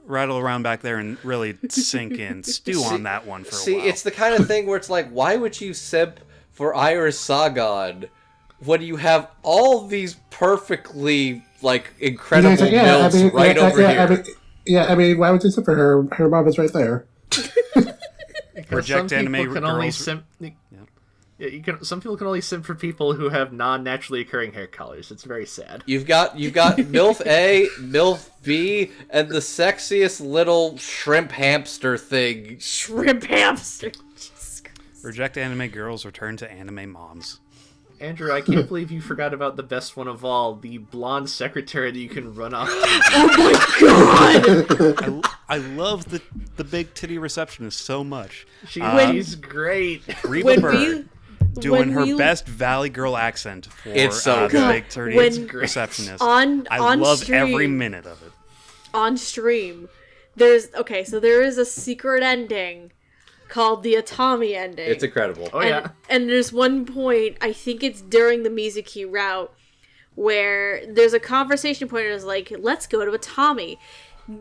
around back there and really sink in. Stew on that one for a while. See, it's the kind of thing where it's like, why would you simp for Iris Sagan when you have all these perfectly like incredible builds over here? I mean, why would you simp for her? Her mom is right there. Because some people can only simp. Yeah, some people can only simp for people who have non-naturally occurring hair colors. It's very sad. You've got MILF A, MILF B, and the sexiest little shrimp hamster thing. Shrimp hamster. Jesus Christ. Reject anime girls, return to anime moms. Andrew, I can't believe you forgot about the best one of all, the blonde secretary that you can run off. Oh my god! I love the big titty receptionist so much. She's great. Reba When Bird doing her best Valley Girl accent for It's so the good. big titty receptionist. On love stream, every minute of it. On stream, there is a secret ending called the Atami ending. It's incredible. Oh, yeah. And there's one point, I think it's during the Mizuki route, where there's a conversation point and it's like, let's go to Atami.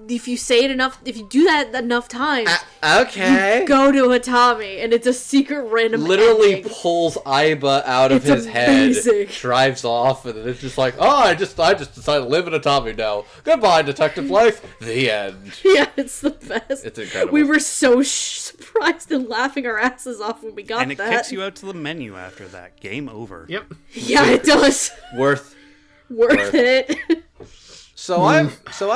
If you say it enough, if you do that enough times, Okay. you go to Atami, and it's a secret random Literally ending. pulls Aiba out of It's his head, amazing. drives off, and it's just like, oh, I just decided to live in a Tommy now. Goodbye, detective life. The end. Yeah, it's the best. It's incredible. We were so surprised and laughing our asses off when we got And it that. kicks you out to the menu after that. Game over. Yep. Yeah, it does. Worth. Worth it. So I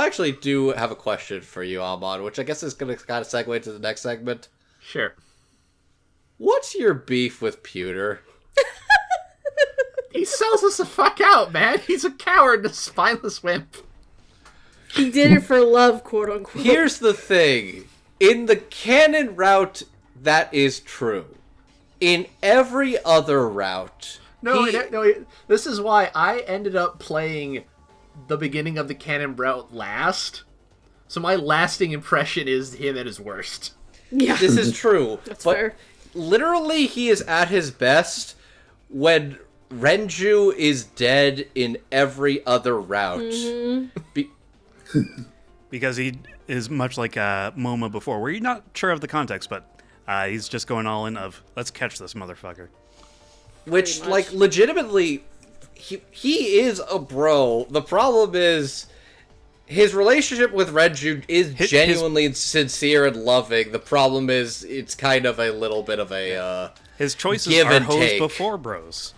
actually do have a question for you, Amon, which I guess is going to kind of segue to the next segment. Sure. What's your beef with Pewter? He sells us the fuck out, man. He's a coward and a spineless wimp. He did it for love, quote unquote. Here's the thing. In the canon route, that is true. In every other route... No, this is why I ended up playing the beginning of the canon route last. So my lasting impression is him at his worst. Yeah. This is true. That's but fair. Literally, he is at his best when Renju is dead in every other route. Mm-hmm. Because he is much like MoMA before, where you're not sure of the context, but he's just going all in of, let's catch this motherfucker. Which, Pretty much. like, legitimately, he is a bro. The problem is, his relationship with Renju is genuinely sincere and loving. The problem is, it's kind of a little bit of a, His choices give are and hoes take. before bros.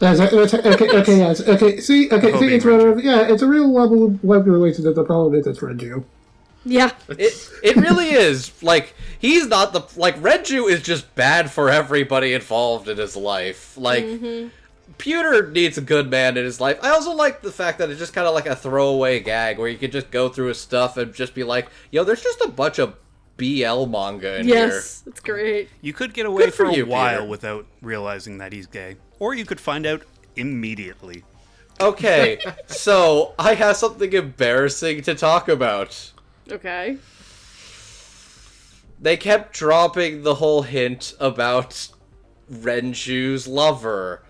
Okay, guys. See, Hobie it's it's a real level web relationship. The problem is it's Renju. Yeah. It really is. Like, he's not the... Like, Renju is just bad for everybody involved in his life. Like, Pewter needs a good man in his life. I also like the fact that it's just kind of like a throwaway gag where you can just go through his stuff and just be like, yo, there's just a bunch of BL manga in here. Yes. It's great. You could get away Good for for a you, while Peter. without realizing that he's gay. Or you could find out immediately. Okay, so I have something embarrassing to talk about. Okay. They kept dropping the whole hint about Renju's lover,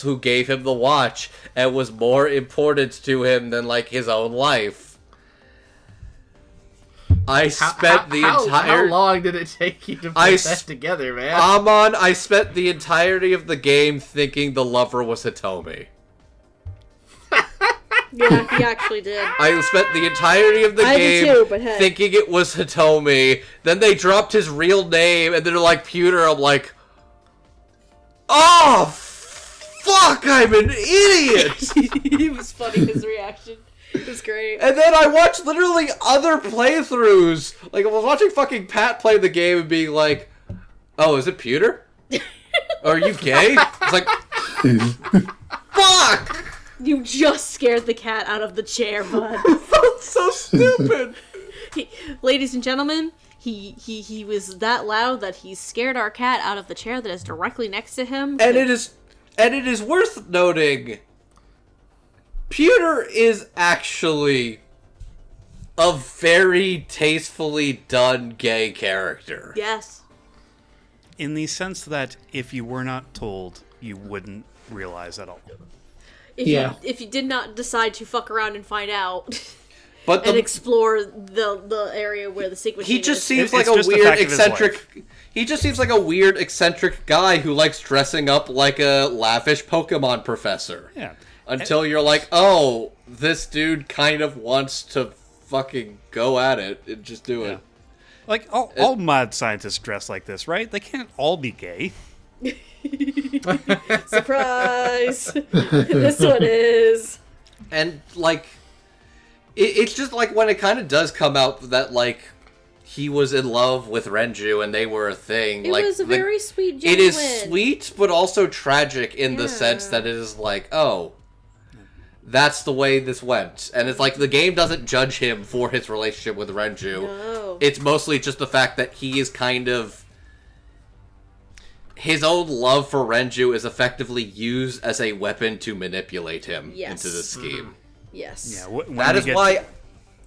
who gave him the watch and was more important to him than like his own life. I spent How long did it take you to put that together, man? Amon, I spent the entirety of the game thinking the lover was Hitomi. Yeah, he actually did. I spent the entirety of the I game did too, but hey. thinking it was Hitomi. Then they dropped his real name, and they're like, Pewter. I'm like, oh, fuck, I'm an idiot! It was funny, his reaction. It was great. And then I watched literally other playthroughs. Like, I was watching fucking Pat play the game and being like, oh, is it Pewter? Are you gay? It's like, fuck! You just scared the cat out of the chair, bud. That's so stupid. Ladies and gentlemen, he was that loud that he scared our cat out of the chair that is directly next to him. And it is worth noting, Pewter is actually a very tastefully done gay character. Yes. In the sense that if you were not told, you wouldn't realize at all. If you did not decide to fuck around and find out But and explore the area where the secret he just is. seems It's like a just the weird fact of his eccentric. He just seems like a weird eccentric guy who likes dressing up like a lavish Pokemon professor. Yeah. Until you're like, oh, this dude kind of wants to fucking go at it and just do it. Like, all mad scientists dress like this, right? They can't all be gay. Surprise! This one is. And, like, it's just, like, when it kind of does come out that, like, he was in love with Renju and they were a thing. It like, was a very sweet, genuine. It is sweet, but also tragic in the sense that it is like, oh, that's the way this went. And it's like, the game doesn't judge him for his relationship with Renju. No. It's mostly just the fact that he is kind of... His own love for Renju is effectively used as a weapon to manipulate him into the scheme. Yes. Yeah,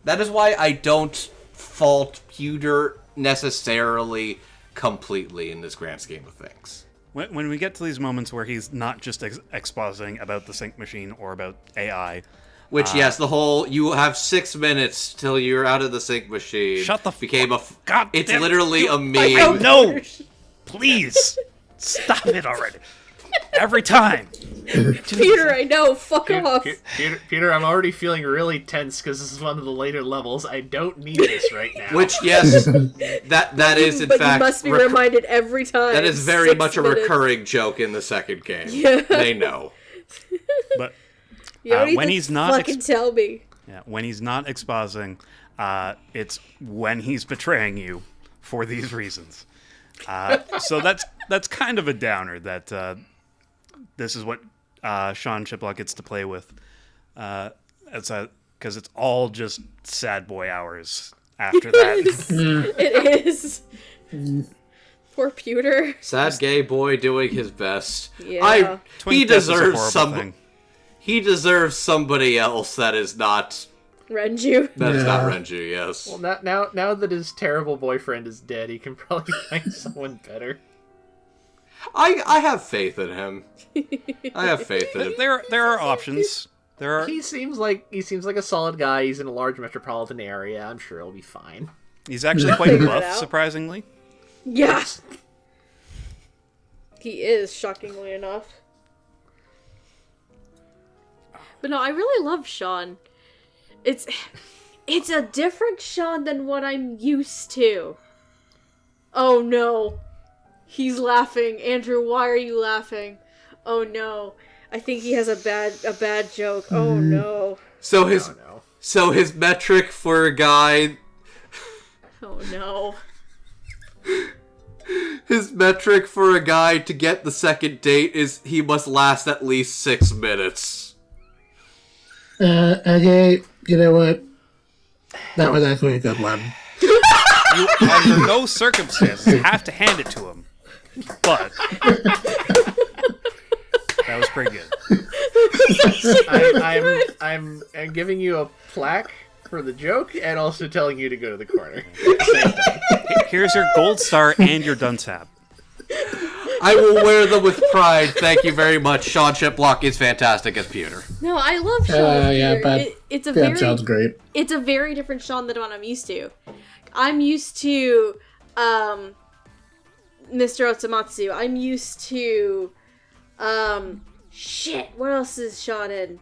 That is why I don't fault Pewter necessarily completely in this grand scheme of things. When we get to these moments where he's not just expositing about the sync machine or about AI. Which, yes, the whole, you have 6 minutes till you're out of the sync machine. Shut the became God it's damn literally a meme. No! Please! Stop it already. Every time. Peter, I know. Fuck off. Peter, I'm already feeling really tense because this is one of the later levels. I don't need this right now. Which, yes, that is in but fact. You must be reminded every time. That is very 6 much a minutes. recurring joke in the second game. Yeah. They know. But You don't need when to he's not fucking tell me. Yeah, when he's not exposing, it's when he's betraying you for these reasons. So that's kind of a downer that this is what Sean Chiplock gets to play with. Because it's all just sad boy hours after that. It is. Poor Pewter. Sad gay boy doing his best. Yeah. He Twink death is a deserves horrible thing. He deserves somebody else that is not. Renju. That is not Renju. Yes. Well, now that his terrible boyfriend is dead, he can probably find someone better. I have faith in him. I have faith in him. There are options. There are. He seems like a solid guy. He's in a large metropolitan area. I'm sure he'll be fine. He's actually quite Figure it buff, out. surprisingly. Yes. He is, shockingly enough. But no, I really love Sean. It's a different Sean than what I'm used to. Oh no. He's laughing. Andrew, why are you laughing? Oh no. I think he has a bad joke. Oh no. So his metric for a guy. Oh no. His metric for a guy to get the second date is he must last at least 6 minutes. Okay, you know what? That was actually a good one. You, under no circumstances, have to hand it to him. But that was pretty good. I'm giving you a plaque for the joke and also telling you to go to the corner. Here's your gold star and your dunce hat. I will wear them with pride. Thank you very much. Sean Chiplock is fantastic as Pewter. No, I love Sean. as yeah, Peter. but It's a that very sounds great. It's a very different Sean than what I'm used to. I'm used to Mr. Otsumatsu. I'm used to shit, what else is Sean in?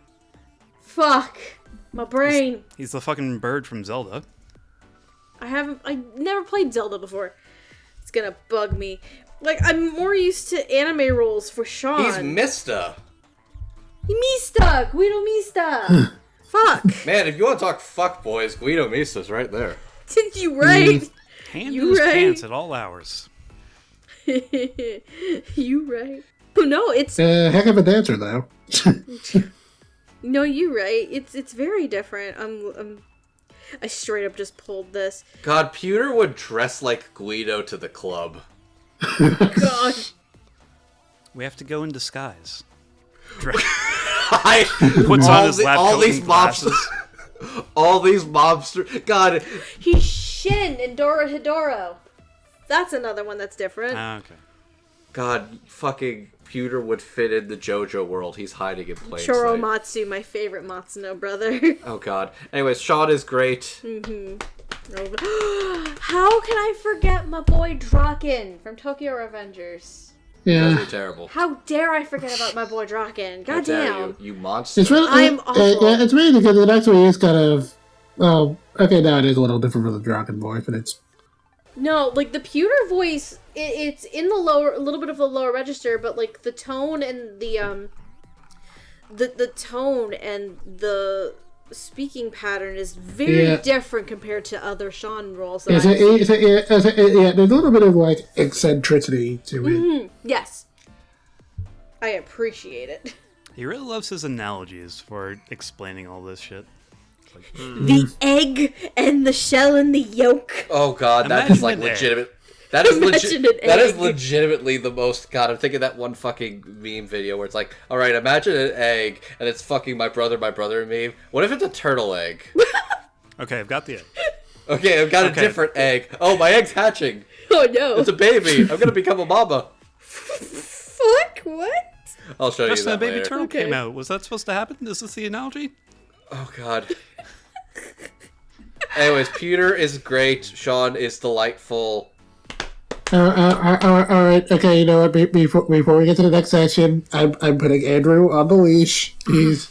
Fuck. My brain. He's the fucking bird from Zelda. I never played Zelda before. It's gonna bug me. Like, I'm more used to anime roles for Sean. He's Mista. Mista! Guido Mista! Fuck. Man, if you want to talk fuck boys, Guido Mista's right there. You right. Hand You in his right. pants at all hours. You right. Oh no, it's Heck of a dancer, though. no, you right. It's very different. I straight up just pulled this. God, Pewter would dress like Guido to the club. God. We have to go in disguise. Puts on his lab coat and glasses. All these mobsters. God. He's Shin in Dorah Hidoro. That's another one that's different. Okay. God, fucking Pewter would fit in the JoJo world. He's hiding in plain sight. Choromatsu, my favorite Matsuno brother. Oh god. Anyways, Sean is great. How can I forget my boy Draken from Tokyo Revengers? Yeah. Those are terrible. How dare I forget about my boy Draken? How dare Goddamn. you monster. It's really, I'm awful. Yeah, it's really because it actually is kind of. Oh, okay, now it is a little different for the Dragon voice, but it's No, like the pewter voice, it's in the lower, a little bit of the lower register, but like the tone and the tone and the speaking pattern is very different compared to other Sean roles. Yeah, there's a little bit of like eccentricity to it. Mm-hmm. Yes, I appreciate it. He really loves his analogies for explaining all this shit. Like, The egg and the shell and the yolk. Oh god, that Imagine is like an egg. legitimate. That is Imagine an that is egg. legitimately the most. God, I'm thinking of that one fucking meme video where it's like, all right, imagine an egg and it's fucking my brother meme. What if it's a turtle egg? okay, I've got the egg. Okay, I've got a different egg. Oh, my egg's hatching. Oh no! It's a baby. I'm gonna become a mama. Fuck what? I'll show Just you that when a baby later. turtle Okay. came out. Was that supposed to happen? Is this the analogy? Oh god. Anyways, Peter is great. Sean is delightful. All right. Okay, you know what? Before we get to the next section, I'm putting Andrew on the leash. He's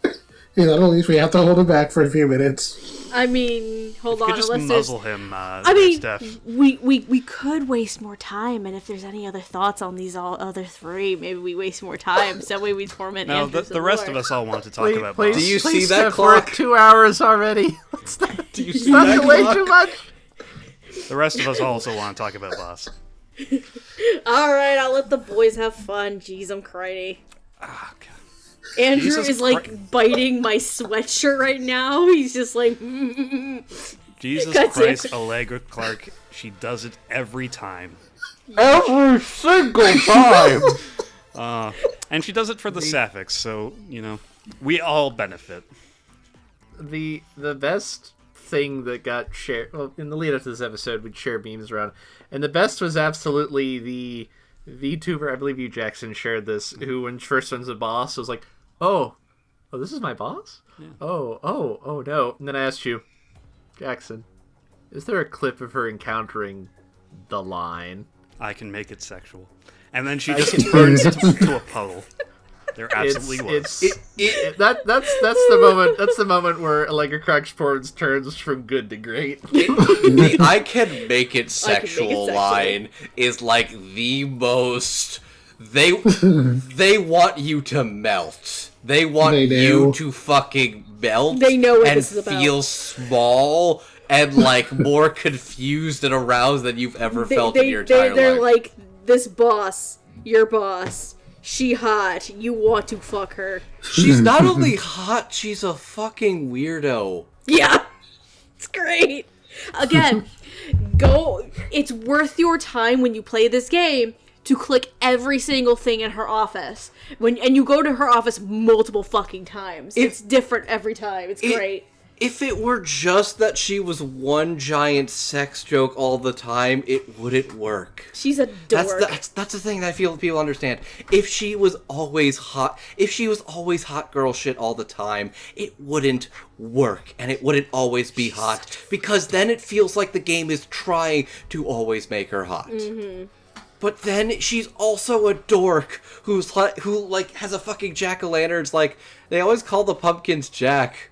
on the leash. We have to hold him back for a few minutes. I mean, hold You on. could just Unless muzzle there's, him, I mean, Steph. we could waste more time, and if there's any other thoughts on these other three, maybe we waste more time. So that way we torment No, Andrew the rest of us all want to talk about please, Boss. Do you please, see that Steph, we're at clock? 2 hours already. Let's not, Do you see not that delay clock? too much. The rest of us also want to talk about Boss. All right, I'll let the boys have fun. Jeez, I'm crying. Ah, God. Andrew Jesus is like Christ. biting my sweatshirt right now. He's just like, Jesus God damn Christ, it. Allegra Clark, she does it every time. Every single time. And she does it for the sapphics, so, you know, we all benefit. The best thing that got shared, well, in the lead up to this episode, we'd share memes around, and the best was absolutely the VTuber, I believe you, Jackson, shared this, who when first wins the boss was like, oh, this is my boss? Yeah. Oh no. And then I asked you, Jackson, is there a clip of her encountering the line? I can make it sexual. And then she just turns to a puddle. There absolutely was. That's the moment. That's the moment where Allegra Clark's turns from good to great. The I can make it sexual sexual line is like the most. They want you to melt. They want They do. you to fucking melt. They know what and this is about. feel small and like more confused and aroused than you've ever felt in your entire they're life. like, this boss, your boss, she hot, you want to fuck her. She's not only hot, she's a fucking weirdo. Yeah, it's great. Again, it's worth your time when you play this game to click every single thing in her office. And you go to her office multiple fucking times. It's different every time. It's great. If it were just that she was one giant sex joke all the time, it wouldn't work. She's a dork. That's the thing that I feel people understand. If she was always hot girl shit all the time, it wouldn't work, and it wouldn't always be hot, because then it feels like the game is trying to always make her hot. Mm-hmm. But then she's also a dork who has a fucking jack-o'-lanterns. Like, they always call the pumpkins Jack.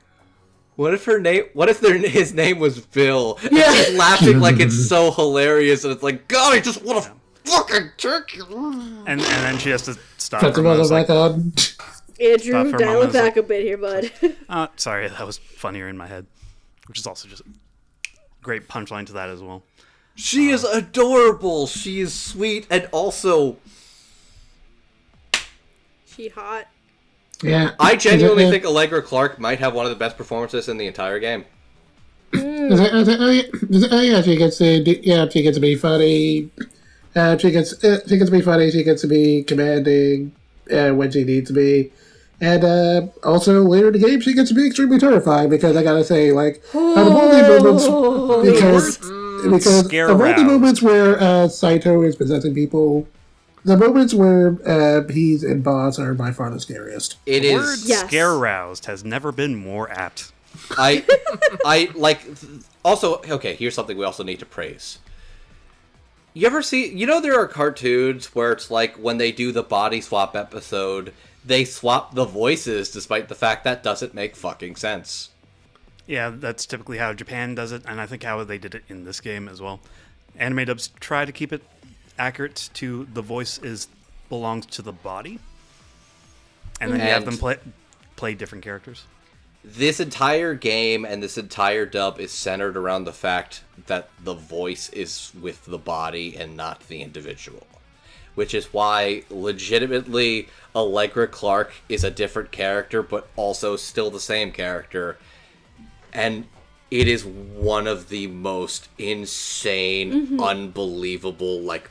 What if his name was Bill? And she's laughing like it's so hilarious, and it's like, God, I just want to fucking jerk you. And then she has to stop Put for the a moment. mother Like, back on. Andrew, Stop for a dial moment, it it's back like- a bit here, bud. sorry, that was funnier in my head. Which is also just a great punchline to that as well. She is adorable. She is sweet, and also, She hot. Yeah. I genuinely think Allegra Clark might have one of the best performances in the entire game. She gets to be funny. She gets to be funny. She gets to be commanding when she needs to be. And also later in the game, she gets to be extremely terrifying, because I gotta say, like, out of all the moments, because Scare of all the roused. moments where Saito is possessing people, the moments where he's in boss are by far the scariest. It The word is. Yes. scare roused has never been more apt. I like. Also, okay. Here's something we also need to praise. You ever see? You know, there are cartoons where it's like when they do the body swap episode, they swap the voices, despite the fact that doesn't make fucking sense. Yeah, that's typically how Japan does it, and I think how they did it in this game as well. Anime dubs try to keep it accurate to the voice belongs to the body, and then you have them play different characters. This entire game and this entire dub is centered around the fact that the voice is with the body and not the individual. Which is why, legitimately, Allegra Clark is a different character, but also still the same character. And it is one of the most insane, unbelievable, like,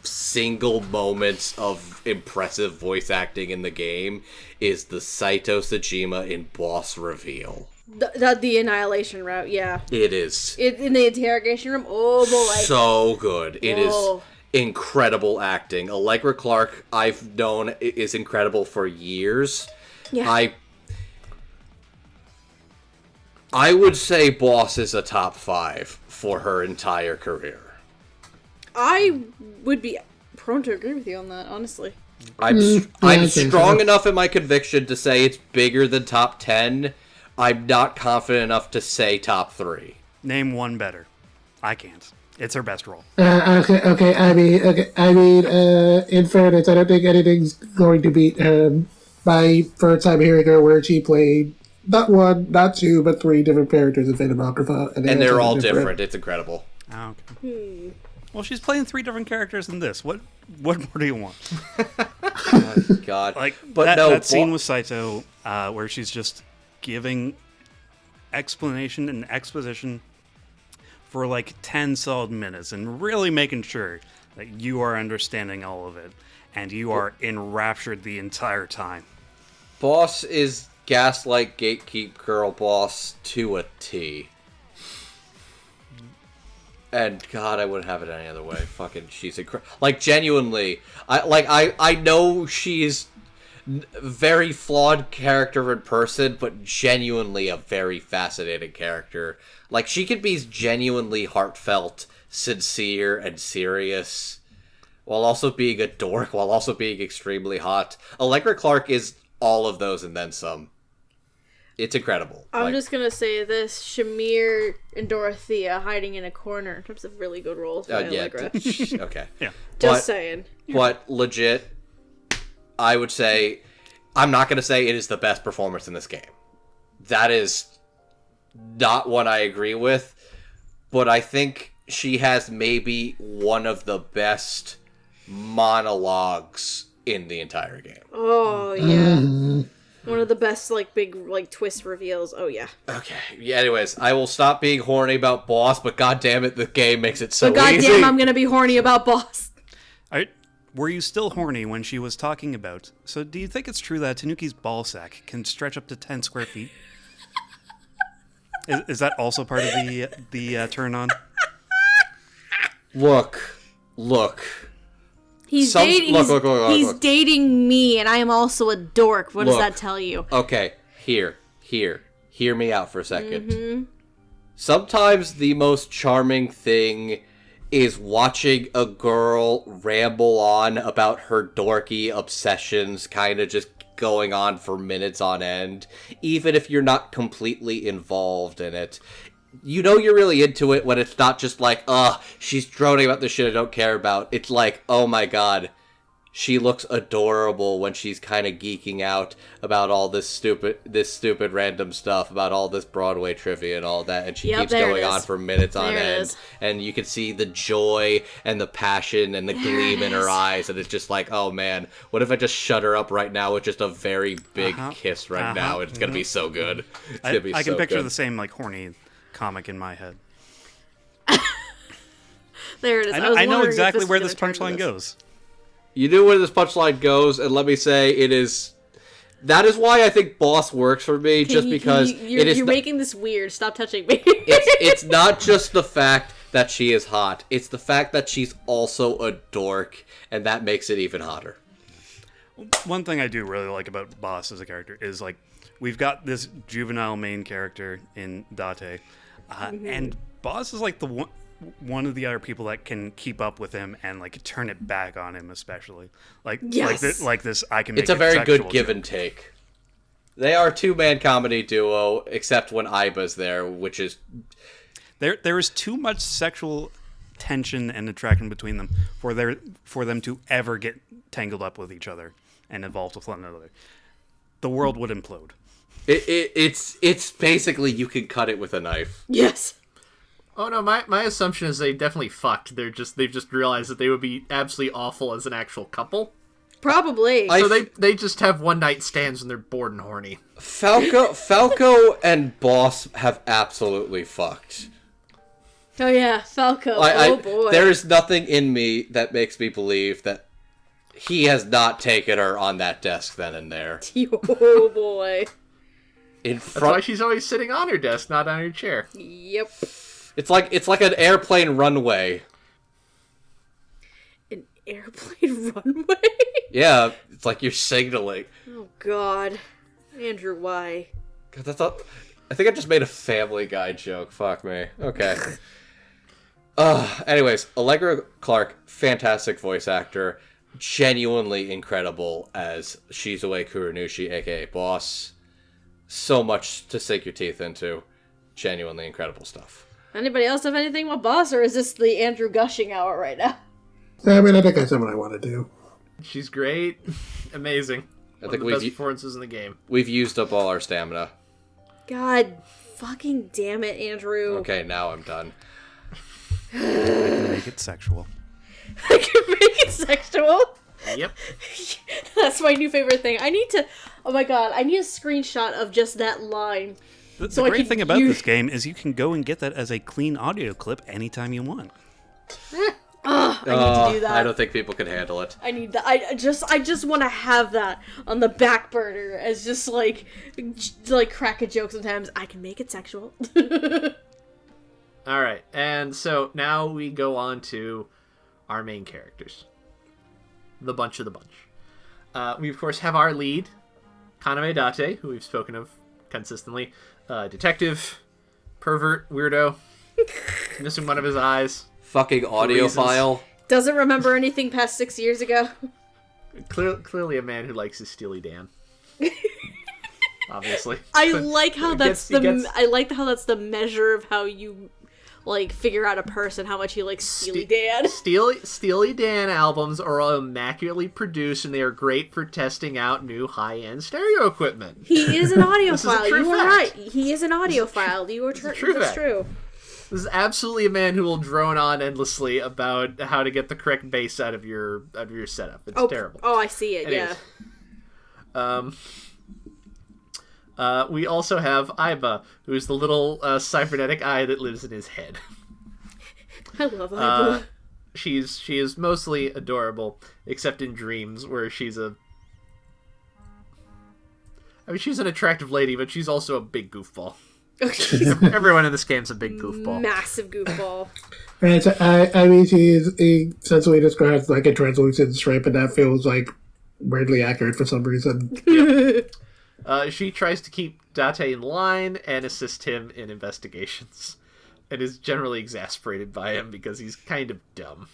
single moments of impressive voice acting in the game is the Saito Sajima in boss reveal. The Annihilation route, yeah. It is. In the interrogation room, oh boy. So good. It is incredible acting. Allegra Clark, I've known, is incredible for years. Yeah. I would say Boss is a top 5 for her entire career. I would be prone to agree with you on that, honestly. I'm strong enough in my conviction to say it's bigger than top 10. I'm not confident enough to say top 3. Name one better. I can't. It's her best role. Okay. I mean, in fairness, I don't think anything's going to beat my first time hearing her where she played not 1, not 2, but 3 different characters in Phantom Apocrypha. And they're all different. It's incredible. Oh, okay. Well, she's playing 3 different characters in this. What more do you want? Oh, God. But that scene with Saito, where she's just giving explanation and exposition for like 10 solid minutes and really making sure that you are understanding all of it and you are enraptured the entire time. Boss is gaslight gatekeep girl boss to a T. And God, I wouldn't have it any other way. Fucking, she's incredible. Like, genuinely, I know she's very flawed character in person, but genuinely a very fascinating character. Like, she could be genuinely heartfelt, sincere, and serious, while also being a dork, while also being extremely hot. Allegra Clark is all of those and then some. It's incredible. I'm just gonna say this: Shamir and Dorothea hiding in a corner in terms of really good roles by Allegra. Okay. Yeah. Just saying. But legit, I would say, I'm not gonna say it is the best performance in this game. That is not what I agree with, but I think she has maybe one of the best monologues in the entire game. Oh yeah. One of the best, big, twist reveals. Oh, yeah. Okay. Yeah, anyways, I will stop being horny about Boss, but goddammit, the game makes it so easy. But goddamn, I'm gonna be horny about Boss. Were you still horny when she was talking about? So do you think it's true that Tanuki's ballsack can stretch up to 10 square feet? Is that also part of the turn on? Look. He's dating me, and I am also a dork. What does that tell you? Okay, hear me out for a second. Mm-hmm. Sometimes the most charming thing is watching a girl ramble on about her dorky obsessions, kind of just going on for minutes on end, even if you're not completely involved in it. You know you're really into it when it's not just like, she's droning about the shit I don't care about. It's like, oh my god, she looks adorable when she's kind of geeking out about all this stupid random stuff, about all this Broadway trivia and all that, and she keeps going on for minutes on end. And you can see the joy and the passion and the gleam in her eyes, and it's just like, oh man, what if I just shut her up right now with just a very big kiss right now? It's gonna be so good. I can picture the same horny comic in my head. There it is. I know exactly where this punchline goes. You knew where this punchline goes, and let me say, that is why I think Boss works for me, just because you're making this weird. Stop touching me. it's not just the fact that she is hot, it's the fact that she's also a dork, and that makes it even hotter. One thing I do really like about Boss as a character is, we've got this juvenile main character in Date, and Boss is one of the other people that can keep up with him and turn it back on him, especially this I can make it's a very good give joke. and take. They are a two-man comedy duo, except when Aiba's there, which is... There is too much sexual tension and attraction between them for them to ever get tangled up with each other and involved with one another. The world would implode. It's basically you can cut it with a knife. Yes. Oh no, my assumption is they definitely fucked. They've just realized that they would be absolutely awful as an actual couple. Probably. So they just have one night stands when they're bored and horny. Falco and Boss have absolutely fucked. Oh yeah, Falco. Oh boy. There is nothing in me that makes me believe that he has not taken her on that desk then and there. Oh boy. That's why she's always sitting on her desk, not on her chair. Yep. It's like an airplane runway. An airplane runway? Yeah, it's like you're signaling. Oh god. Andrew, why? I think I just made a Family Guy joke. Fuck me. Okay. Anyways, Allegra Clark, fantastic voice actor. Genuinely incredible as Shizue Kurunushi, aka Boss. So much to sink your teeth into. Genuinely incredible stuff. Anybody else have anything with Boss, or is this the Andrew gushing hour right now? I mean, I think I said what I want to do. She's great. Amazing. I One think of the best performances in the game. We've used up all our stamina. God fucking damn it, Andrew. Okay, now I'm done. I can make it sexual. I can make it sexual? Yep. That's my new favorite thing. Oh my god, I need a screenshot of just that line. The So I great can thing about use- this game is you can go and get that as a clean audio clip anytime you want. I need to do that. I don't think people can handle it. I need that. I just want to have that on the back burner as just like crack a joke sometimes. I can make it sexual. All right, and so now we go on to our main characters. The bunch of the bunch. We, of course, have our lead, Kaname Date, who we've spoken of consistently. Detective, pervert, weirdo, missing one of his eyes. Fucking audiophile. Doesn't remember anything past 6 years ago. Clearly a man who likes his Steely Dan. Obviously. I like how that's he gets- I like how that's the measure of how you figure out a person, how much he likes Steely Dan. Steely Dan albums are all immaculately produced, and they are great for testing out new high-end stereo equipment. He is an audiophile. true You are fact. right. He is an audiophile. You are true that's fact. true. This is absolutely a man who will drone on endlessly about how to get the correct bass out of your setup. It's terrible. Oh, I see it. Anyways. Yeah. We also have Aiba, who's the little cybernetic eye that lives in his head. I love Aiba. She is mostly adorable, except in dreams, where she's an attractive lady, but she's also a big goofball. Everyone in this game's a big goofball. Massive goofball. And so, I mean, he essentially describes like a translucent stripe, and that feels like weirdly accurate for some reason. She tries to keep Date in line and assist him in investigations, and is generally exasperated by him because he's kind of dumb.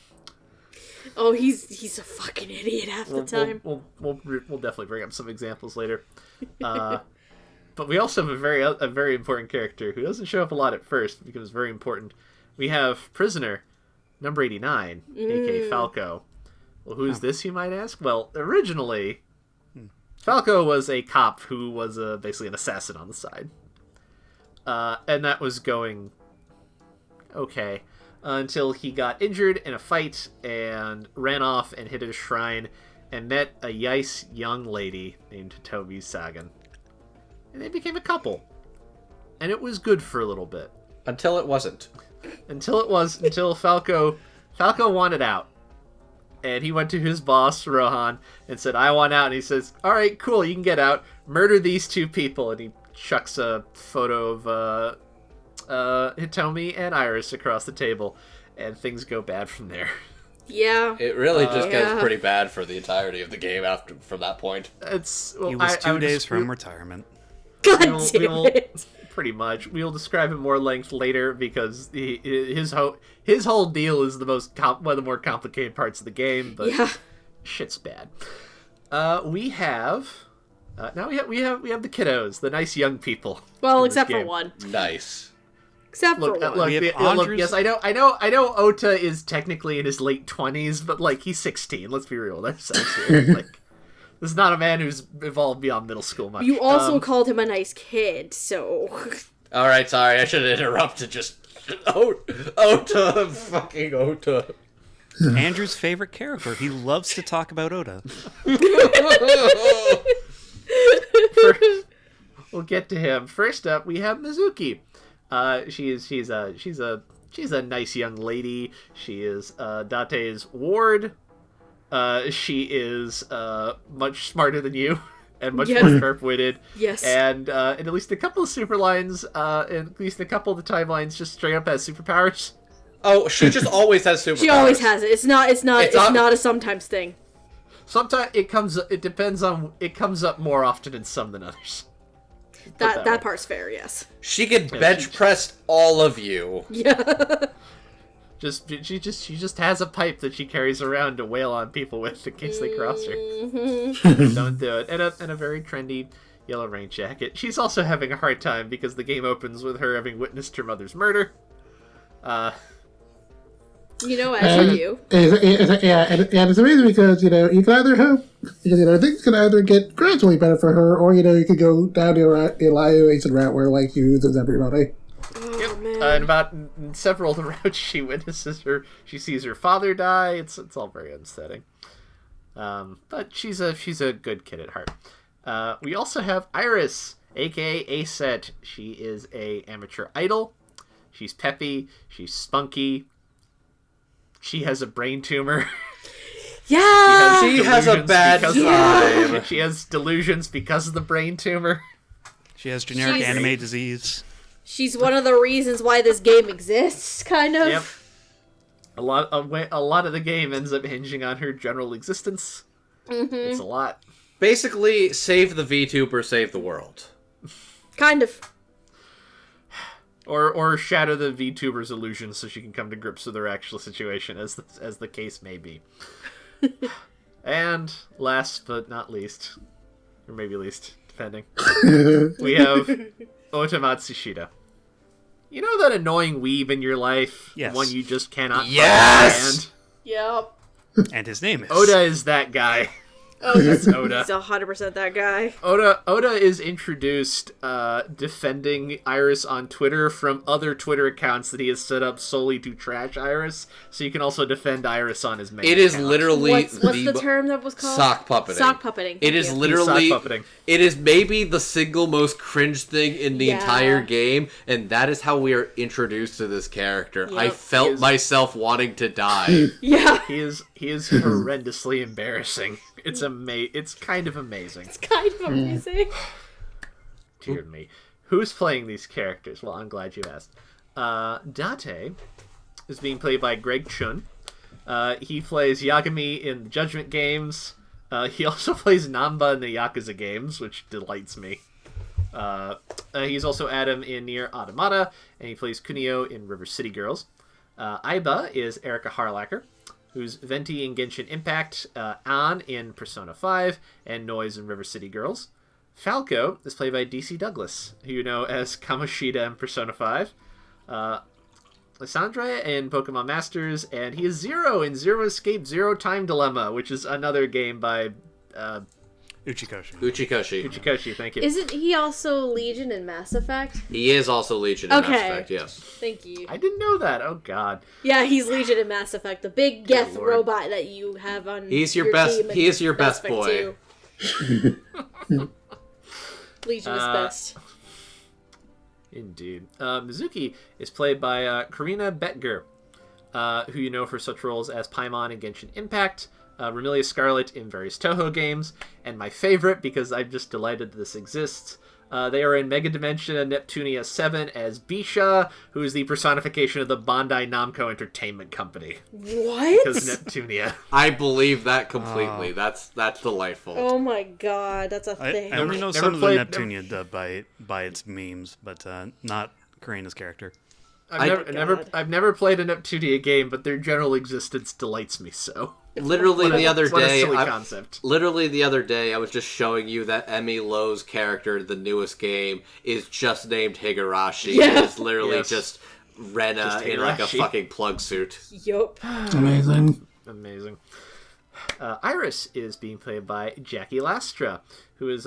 Oh, he's a fucking idiot half the time. We'll definitely bring up some examples later. But we also have a very important character who doesn't show up a lot at first, but becomes very important. We have prisoner number 89, aka Falco. Well, who is this, you might ask? Well, originally, Falco was a cop who was basically an assassin on the side. And that was going okay until he got injured in a fight and ran off and hit a shrine and met a nice young lady named Toby Sagan. And they became a couple. And it was good for a little bit. Until it wasn't. Until Falco wanted out. And he went to his boss, Rohan, and said, I want out. And he says, all right, cool, you can get out. Murder these two people. And he chucks a photo of Hitomi and Iris across the table. And things go bad from there. Yeah. It really just gets pretty bad for the entirety of the game from that point. He was 2 days from retirement. God damn it. Pretty much. We'll describe in more length later because his whole deal is one of the more complicated parts of the game, but shit's bad. We have Now we have the kiddos, the nice young people. Well, in this except for game. one. Nice. Except for one. We have look, Andrew's- yes, I know Ota is technically in his late 20s, but like he's 16. Let's be real. That's like this is not a man who's evolved beyond middle school much. You also called him a nice kid, so... All right, sorry, I should have interrupted. Just Ota, fucking Ota. Andrew's favorite character. He loves to talk about Oda. We'll get to him. First up, we have Mizuki. She's a nice young lady. She is Date's ward. She is much smarter than you and much Yes. more sharp-witted. Yes. And in at least a couple of super lines, at least a couple of the timelines, just straight up has superpowers. Oh, she just always has superpowers. She always has it. It's not a sometimes thing. Sometimes it comes up more often in some than others. That part's fair, yes. She can bench press all of you. Yeah. She just has a pipe that she carries around to wail on people with in case they cross her. Don't do it. And a very trendy yellow rain jacket. She's also having a hard time because the game opens with her having witnessed her mother's murder. You know, as you. Yeah, and it's amazing because, you can either hope, because, things can either get gradually better for her, or, you could go down the evaluation route where, like, you use everybody. Oh, man. And about in several of the routes she sees her father die. It's all very upsetting. But she's a good kid at heart. We also have Iris, aka Aset. She is a amateur idol. She's peppy. She's spunky. She has a brain tumor. Yeah! She has a bad time. She has delusions because of the brain tumor. She has generic anime disease. She's one of the reasons why this game exists, kind of. Yep. A lot of the game ends up hinging on her general existence. Mm-hmm. It's a lot. Basically, save the VTuber, save the world. Kind of. Or shatter the VTuber's illusions so she can come to grips with her actual situation, as the case may be. And last but not least, or maybe least, depending, we have Ota Matsushita. You know that annoying weeb in your life? Yes. The one you just cannot Yes! stand? Yep. And his name is... Oda is that guy. Oh, That's Oda. he's 100% that guy. Oda is introduced defending Iris on Twitter from other Twitter accounts that he has set up solely to trash Iris, so you can also defend Iris on his main It is account. literally What's the term that was called? sock puppeting. Sock puppeting. It Thank is you. literally Sock puppeting. It is maybe the single most cringe thing in the Yeah. entire game, and that is how we are introduced to this character. I Yep. felt myself wanting to die. Yeah. He is horrendously embarrassing. It's kind of amazing. It's kind of amazing. Dear me. Who's playing these characters? Well, I'm glad you asked. Date is being played by Greg Chun. He plays Yagami in the Judgment games. He also plays Namba in the Yakuza games, which delights me. He's also Adam in Nier Automata, and he plays Kunio in River City Girls. Aiba is Erika Harlacher, who's Venti in Genshin Impact, An in Persona 5, and Noise in River City Girls. Falco is played by DC Douglas, who you know as Kamoshida in Persona 5. Lysandra in Pokemon Masters, and he is Zero in Zero Escape Zero Time Dilemma, which is another game by Uchikoshi. Uchikoshi. Thank you. Isn't he also Legion in Mass Effect? He is also Legion in Okay. Mass Effect, yes. Thank you. I didn't know that. Oh God. Yeah, he's Legion in Mass Effect, the big Geth Lord. robot that you have on. He's your best- team in he is your Mass best Effect boy. 2. Legion is best. Indeed. Mizuki is played by Corina Boettger, who you know for such roles as Paimon in Genshin Impact, Remilia Scarlet in various Toho games, and my favorite, because I'm just delighted that this exists, they are in Mega Dimensia Neptunia 7 as Bisha, who is the personification of the Bandai Namco Entertainment Company. What? Because Neptunia. I believe that completely. That's delightful. Oh my god, that's a thing. I only know Never some of the played- Neptunia dub by its memes, but not Karina's character. I've never played an 2D game, but their general existence delights me so. Literally the other day, concept. Literally the other day, I was just showing you that Emi Lowe's character, the newest game, is just named Higurashi. Yeah. It's literally just Rena Just in like a Higurashi. fucking plug suit. Yup. Amazing. Amazing. Iris is being played by Jackie Lastra, who is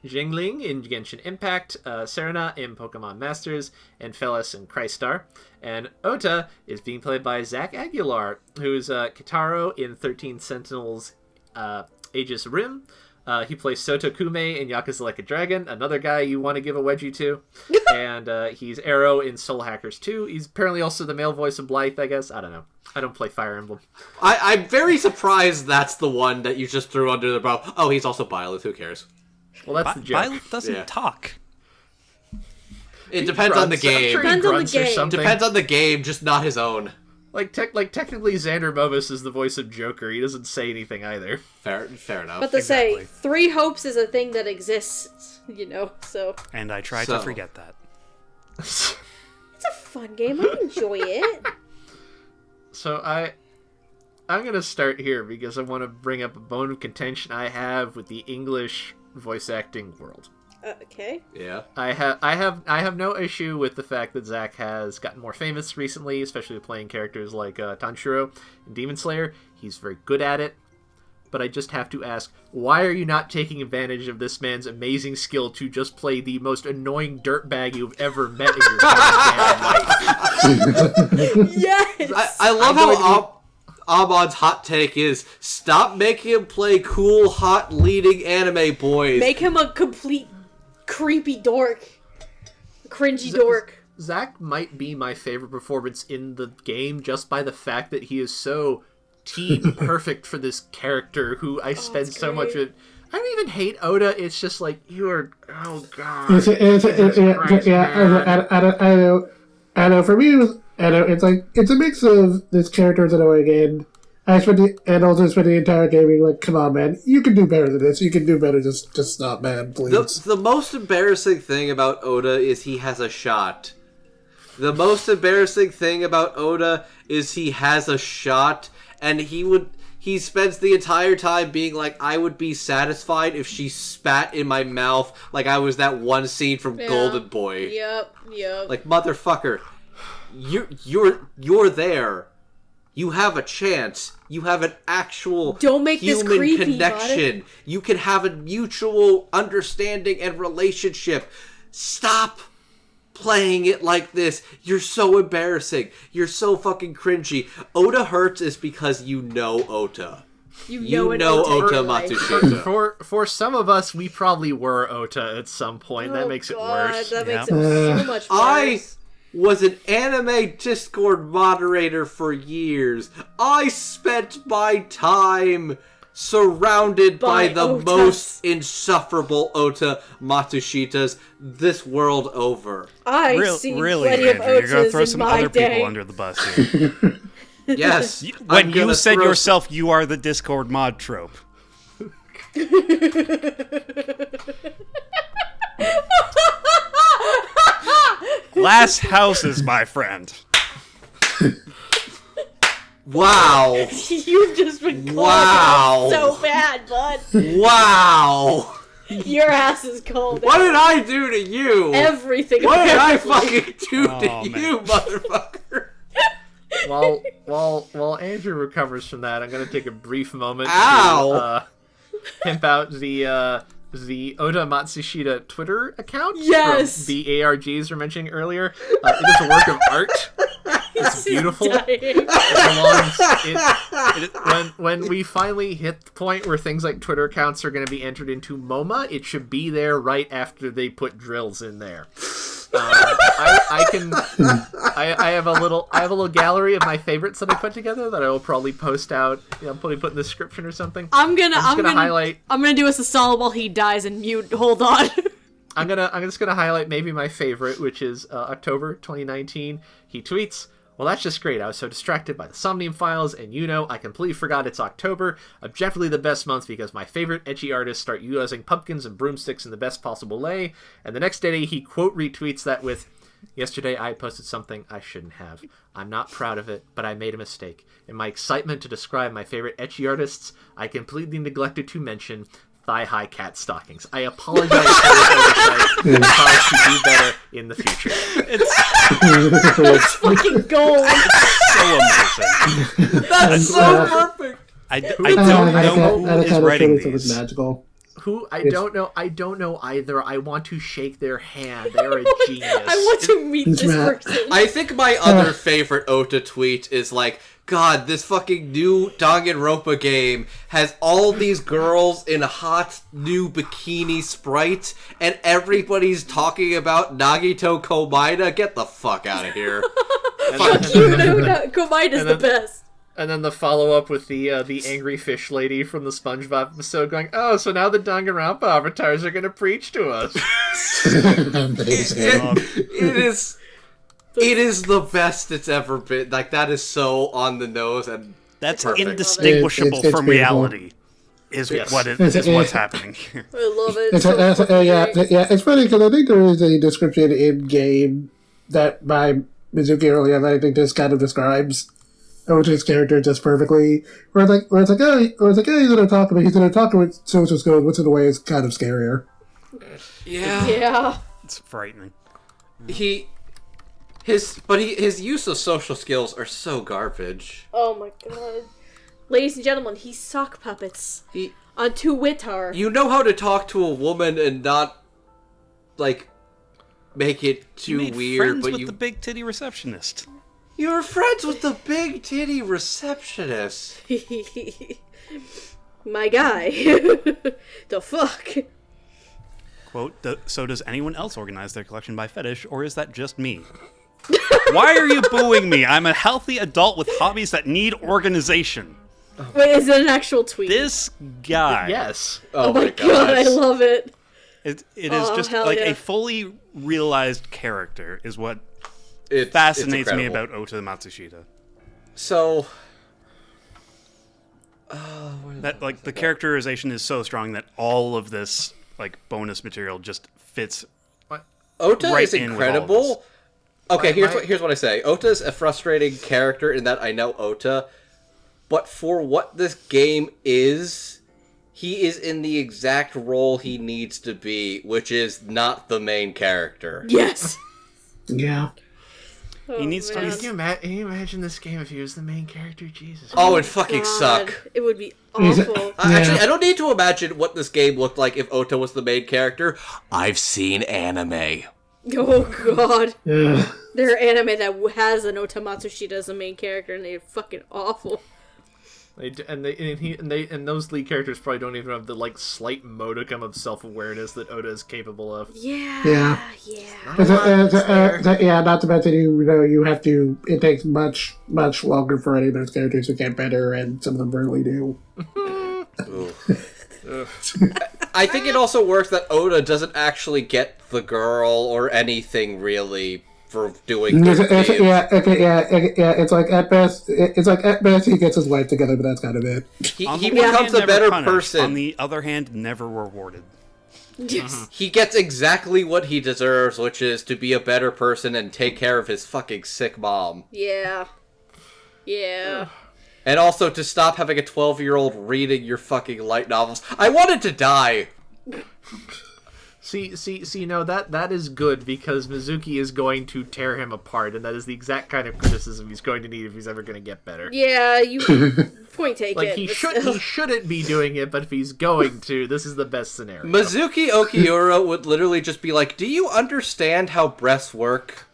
Jingling in Genshin Impact, Serena in Pokemon Masters, and Felis in Crystar. And Ota is being played by Zach Aguilar, who's Kotaro in 13 Sentinels Aegis Rim. He plays Soto Kume in Yakuza Like a Dragon, another guy you want to give a wedgie to. And he's Arrow in Soul Hackers 2. He's apparently also the male voice of Blythe, I guess. I don't know. I don't play Fire Emblem. I'm very surprised that's the one that you just threw under the bro. Oh, he's also Byleth. Who cares? Well, that's the joke. Violet doesn't talk. It depends on the game. Depends on the Grunts or game. something. Depends on the game, just not his own. Technically, Xander Momus is the voice of Joker. He doesn't say anything either. Fair enough. But to say, Exactly. 3 hopes is a thing that exists, so. And I try to forget that. It's a fun game. I enjoy it. So I'm gonna start here because I want to bring up a bone of contention I have with the English voice acting world. Okay. Yeah. I have no issue with the fact that Zach has gotten more famous recently, especially playing characters like Tanjiro in Demon Slayer. He's very good at it. But I just have to ask, why are you not taking advantage of this man's amazing skill to just play the most annoying dirtbag you've ever met in your goddamn life? Yes! I love how Amon's hot take is, stop making him play cool, hot, leading anime boys. Make him a complete creepy dork. Cringy dork. Zach might be my favorite performance in the game just by the fact that he is so team perfect for this character who I spend it's so much great. with. I don't even hate Oda. It's just like, you are, oh god. I know. For me, it's like it's a mix of this character's annoying and also spend the entire game being like, come on, man, you can do better than this. You can do better. Just stop, man, please. The most embarrassing thing about Oda is he has a shot. The most embarrassing thing about Oda is he has a shot, and he spends the entire time being like, I would be satisfied if she spat in my mouth like I was that one scene from Golden Boy. Yep. Like, motherfucker, you're there. You have a chance. You have an actual Don't make this human creepy, connection. You can have a mutual understanding and relationship. Stop playing it like this. You're so embarrassing. You're so fucking cringy. Oda hurts is because you know Ota. You know Ota Matsushita. For some of us, we probably were Ota at some point. That makes it worse. That makes it so much worse. I was an anime Discord moderator for years. I spent my time surrounded by the Otas. most insufferable Ota Matsushitas this world over. I've seen really, plenty of Andrew, you're gonna Otas throw in some my other day. people under the bus here. Yes. When you said yourself, you are the Discord mod trope. Glass houses, my friend. Wow. You've just been called Wow. out so bad, bud. Wow. Your ass is cold. What did I do to you? Everything. What did I apparently. fucking do to Oh, man. you, motherfucker? While Andrew recovers from that, I'm going to take a brief moment Ow. to pimp out the Oda Matsushita Twitter account. Yes. From the ARGs were mentioning earlier. It is a work of art. It's beautiful. When we finally hit the point where things like Twitter accounts are going to be entered into MoMA, it should be there right after they put drills in there. I have a little gallery of my favorites that I put together that I will probably post out. I'll probably put in the description or something. I'm gonna highlight. I'm gonna do a Sasala while he dies and mute. Hold on. I'm just gonna highlight maybe my favorite, which is October 2019. He tweets, "Well, that's just great. I was so distracted by the Somnium Files, and I completely forgot it's October. Objectively the best month because my favorite ecchi artists start utilizing pumpkins and broomsticks in the best possible way." And the next day, he quote retweets that with, Yesterday I posted something I shouldn't have. I'm not proud of it, but I made a mistake. In my excitement to describe my favorite ecchi artists, I completely neglected to mention thigh-high cat stockings. I apologize for this oversight and promise to do better in the future. That's fucking gold. So amazing. That's so perfect. I don't know who is writing It was these. magical. Who? I don't know either. I want to shake their hand. They're a genius. I want to meet this person. I think my other favorite Ota tweet is like, God, this fucking new Danganronpa game has all these girls in hot new bikini sprites, and everybody's talking about Nagito Komaina. Get the fuck out of here. Fuck you, no, Komaina's the best. And then the follow-up with the angry fish lady from the SpongeBob episode going, oh, so now the Danganronpa avatars are going to preach to us. It is the best it's ever been. Like, that is so on the nose and That's perfect. indistinguishable It's from beautiful. reality. Is Yes. what's happening here. I love it. It's it's funny because I think there is a description in game that by Mizuki earlier that I think this kind of describes Ota's character just perfectly. Where it's like, oh, he's gonna talk with social skills, which in a way is kind of scarier. Yeah. It's frightening. His use of social skills are so garbage. Oh my god. Ladies and gentlemen, he sock puppets on two Witar. You know how to talk to a woman and not, like, make it too Made weird, friends but with the big titty receptionist. you were friends with the big titty receptionist. My guy. The fuck? Quote, so does anyone else organize their collection by fetish, or is that just me? Why are you booing me? I'm a healthy adult with hobbies that need organization. Wait, is it an actual tweet? This guy. Yes. Oh my god, I love it. It is just hell like yeah. a fully realized character is what It's fascinates me incredible. about Ota Matsushita. So, That like the characterization is so strong that all of this like bonus material just fits. Ota Right is in with all of incredible. Okay, My- here's what I say. Ota's a frustrating character in that I know Ota, but for what this game is, he is in the exact role he needs to be, which is not the main character. Yes. Yeah. He needs to man. be- Can you imagine this game if he was the main character? Jesus. Oh, it'd fucking God, suck. It would be Is it- awful. Actually, I don't need to imagine what this game looked like if Ota was the main character. I've seen anime. Oh god. Yeah. There are anime that has an Ota Matsushita as the main character, and they're fucking awful. And those lead characters probably don't even have the like slight modicum of self-awareness that Oda is capable of. Yeah. Yeah. Yeah. Yeah, not to mention you have to. It takes much longer for any of those characters to get better, and some of them really do. I think it also works that Oda doesn't actually get the girl or anything really for doing good things. It's like at best he gets his life together, but that's kind of it. He On the one becomes hand, a never better punished. person. On the other hand, never rewarded. Yes. He gets exactly what he deserves, which is to be a better person and take care of his fucking sick mom. Yeah. Yeah. And also to stop having a 12-year-old reading your fucking light novels. I wanted to die! See, no, that is good because Mizuki is going to tear him apart, and that is the exact kind of criticism he's going to need if he's ever going to get better. Yeah, you point taken. Like he shouldn't be doing it, but if he's going to, this is the best scenario. Mizuki Okiura would literally just be like, do you understand how breasts work?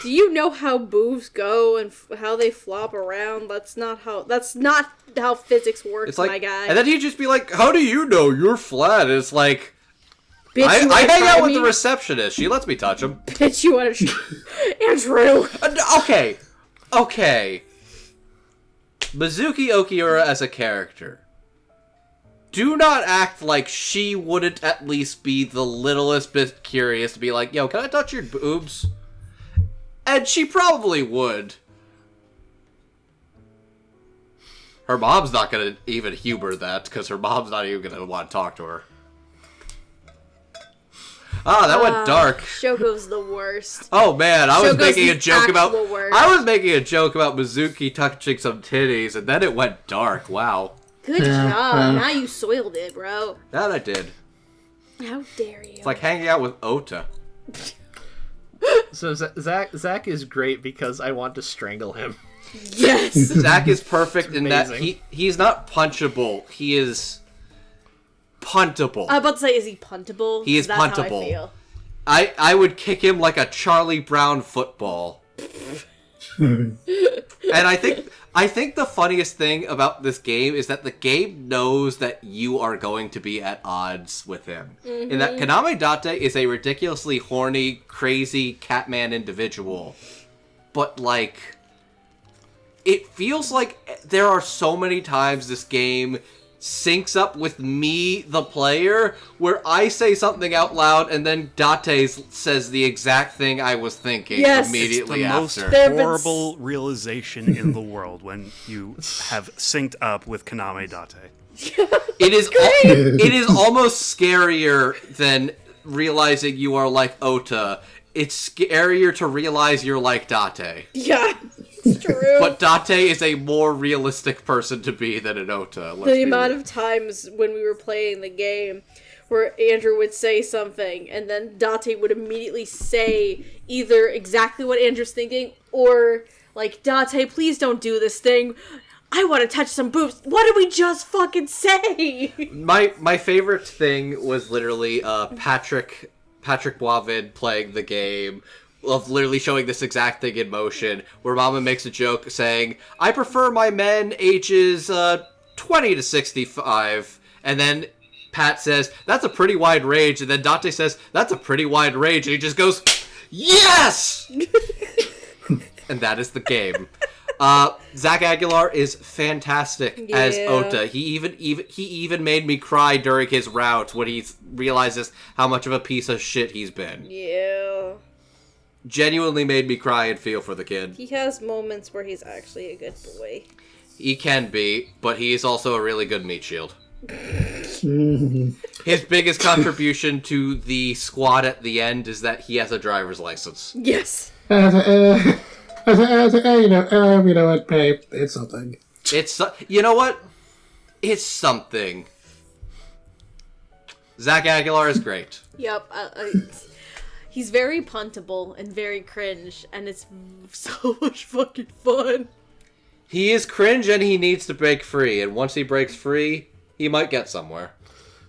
Do you know how boobs go and how they flop around? That's not how physics works, It's like, my guy. and then he'd just be like, how do you know you're flat? And it's like, Bitch, you I wanna hang try out with me? the receptionist. She lets me touch him. Bitch, you want to... Andrew! Okay. Mizuki Okiura as a character. Do not act like she wouldn't at least be the littlest bit curious to be like, yo, can I touch your boobs? And she probably would. Her mom's not gonna even humor that, because her mom's not even gonna want to talk to her. Ah, that went dark. Shogo's the worst. Oh man, I was Shogo's making a the joke about actual worst. I was making a joke about Mizuki touching some titties, and then it went dark. Wow, Good job. Now you soiled it, bro. that I did. How dare you? It's like hanging out with Ota. So Zach is great because I want to strangle him. Yes. Zach is perfect in that amazing. he's not punchable. He is puntable. I'm about to say, is he puntable? He is That's how puntable. I feel. I would kick him like a Charlie Brown football. And I think the funniest thing about this game is that the game knows that you are going to be at odds with him. In that Kaname Date is a ridiculously horny, crazy Catman individual. But like, it feels like there are so many times this game syncs up with me, the player, where I say something out loud and then Date says the exact thing I was thinking Yes. immediately The most after. There have been horrible realization in the world when you have synced up with Kaname Date. It is almost scarier than realizing you are like Ota. It's scarier to realize you're like Date. Yeah, it's true. But Date is a more realistic person to be than an Ota. The amount of times when we were playing the game where Andrew would say something and then Date would immediately say either exactly what Andrew's thinking or like, Date, please don't do this thing. I want to touch some boobs. What did we just fucking say? My favorite thing was literally Patrick Boivin playing the game, of literally showing this exact thing in motion, where Mama makes a joke saying, I prefer my men ages 20 to 65, and then Pat says, that's a pretty wide range, and then Date says, that's a pretty wide range, and he just goes, yes! And that is the game. Zach Aguilar is fantastic as Ota. He even made me cry during his route when he realizes how much of a piece of shit he's been. Yeah. Genuinely made me cry and feel for the kid. He has moments where he's actually a good boy. He can be, but he is also a really good meat shield. His biggest contribution to the squad at the end is that he has a driver's license. Yes. You know what, babe? It's something. You know what? It's something. Zach Aguilar is great. Yep. He's very puntable and very cringe, and it's so much fucking fun. He is cringe and he needs to break free, and once he breaks free, he might get somewhere.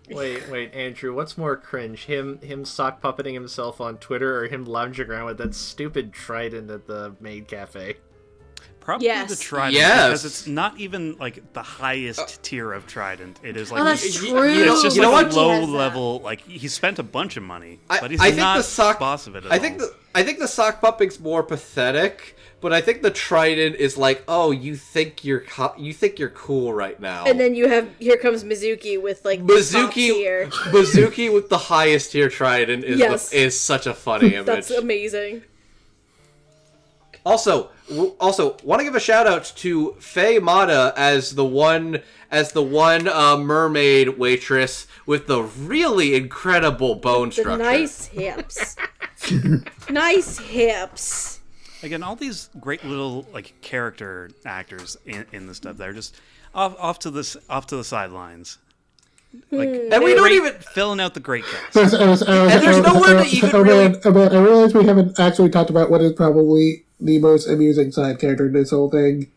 Wait, Andrew, what's more cringe? Him sock puppeting himself on Twitter or him lounging around with that stupid trident at the maid cafe? Probably Yes. the Trident, Yes. because it's not even like the highest tier of Trident. It is like that's true. it's just You know like what? a low He has that. level. Like he spent a bunch of money, but he's I think not the sock boss of it at I all. think the sock pupping's more pathetic, but I think the trident is like, oh, you think you're cool right now. And then here comes Mizuki with like the top tier. Mizuki with the highest tier trident is Yes. is such a funny image. That's amazing. Also, want to give a shout out to Faye Mata as the one mermaid waitress with the really incredible bone The structure. nice hips. Nice hips. Again, all these great little like character actors in the stuff. They're just off to the sidelines. Like, And we don't great- even filling out the great cast. there's nowhere to even really- I realize we haven't actually talked about what is probably the most amusing side character in this whole thing.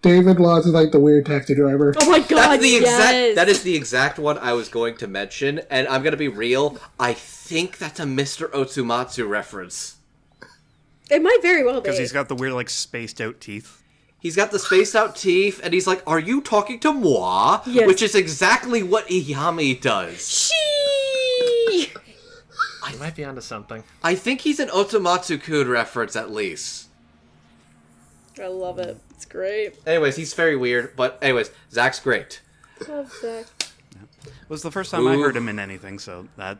David Laws is like the weird taxi driver. Oh my god, That's the yes! that is the exact one I was going to mention, and I'm gonna be real. I think that's a Mr. Otsumatsu reference. It might very well be. Because he's got the weird like spaced out teeth. He's got the spaced out teeth, and he's like, "Are you talking to moi?" Yes. Which is exactly what Iyami does. Shee! I might be onto something. I think he's an Otsumatsu-kun reference at least. I love it. It's great. Anyways, he's very weird, but anyways, Zach's great. Love Zach. It was the first time I Ooh. heard him in anything, so that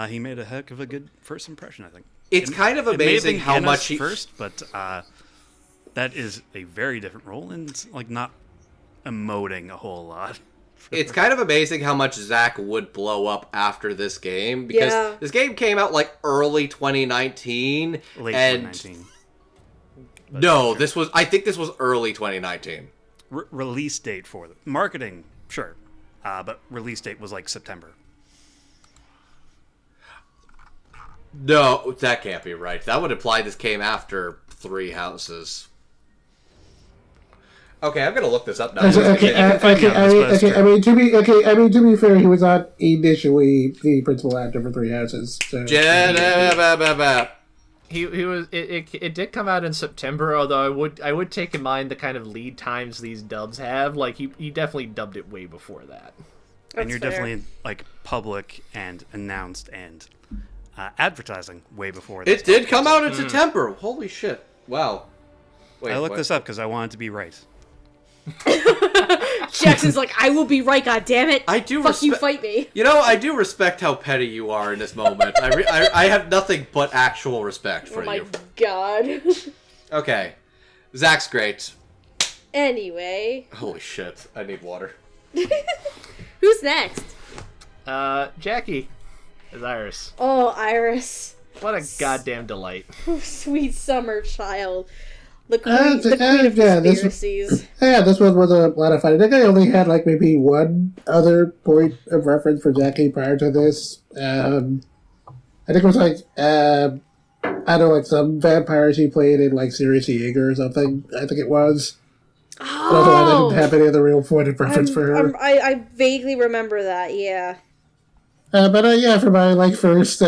he made a heck of a good first impression. I think It's kind of It may have amazing been how Genos much he. first, but that is a very different role, and it's like not emoting a whole lot. It's kind of amazing how much Zach would blow up after this game, because this game came out like early 2019. Late and 2019. No, I think this was early 2019. Release date for the marketing, sure. But release date was like September. No, that can't be right. That would imply this came after Three Houses. Okay, I'm gonna look this up now. I mean, to be fair, he was not initially the principal actor for Three Houses. So. He was. It did come out in September, although I would take in mind the kind of lead times these dubs have. Like he definitely dubbed it way before that. And you're definitely like public and announced and advertising way before that. It did come out in September. Holy shit! Wow. Wait, I looked this up because I wanted to be right. Jackson's like, I will be right, goddammit. I do Fuck you, fight me. You know, I do respect how petty you are in this moment. I have nothing but actual respect for you. Oh my god. Okay. Zach's great. Anyway. Holy shit. I need water. Who's next? Jackie is Iris. Oh, Iris. What a goddamn delight. Sweet summer child. The queen of conspiracies. This one was a lot of fun. I think I only had like maybe one other point of reference for Jackie prior to this. I think it was like I don't know, like some vampire she played in like Series Jaeger or something. I think it was. Oh, But otherwise, I didn't have any other real point of reference for her. I vaguely remember that. Yeah. For my like first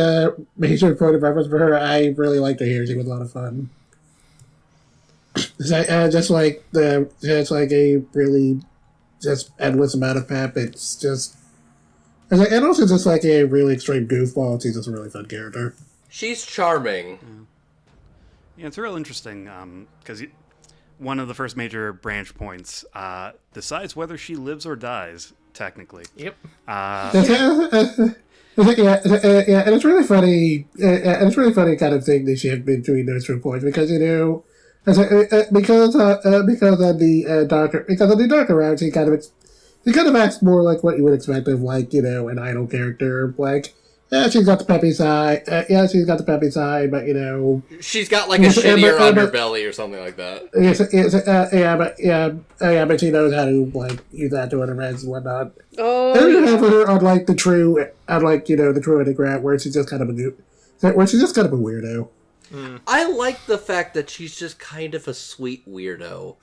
major point of reference for her, I really liked her here. She was a lot of fun. Just like a really just endless amount of pep. It's just, and also just like a really extreme goofball. She's just a really fun character. She's charming. Yeah, it's real interesting because one of the first major branch points decides whether she lives or dies. Technically, yep. And it's really funny. And it's really funny kind of thing that she had been doing those 2 points because because of the darker round, she kind of acts more like what you would expect of like an idol character. Like, she's got the peppy side. She's got the peppy side, but she's got like a shittier underbelly or something like that. But she knows how to like use that to her advantage and whatnot. Oh, and you have her on like the true Underground, where she's just kind of a weirdo. I like the fact that she's just kind of a sweet weirdo.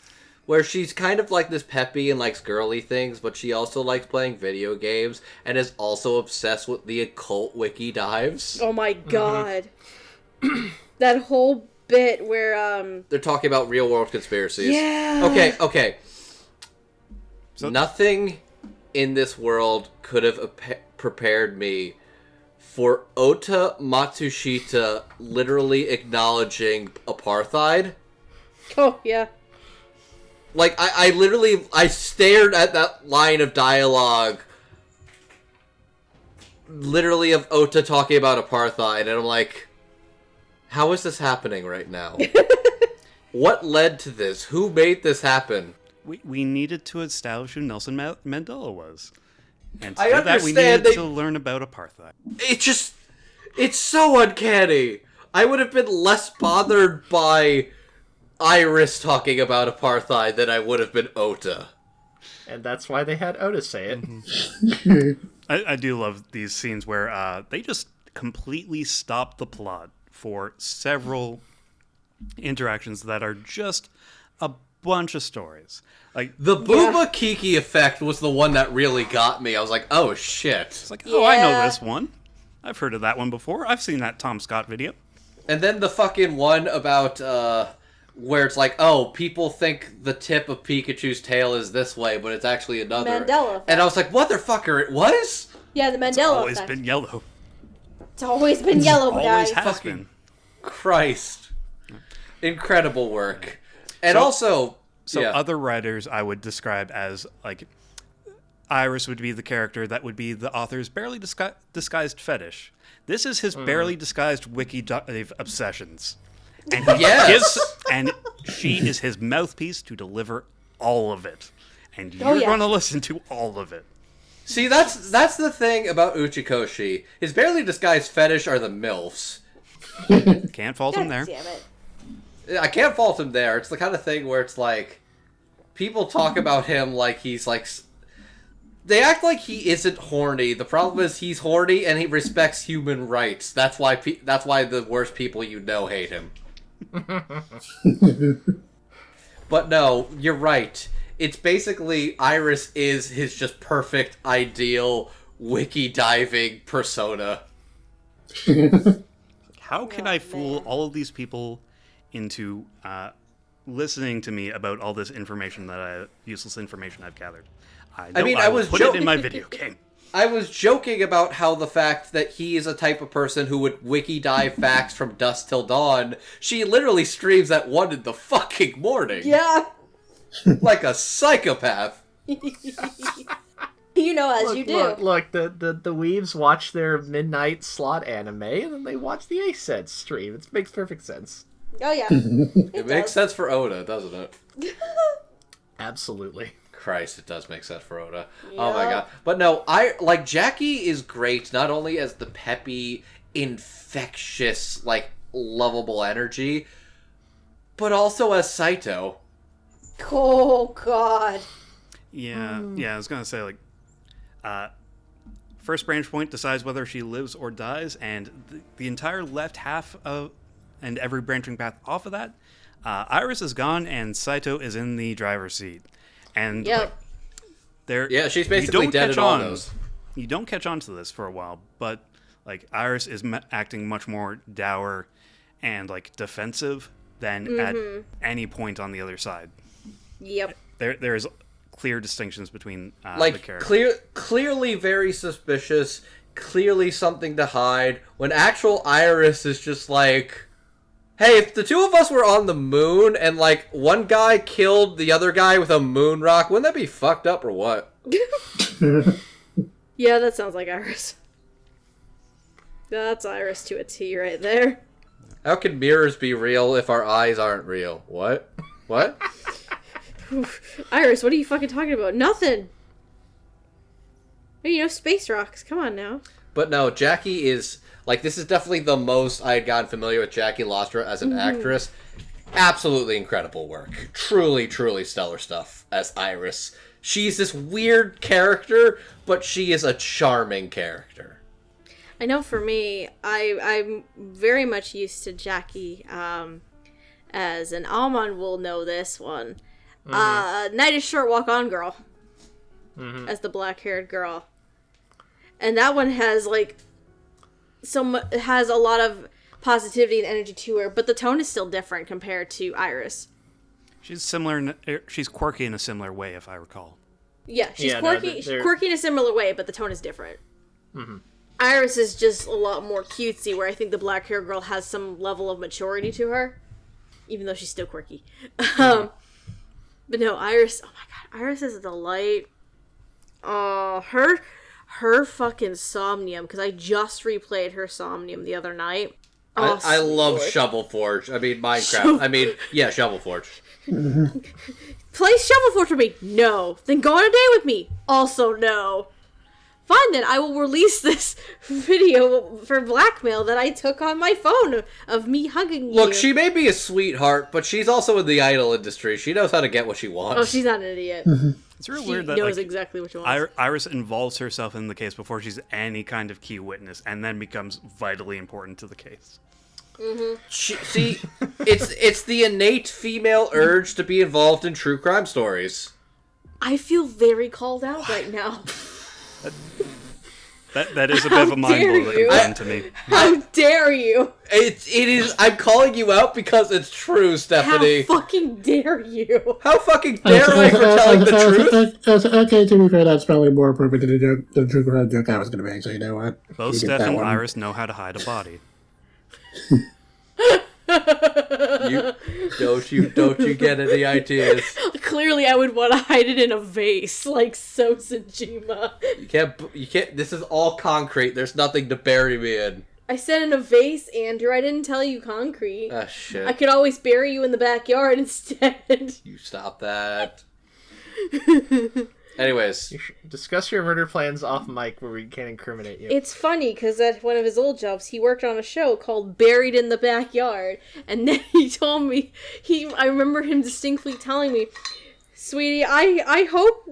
Where she's kind of like this peppy and likes girly things, but she also likes playing video games and is also obsessed with the occult wiki dives. Oh my god. That whole bit where they're talking about real world conspiracies. Yeah. Okay. So nothing in this world could have prepared me for Ota Matsushita literally acknowledging apartheid. Oh, yeah. Like, I stared at that line of dialogue, literally of Ota talking about apartheid, and I'm like, how is this happening right now? What led to this? Who made this happen? We needed to establish who Nelson Mandela was. And to I do that, we needed to learn about apartheid. It's so uncanny. I would have been less bothered by Iris talking about apartheid than I would have been Ota. And that's why they had Ota say it. Mm-hmm. I do love these scenes where they just completely stop the plot for several interactions that are just a bunch of stories. Like the Booba Kiki effect was the one that really got me. I was like, oh shit. It's like, I know this one. I've heard of that one before. I've seen that Tom Scott video. And then the fucking one about where it's like, oh, people think the tip of Pikachu's tail is this way, but it's actually another. Mandela effect. And I was like, motherfucker, it was? Yeah, the Mandela It's always effect. been yellow. It's always been yellow, Always guys. has been. Christ. Incredible work. And also... So other writers I would describe as, like, Iris would be the character that would be the author's barely disguised fetish. This is his barely disguised wiki dive obsessions. And and she is his mouthpiece to deliver all of it. And you're going to listen to all of it. See, that's the thing about Uchikoshi. His barely disguised fetish are the MILFs. Can't fault him there. Damn it. I can't fault him there. It's the kind of thing where it's like, people talk about him like he's like... They act like he isn't horny. The problem is he's horny and he respects human rights. That's why the worst people you know hate him. But no, you're right. It's basically Iris is his just perfect, ideal, wiki diving persona. How can I fool all of these people into listening to me about all this information useless information I've gathered? I will put it in my video game. I was joking about how the fact that he is a type of person who would wiki dive facts from dusk till dawn. She literally streams at 1 in the fucking morning. Yeah. Like a psychopath. You know, as you do. Look, the weebs watch their midnight slot anime, and then they watch the A-Set stream. It makes perfect sense. Oh, yeah. It makes sense for Oda, doesn't it? Absolutely. Christ, it does make sense for Oda. Yeah. Oh my god. But no, Jackie is great, not only as the peppy, infectious, lovable energy, but also as Saito. Oh, God. Yeah, I was gonna say, first branch point decides whether she lives or dies, and the entire left half of, and every branching path off of that, Iris is gone, and Saito is in the driver's seat. And she's basically dead in all those. You don't catch on to this for a while, but Iris is acting much more dour and defensive than at any point on the other side. Yep. There's clear distinctions between the characters. Clearly very suspicious, clearly something to hide, when actual Iris is just hey, if the two of us were on the moon and, one guy killed the other guy with a moon rock, wouldn't that be fucked up or what? Yeah, that sounds like Iris. That's Iris to a T right there. How can mirrors be real if our eyes aren't real? What? What? Iris, what are you fucking talking about? Nothing! Space rocks. Come on now. But no, Jackie is... this is definitely the most I had gotten familiar with Jackie Lastra as an actress. Absolutely incredible work. Truly, truly stellar stuff as Iris. She's this weird character, but she is a charming character. I know for me, I'm very much used to Jackie as an Amon will know this one. Night is Short Walk On Girl. As the black-haired girl. And that one has, has a lot of positivity and energy to her, but the tone is still different compared to Iris. She's similar. She's quirky in a similar way, if I recall. Yeah, she's quirky. She's quirky in a similar way, but the tone is different. Iris is just a lot more cutesy, where I think the black hair girl has some level of maturity to her, even though she's still quirky. But no, Iris. Oh my god, Iris is a delight. Her fucking Somnium, because I just replayed her Somnium the other night. I love Shovel Forge. I mean, Minecraft. Shovel Forge. Play Shovel Forge for me. No. Then go on a date with me. Also no. Fine then, I will release this video for blackmail that I took on my phone of me hugging you. Look, she may be a sweetheart, but she's also in the idol industry. She knows how to get what she wants. Oh, she's not an idiot. It's real weird that she knows exactly what she wants. Iris involves herself in the case before she's any kind of key witness, and then becomes vitally important to the case. It's the innate female urge to be involved in true crime stories. I feel very called out right now. That is a bit of a mind blow that you've done to me. How dare you? It is. I'm calling you out because it's true, Stephanie. How fucking dare you? How fucking dare I for telling the truth? Okay, to be fair, that's probably more appropriate than the true crime joke I was going to make. So you know what? Both Steph and Iris know how to hide a body. Don't you get any ideas? Clearly, I would want to hide it in a vase, like Sosajima. You can't. This is all concrete. There's nothing to bury me in. I said in a vase, Andrew. I didn't tell you concrete. Ah, shit. I could always bury you in the backyard instead. You stop that. Anyways, You should discuss your murder plans off mic where we can't incriminate you. It's funny because at one of his old jobs, he worked on a show called Buried in the Backyard, and then he told me I remember him distinctly telling me, "Sweetie, I hope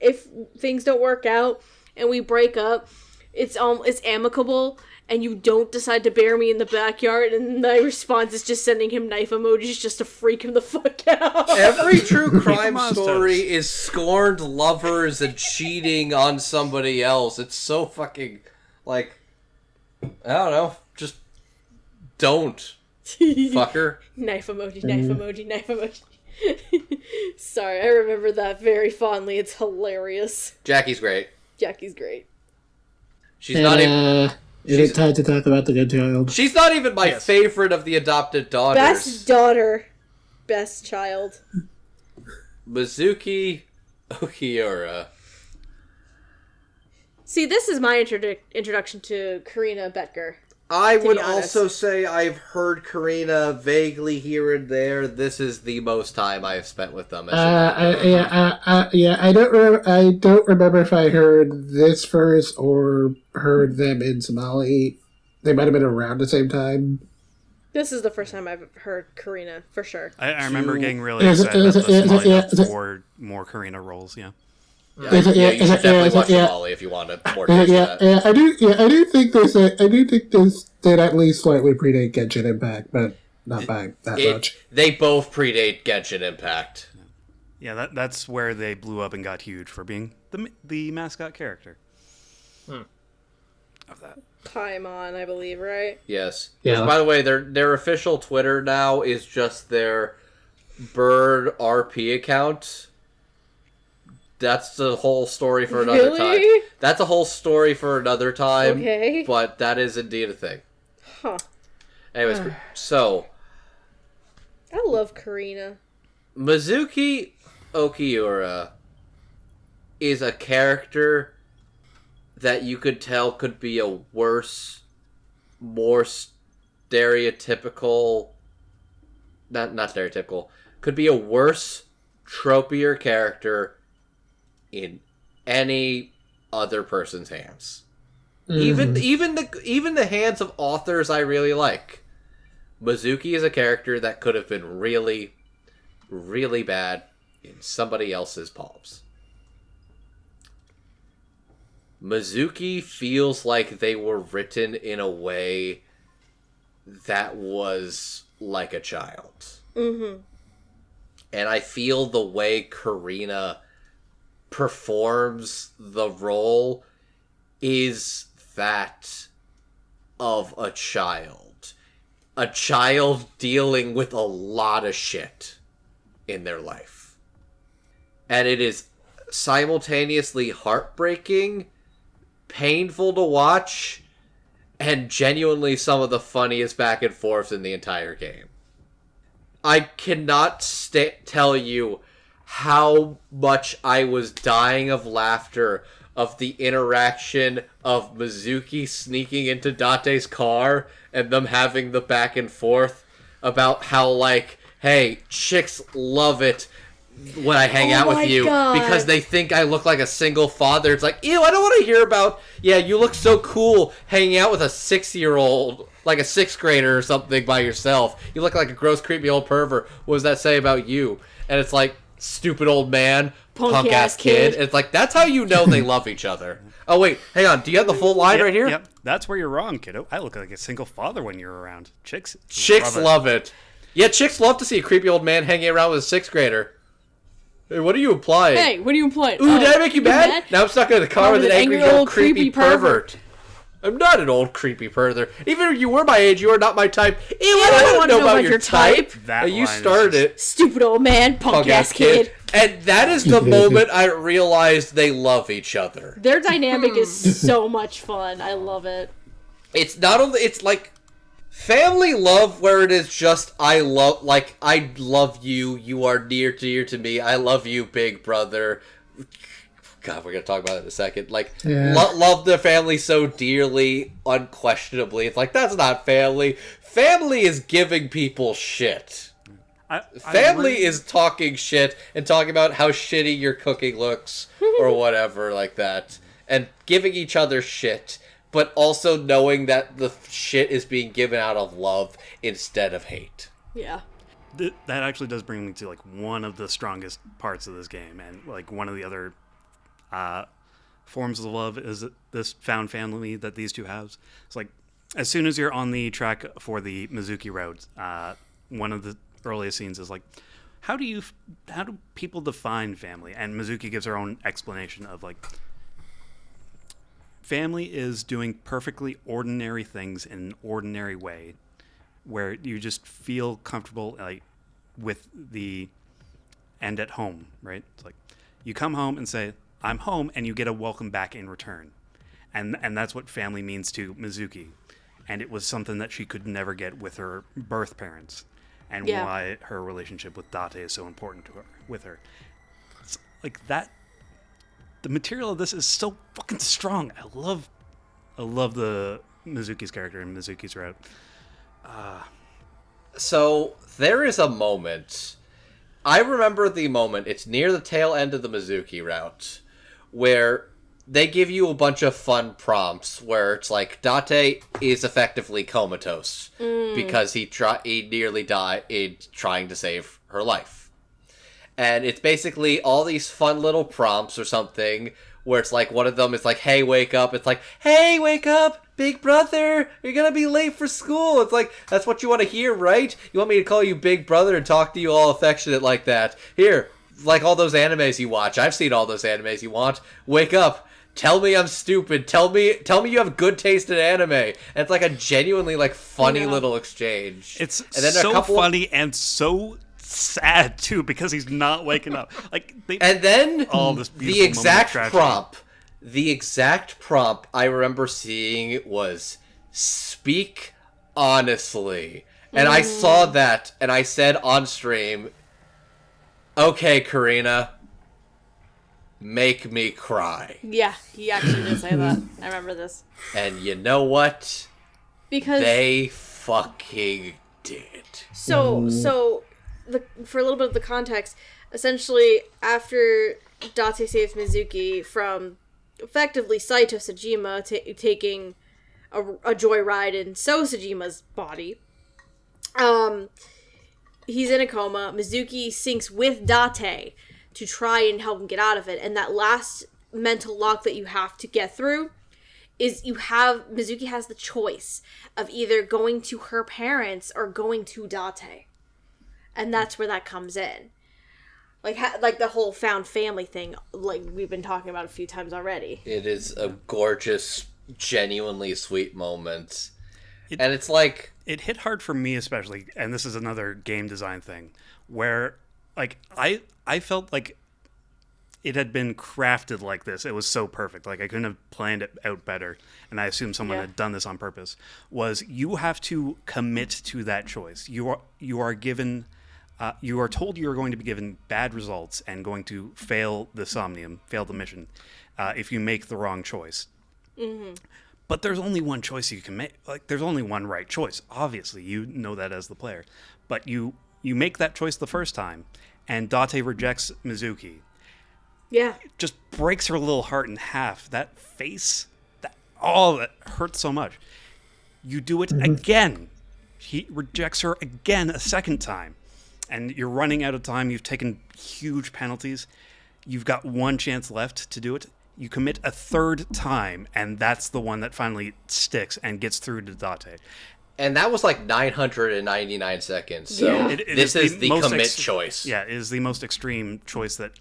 if things don't work out and we break up, it's amicable." And you don't decide to bury me in the backyard, and my response is just sending him knife emojis just to freak him the fuck out. Every true crime story is scorned lovers and cheating on somebody else. It's so fucking, like, I don't know. Just don't, fucker. Knife emoji, knife emoji, knife emoji. Sorry, I remember that very fondly. It's hilarious. Jackie's great. Jackie's great. She's not even... Is it time to talk about the good child? She's not even my favorite of the adopted daughters. Best daughter. Best child. Mizuki Okiura. See, this is my introduction to Corina Boettger. I would be honest. also say I've heard Corina vaguely here and there. This is the most time I have spent with them. I don't remember if I heard this first or heard them in Somali. They might have been around the same time. This is the first time I've heard Corina, for sure. I remember getting really excited about the Somali for more Corina roles, yeah. Yeah, you should definitely watch Somali if you want to more taste that. I do think this did at least slightly predate Genshin Impact, but not by that much. They both predate Genshin Impact. Yeah, that's where they blew up and got huge for being the mascot character. Of that. Paimon, I believe, right? Yes. Yeah. By the way, their official Twitter now is just their Bird RP account. That's the whole story for another time. That's a whole story for another time. Okay. But that is indeed a thing. Huh. Anyways, so I love Corina. Mizuki Okiura is a character that you could tell could be a worse, more stereotypical... Not stereotypical. Could be a worse, tropier character in any other person's hands. Even the hands of authors I really like. Mizuki is a character that could have been really, really bad in somebody else's palms. Mizuki feels like they were written in a way that was like a child. Mm-hmm. And I feel the way Corina performs the role is that of a child. A child dealing with a lot of shit in their life. And it is simultaneously heartbreaking, painful to watch, and genuinely some of the funniest back and forths in the entire game. I cannot tell you how much I was dying of laughter of the interaction of Mizuki sneaking into Date's car and them having the back and forth about how, like, hey, chicks love it when I hang out with you because they think I look like a single father. It's like, ew, I don't want to hear about, yeah, you look so cool hanging out with a 6-year-old, like a 6th grader or something by yourself. You look like a gross, creepy old pervert. What does that say about you? And it's like, stupid old man, punk ass kid. It's like, that's how you know they love each other. Oh, wait, hang on. Do you have the full line right here? Yep, that's where you're wrong, kiddo. I look like a single father when you're around. Chicks love it. Yeah, chicks love to see a creepy old man hanging around with a 6th grader. Hey, what are you implying? Hey, what are you implying? Ooh, did I make you mad? Now I'm stuck in the car with an angry old creepy pervert. I'm not an old creepy pervert. Even if you were my age, you are not my type. Ew, I don't want to know about your type. You started it. Stupid old man, punk ass kid. And that is the moment I realized they love each other. Their dynamic is so much fun. I love it. It's not only, it's like family love where it is just, I love you, you are near to me, I love you, big brother. God, we're going to talk about it in a second. Like, love their family so dearly, unquestionably. It's like, that's not family. Family is giving people shit. Family is talking shit and talking about how shitty your cooking looks or whatever like that. And giving each other shit, but also knowing that the shit is being given out of love instead of hate. Yeah. That actually does bring me to like one of the strongest parts of this game, and like one of the other forms of love is this found family that these two have. It's like as soon as you're on the track for the Mizuki route, one of the earliest scenes is like, how do people define family? And Mizuki gives her own explanation of like, family is doing perfectly ordinary things in an ordinary way, where you just feel comfortable like with the and at home, right? It's like you come home and say, I'm home, and you get a welcome back in return. And that's what family means to Mizuki. And it was something that she could never get with her birth parents, and why her relationship with Date is so important to her. With her, it's like that. The material of this is so fucking strong. I love the Mizuki's character and Mizuki's route. So there is a moment. I remember the moment. It's near the tail end of the Mizuki route, where they give you a bunch of fun prompts where it's like Date is effectively comatose because he nearly died trying to save her life. And it's basically all these fun little prompts or something where it's like one of them is like, hey, wake up. It's like, hey, wake up, big brother. You're going to be late for school. It's like, that's what you want to hear, right? You want me to call you big brother and talk to you all affectionate like that? Here, like all those animes you watch. I've seen all those animes you want. Wake up. Tell me I'm stupid. Tell me you have good taste in anime. And it's like a genuinely like funny little exchange. It's and then so funny and so sad too because he's not waking up. Like and then this the exact prompt I remember seeing was speak honestly. And I saw that and I said on stream, okay, Corina, make me cry. Yeah, he actually did say that. I remember this. And you know what? Because they fucking did. So for a little bit of the context, essentially after Date saves Mizuki from effectively Saito Sejima taking a joyride in So Sejima's body, he's in a coma. Mizuki sinks with Date to try and help him get out of it. And that last mental lock that you have to get through is Mizuki has the choice of either going to her parents or going to Date. And that's where that comes in. Like the whole found family thing, like we've been talking about a few times already. It is a gorgeous, genuinely sweet moment. And it's like... It hit hard for me especially, and this is another game design thing, where like I felt like it had been crafted like this. It was so perfect. Like I couldn't have planned it out better. And I assume someone had done this on purpose. Was you have to commit to that choice. You are given, you are told you are going to be given bad results and going to fail the mission, if you make the wrong choice. Mm-hmm. But there's only one choice you can make. Like there's only one right choice. Obviously, you know that as the player. But you make that choice the first time. And Date rejects Mizuki. Yeah. It just breaks her little heart in half. That face, that hurts so much. You do it again. He rejects her again a second time. And you're running out of time. You've taken huge penalties. You've got one chance left to do it. You commit a third time, and that's the one that finally sticks and gets through to Date. And that was like 999 seconds. So this is the commit choice. Yeah, it is the most extreme choice that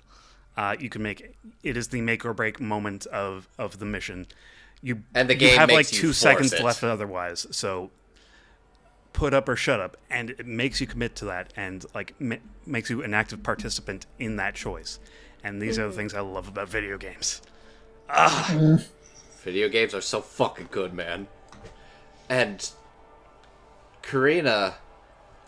you can make. It is the make or break moment of the mission. And the game you have makes like 2 seconds left otherwise. So put up or shut up, and it makes you commit to that, and like makes you an active participant in that choice. And these are the things I love about video games. Video games are so fucking good, man. And Corina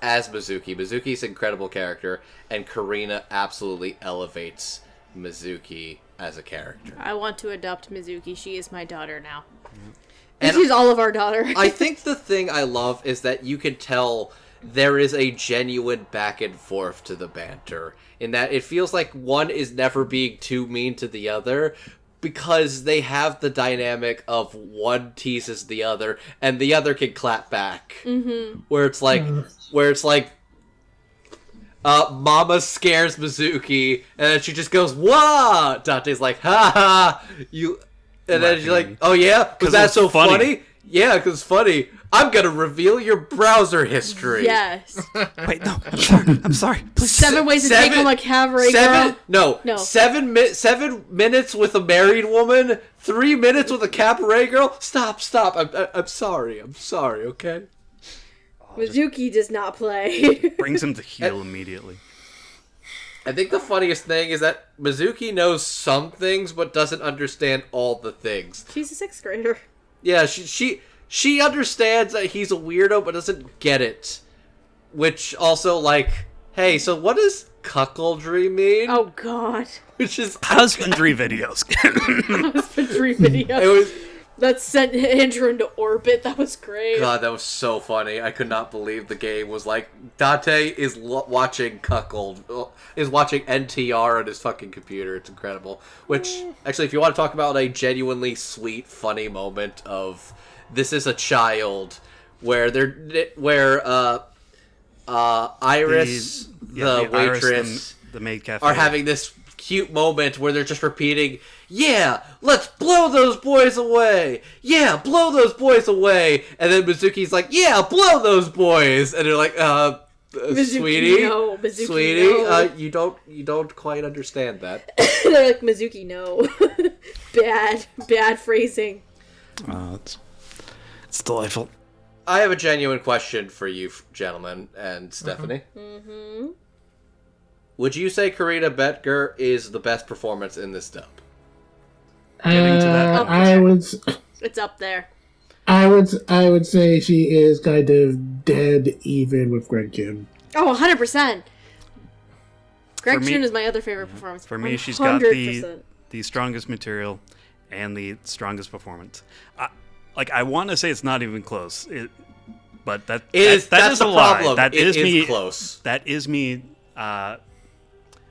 as Mizuki's an incredible character, and Corina absolutely elevates Mizuki as a character. I want to adopt Mizuki. She is my daughter now. And she's all of our daughter. I think the thing I love is that you can tell there is a genuine back and forth to the banter, in that it feels like one is never being too mean to the other, because they have the dynamic of one teases the other, and the other can clap back. Mm-hmm. Where it's like, Mama scares Mizuki, and then she just goes, "Wah!" Dante's like, "Ha ha!" And then she's like, "Oh yeah? Was that so funny?" Yeah, because it's funny. I'm gonna reveal your browser history. Yes. Wait, no, I'm sorry. Please. 7 ways to take home a cabaret girl. No. 7 minutes with a married woman, 3 minutes with a cabaret girl. Stop. I'm sorry, okay? Mizuki does not play. Brings him to heel immediately. I think the funniest thing is that Mizuki knows some things, but doesn't understand all the things. She's a 6th grader. Yeah, she understands that he's a weirdo, but doesn't get it. Which also, like, hey, so what does cuckoldry mean? Oh, God. Which is husbandry videos. Husbandry videos. It was... That sent Andrew into orbit. That was great. God, that was so funny. I could not believe the game was like, Dante is watching is watching NTR on his fucking computer. It's incredible. Which, actually, if you want to talk about a genuinely sweet, funny moment of this is a child, where Iris, the waitress, Iris, the maid cafe, are having this cute moment where they're just repeating, "Yeah, let's blow those boys away! Yeah, blow those boys away!" And then Mizuki's like, "Yeah, blow those boys!" And they're like, Mizuki, sweetie, no. Mizuki, sweetie, no. You don't quite understand that." They're like, Mizuki, no. Bad phrasing. It's delightful. I have a genuine question for you, gentlemen, and Stephanie. Mm-hmm. Would you say Corina Boettger is the best performance in this dub? Getting to that. It's up there. I would say she is kind of dead even with Greg Jun. Oh, 100%. Greg For me- Jun is my other favorite performance. For me, 100%. she's got the strongest material and the strongest performance. I want to say it's not even close, but that is the a lie. problem. That it is me close. That is me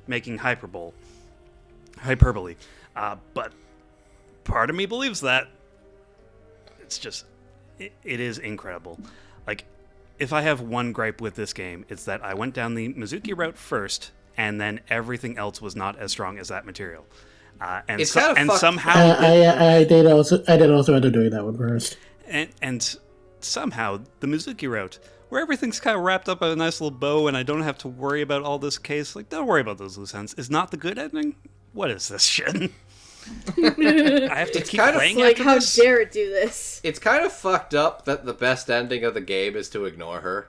making hyperbole. But part of me believes that. It's just, it is incredible. Like, if I have one gripe with this game, it's that I went down the Mizuki route first, and then everything else was not as strong as that material. Somehow I did also end up doing that one first. And somehow the Mizuki route, where everything's kind of wrapped up in a nice little bow, and I don't have to worry about all this case. Like, don't worry about those loose ends. Is not the good ending. What is this shit? I have to keep playing like, after how this? dare it do this? It's kind of fucked up that the best ending of the game is to ignore her.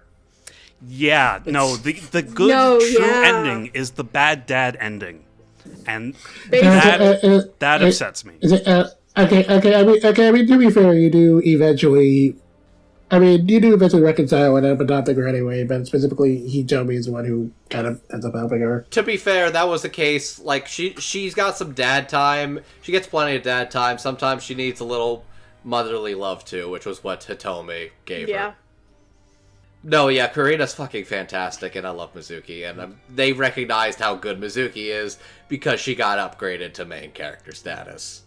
Yeah, no, the good true ending is the bad dad ending, and that upsets me. Okay. I mean, to be fair, you do eventually reconcile and end up adopting her anyway. But specifically, Hitomi is the one who kind of ends up helping her. To be fair, that was the case. Like, she's got some dad time. She gets plenty of dad time. Sometimes she needs a little motherly love too, which was what Hitomi gave her. No, yeah, Corina's fucking fantastic, and I love Mizuki, and they recognized how good Mizuki is because she got upgraded to main character status.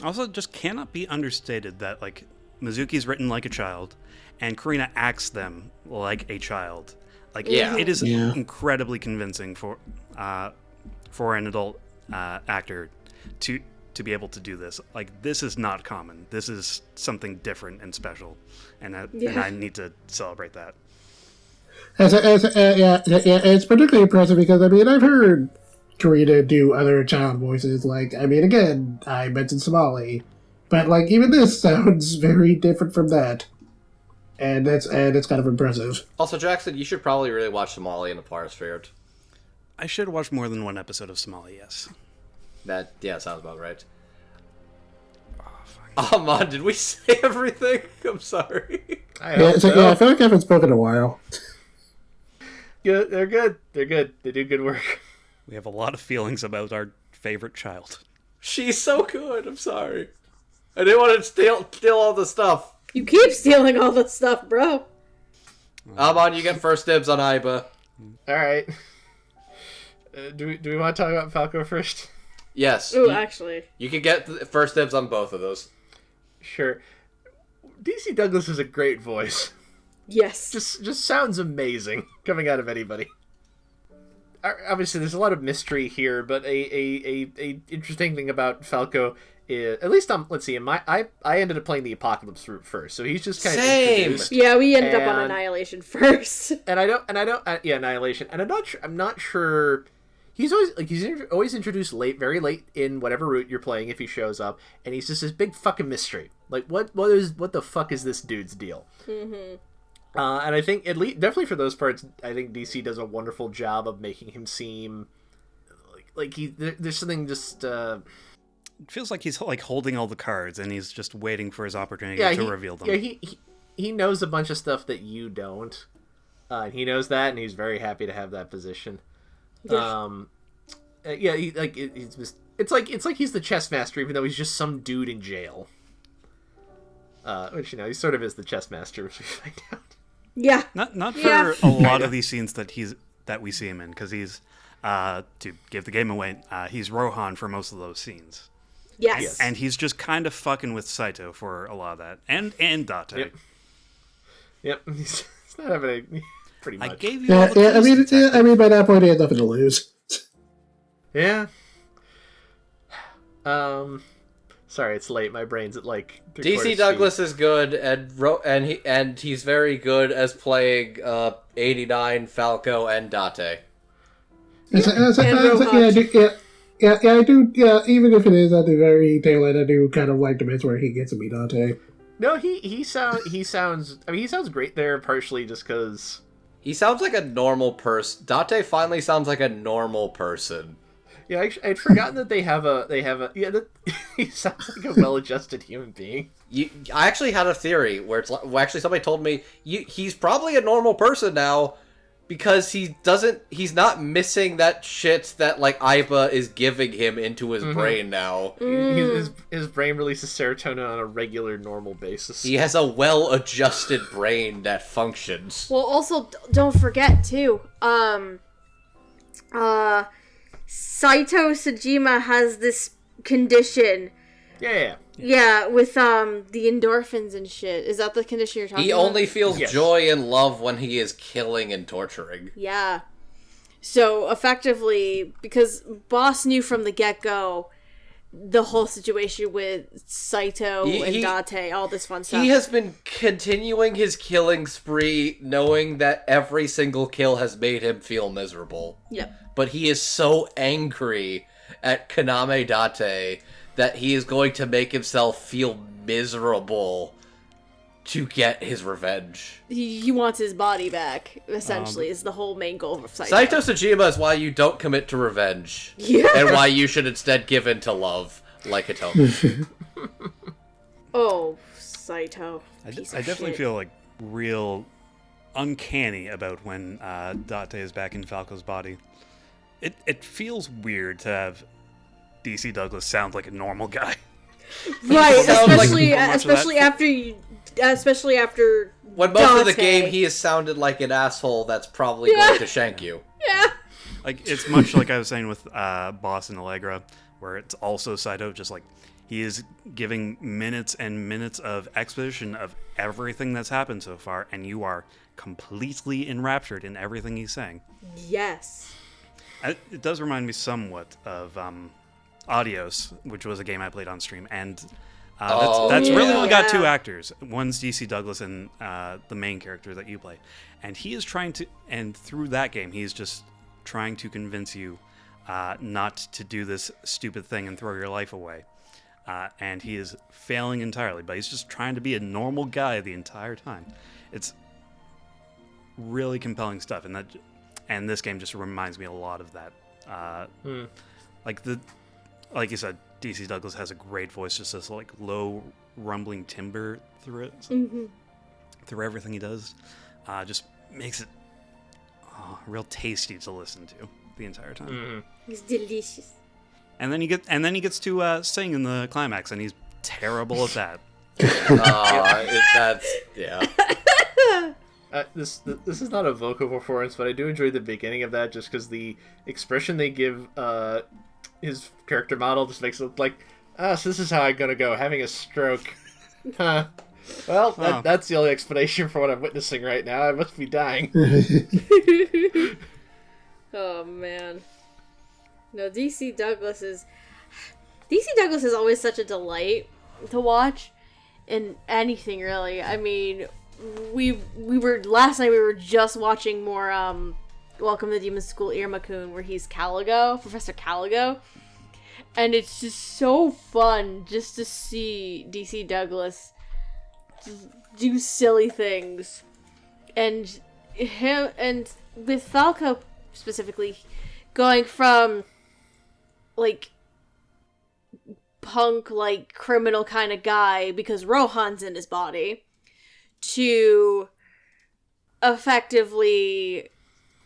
Also, just cannot be understated that, like, Mizuki's written like a child, and Corina acts them like a child. Like, it is incredibly convincing for an adult actor to be able to do this. Like, this is not common. This is something different and special, and I need to celebrate that. It's particularly impressive because, I mean, I've heard Corina do other child voices. Like, I mean, again, I mentioned Somali, but, like, even this sounds very different from that. And it's kind of impressive. Also, Jackson, you should probably really watch Somali in the Parsphere. I should watch more than one episode of Somali, yes. That, sounds about right. Amon, did we say everything? I'm sorry. I feel like I haven't spoken in a while. Good, they're good. They're good. They do good work. We have a lot of feelings about our favorite child. She's so good. I'm sorry. I didn't want to steal all the stuff. You keep stealing all the stuff, bro. Amon, you get first dibs on Aiba. All right. Do we want to talk about Falco first? Yes. Ooh, actually. You can get first dibs on both of those. Sure. DC Douglas is a great voice. Yes. Just sounds amazing coming out of anybody. Obviously, there's a lot of mystery here, but a interesting thing about Falco is, at least let's see, I ended up playing the Apocalypse route first, so he's just kind of introduced. Yeah, we ended up on Annihilation first. Annihilation, and I'm not sure. He's always introduced very late in whatever route you're playing if he shows up, and he's just this big fucking mystery. Like what the fuck is this dude's deal? Mm-hmm. And I think definitely for those parts, I think DC does a wonderful job of making him seem like there's something just. It feels like he's like holding all the cards, and he's just waiting for his opportunity to reveal them. Yeah, he knows a bunch of stuff that you don't. He knows that, and he's very happy to have that position. Yeah. It's like he's the chess master, even though he's just some dude in jail. Which he sort of is the chess master, which we find out. Yeah. Not for a lot of these scenes that we see him in, because he's to give the game away, he's Rohan for most of those scenes. Yes. And he's just kind of fucking with Saito for a lot of that, and Date. Yep. He's not having a. Pretty much. I gave you all the I mean, by that point, he had nothing to lose. Yeah. Sorry, it's late. My brain's at like. DC Douglas is good, and he's very good as playing 89 Falco and Date. I do. Yeah, even if it is at the very tail end, I do kind of like the bits where he gets to be Date. No, he sounds. I mean, he sounds great there, partially just because. He sounds like a normal person. Date finally sounds like a normal person. Yeah, I'd forgotten that they have a. He sounds like a well-adjusted human being. I actually had a theory where actually somebody told me he's probably a normal person now because he's not missing that shit that like Aiba is giving him into his brain now. His brain releases serotonin on a regular, normal basis. He has a well-adjusted brain that functions. Well, also, don't forget, too, Saito Sajima has this condition. Yeah. Yeah, with the endorphins and shit. Is that the condition you're talking about? He only feels joy and love when he is killing and torturing. Yeah. So, effectively, because Boss knew from the get-go the whole situation with Saito and Date, all this fun stuff. He has been continuing his killing spree knowing that every single kill has made him feel miserable. Yep. But he is so angry at Kaname Date that he is going to make himself feel miserable to get his revenge. He wants his body back, essentially, is the whole main goal of Saito. Saito Sajima is why you don't commit to revenge. Yeah. And why you should instead give in to love, like Hitomi. Oh, Saito. I definitely feel like real uncanny about when Date is back in Falco's body. It feels weird to have DC Douglas sound like a normal guy. Right, especially after when most of the game he has sounded like an asshole that's probably going to shank you. Yeah. Like it's much like I was saying with Boss and Allegra, where it's also Saito, just like he is giving minutes and minutes of exposition of everything that's happened so far, and you are completely enraptured in everything he's saying. Yes. It does remind me somewhat of Adios, which was a game I played on stream, and that's really only got two actors. One's DC Douglas and the main character that you play, and he is trying to, and through that game, he's just trying to convince you not to do this stupid thing and throw your life away, and he is failing entirely. But he's just trying to be a normal guy the entire time. It's really compelling stuff, and this game just reminds me a lot of that. Like you said, DC Douglas has a great voice, just this like low rumbling timbre through it, through everything he does. Just makes it real tasty to listen to the entire time. Mm-hmm. It's delicious. And then he gets to sing in the climax, and he's terrible at that. That's yeah. this is not a vocal performance, but I do enjoy the beginning of that just because the expression they give his character model just makes it look like, so this is how I'm gonna go, having a stroke. Huh. Well, that's the only explanation for what I'm witnessing right now. I must be dying. Oh, man. No, DC Douglas is always such a delight to watch in anything, really. I mean, last night we were just watching more Welcome to Demon School Irma-kun, where he's Caligo, Professor Caligo. And it's just so fun just to see DC Douglas do silly things. And him, and with Falco specifically, going from, like, punk, like, criminal kind of guy, because Rohan's in his body, to effectively,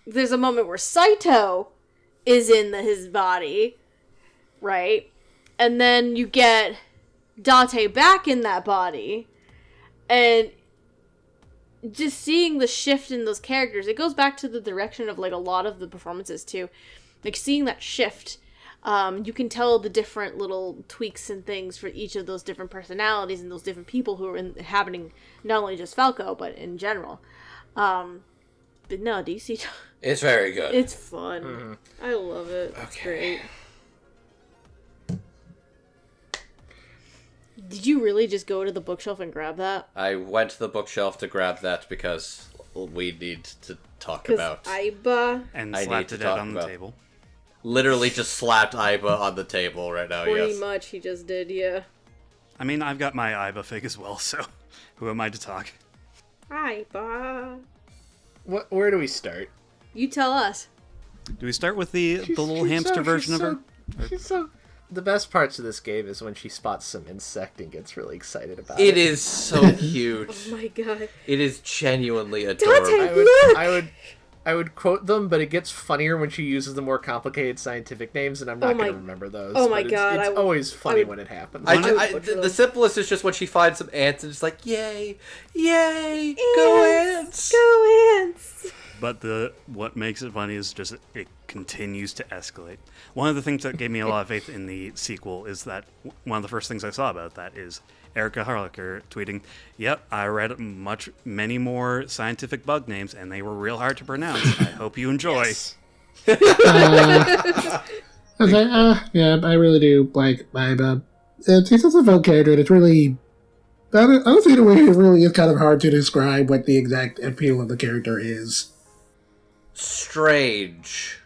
there's a moment where Saito is in his body, right? And then you get Date back in that body, and just seeing the shift in those characters, it goes back to the direction of, like, a lot of the performances, too. Like, seeing that shift, you can tell the different little tweaks and things for each of those different personalities and those different people who are inhabiting not only just Falco, but in general. But no, DC... It's very good. It's fun. Mm-hmm. I love it. Okay. It's great. Did you really just go to the bookshelf and grab that? I went to the bookshelf to grab that because we need to talk about... Aiba... And slapped it on the table. Literally just slapped Aiba on the table right now, Pretty much, he just did, yeah. I mean, I've got my Aiba fig as well, so who am I to talk? Aiba... Where do we start? You tell us. Do we start with the little hamster version of her? The best parts of this game is when she spots some insect and gets really excited about it. It is so cute. Oh my god. It is genuinely adorable. I would quote them, but it gets funnier when she uses the more complicated scientific names, and I'm not going to remember those. Oh my god. It's always funny when it happens. The simplest is just when she finds some ants and it's like, yay, yay, go ants! Go ants! But what makes it funny is just it continues to escalate. One of the things that gave me a lot of faith in the sequel is that one of the first things I saw about that is Erika Harlacher tweeting, "Yep, I read many more scientific bug names, and they were real hard to pronounce. I hope you enjoy." Yes. I was like, yeah, I really do like Aiba. He's such a fun character, and it's really... I don't see the way it really is kind of hard to describe what the exact appeal of the character is. Strange.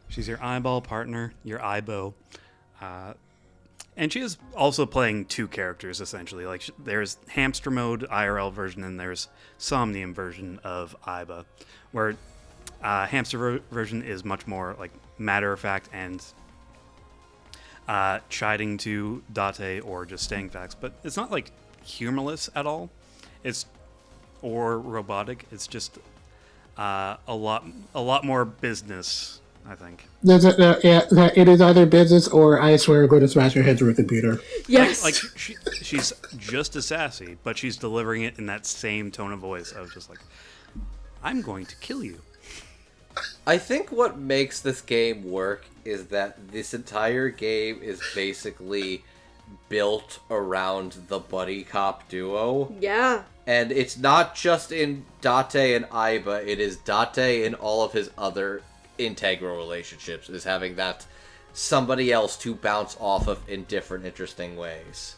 She's your eyeball partner, your Aibo. And she is also playing two characters, essentially. Like, there's Hamster Mode IRL version, and there's Somnium version of Aiba, where Hamster version is much more, like, matter-of-fact and chiding to Date or just saying facts. But it's not, like, humorless at all. Or robotic. It's just a lot more business, I think. It is either business or I swear I'm going to smash your head through a computer. Yes! Like she's just as sassy, but she's delivering it in that same tone of voice of just like, I'm going to kill you. I think what makes this game work is that this entire game is basically built around the buddy cop duo. Yeah. And it's not just in Date and Aiba, it is Date in all of his other integral relationships, is having that somebody else to bounce off of in different interesting ways.